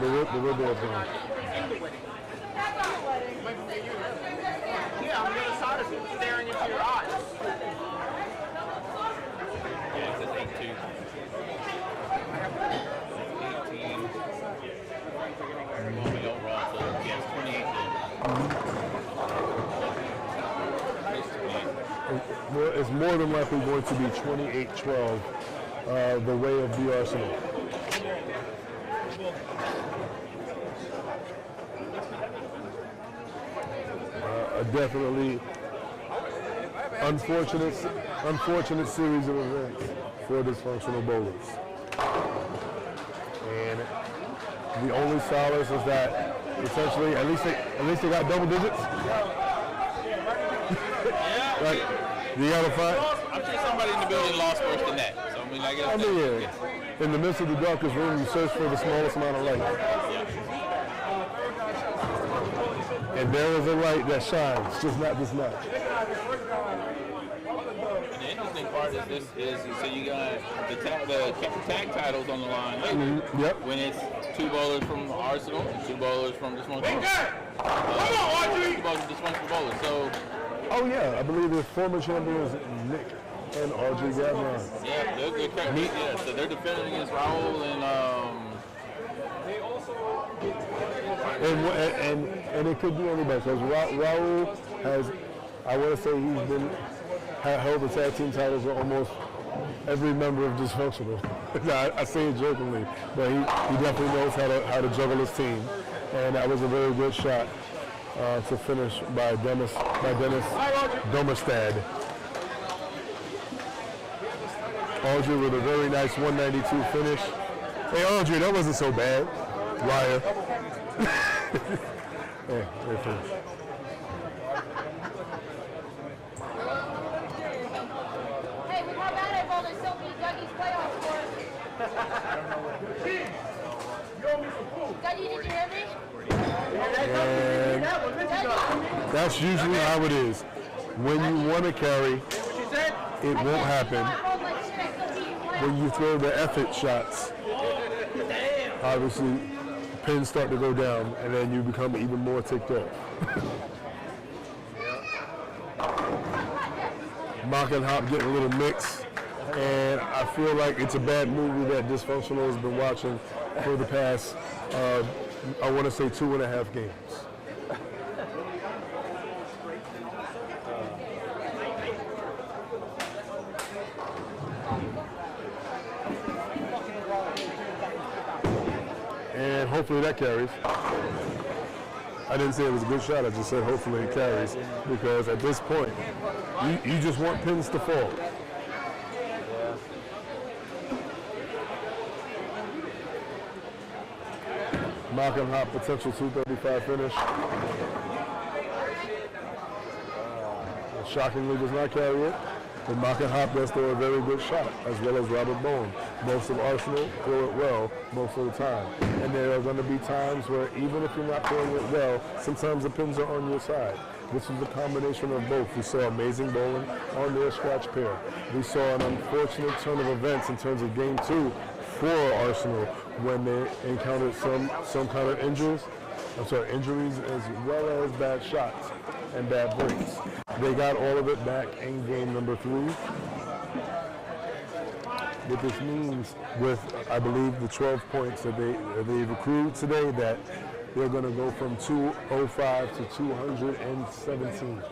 The red ball thing. Yeah, on the other side of you, staring into your eyes. Yeah, it says 8-2. 18. Overall, so yes, 28. Well, it's more than likely going to be 28-12, the way of the Arsenal. A definitely unfortunate series of events for Dysfunctional Bowlers. And the only solace is that essentially, at least they got double digits. Like the other five. I'm sure somebody in the building lost worse than that. So I mean, I guess. Yeah. In the midst of the darkest room, you search for the smallest amount of light. And there is a light that shines, just not this much. And the interesting part is so you got the tag titles on the line later. Yep. When it's 2 bowlers from Arsenal and 2 bowlers from Dysfunctional. Come on, Audrey! 2 bowlers from Dysfunctional bowlers. So. Oh yeah, I believe the former champions Nick and Audrey Gavron. Yeah, so they're defending against Raul and it could be anybody. Because Raul has, I want to say he's held the tag team titles for almost every member of Dysfunctional. I say it jokingly, but he definitely knows how to juggle his team, and that was a very good shot to finish by Dennis Domerstad. Audrey with a very nice 192 finish. Hey Audrey, that wasn't so bad. Liar. Hey, very finished. Hey, with how bad I bowled, it still beat Dougie's playoff score. Dougie, did you hear me? And that's usually how it is. When you want to carry, it won't happen. When you throw the effort shots, obviously pins start to go down, and then you become even more ticked off. Mock and Hop getting a little mixed, and I feel like it's a bad movie that Dysfunctional has been watching for the past, I want to say 2.5 games. And hopefully that carries. I didn't say it was a good shot, I just said hopefully it carries, because at this point, you just want pins to fall. Mock and Hop potential 235 finish. Shockingly does not carry it. But Mock and Hop does throw a very good shot, as well as Robert Bone. Most of Arsenal throw it well most of the time. And there are going to be times where even if you're not throwing it well, sometimes the pins are on your side. This is a combination of both. We saw amazing bowling on their scratch pair. We saw an unfortunate turn of events in terms of game 2 for Arsenal when they encountered some kind of injuries as well as bad shots and bad breaks. They got all of it back in game number 3. What this means with, I believe, the 12 points that they've accrued today, that they're going to go from 205 to 217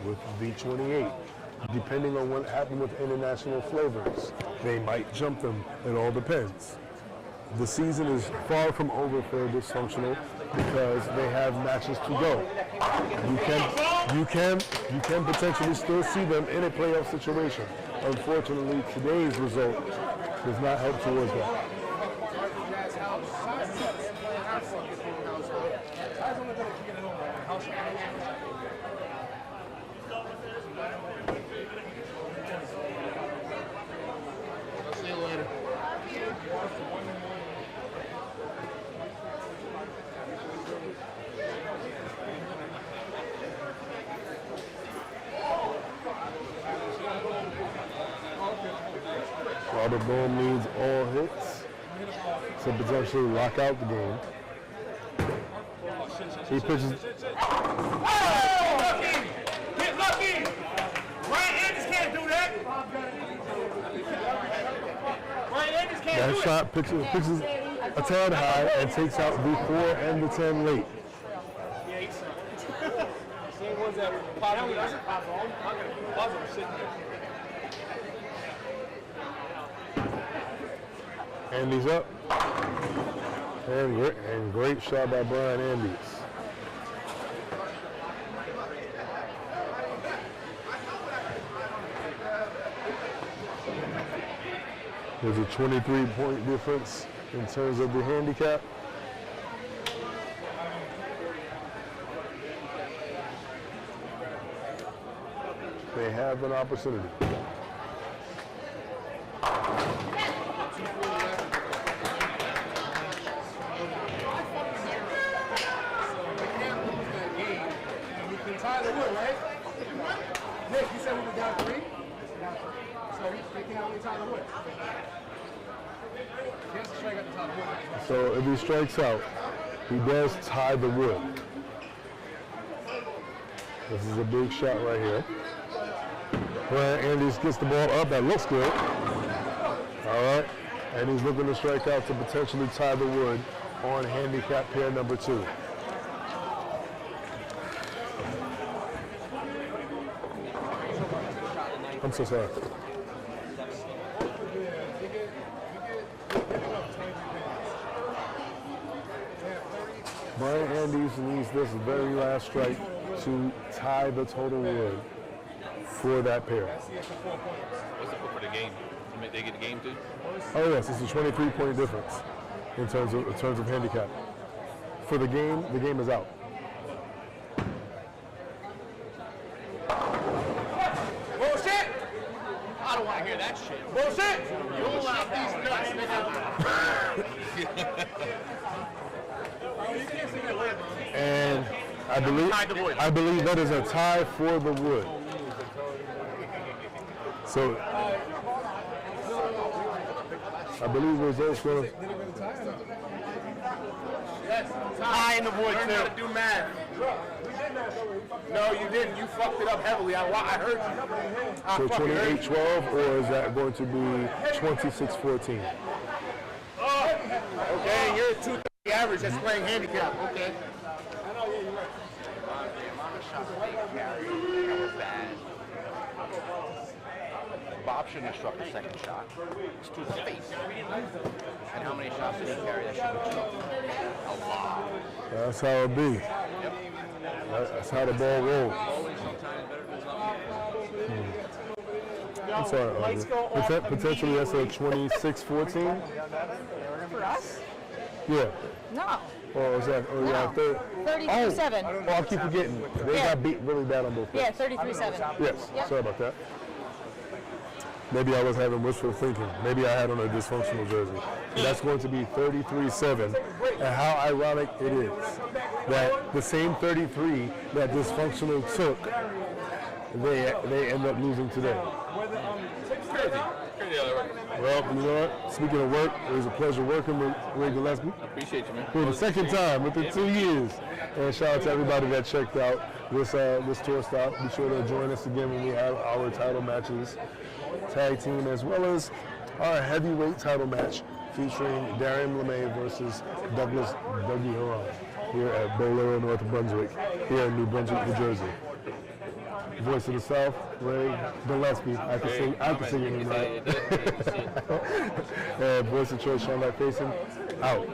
with V28. Depending on what happened with international flavors, they might jump them. It all depends. The season is far from over for Dysfunctional because they have matches to go. You can potentially still see them in a playoff situation. Unfortunately, today's result does not help towards that. Robert Bone needs all hits to potentially lock out the game. He pitches. Get lucky! Ryan Andrews can't do that! Ryan Andrews can't do That it! shot pitches a tad high and takes out the 4 and the 10 late. Same ones that pop on. Sitting there. Andy's up. And great shot by Brian Andes. There's a 23-point difference in terms of the handicap. They have an opportunity. So if he strikes out, he does tie the wood. This is a big shot right here. Where Andy gets the ball up, that looks good. All right, and he's looking to strike out to potentially tie the wood on handicap pair number 2. I'm so sorry. Brian Andrews needs this very last strike to tie the total wood for that pair. What's the put for the game? They get the game too? Oh yes, it's a 23-point difference in terms of handicap. For the game is out. Bullshit! I don't want to hear that shit. Bullshit! You don't want these nuts, nigga. And I believe that is a tie for the wood. So I believe the results going to Tie in the wood, too. Learn how to do math. No, you didn't. You fucked it up heavily. I heard you. so 28-12, or is that going to be 26-14? Okay, you're a 230 average that's playing handicap. Okay. Bob shouldn't have struck the second shot. It's to the face. And how many shots did he carry? That should have struck a lot. That's how it be. That's how the ball rolls. I'm sorry, potentially that's a 26-14? For us? Yeah. No. Or is that, or yeah, 33-7. Oh, I keep forgetting. They got beat really bad on both. Yeah, 33-7. Yes, Yep. sorry about that. Maybe I was having wishful thinking. Maybe I had on a dysfunctional jersey. So that's going to be 33-7. And how ironic it is that the same 33 that dysfunctional took, they end up losing today. Well, you know what? Speaking of work, it was a pleasure working with Ray Gillespie. I appreciate you, man. For the second time within 2 years. And shout out to everybody that checked out this tour stop. Be sure to join us again when we have our title matches, tag team, as well as our heavyweight title match featuring Darian LeMay versus Douglas Dougie Huron here at Bolero, North Brunswick, here in New Brunswick, New Jersey. Voice of the South, Ray Gillespie. I can sing your name right. And voice of choice, Sean Matt Payson, out.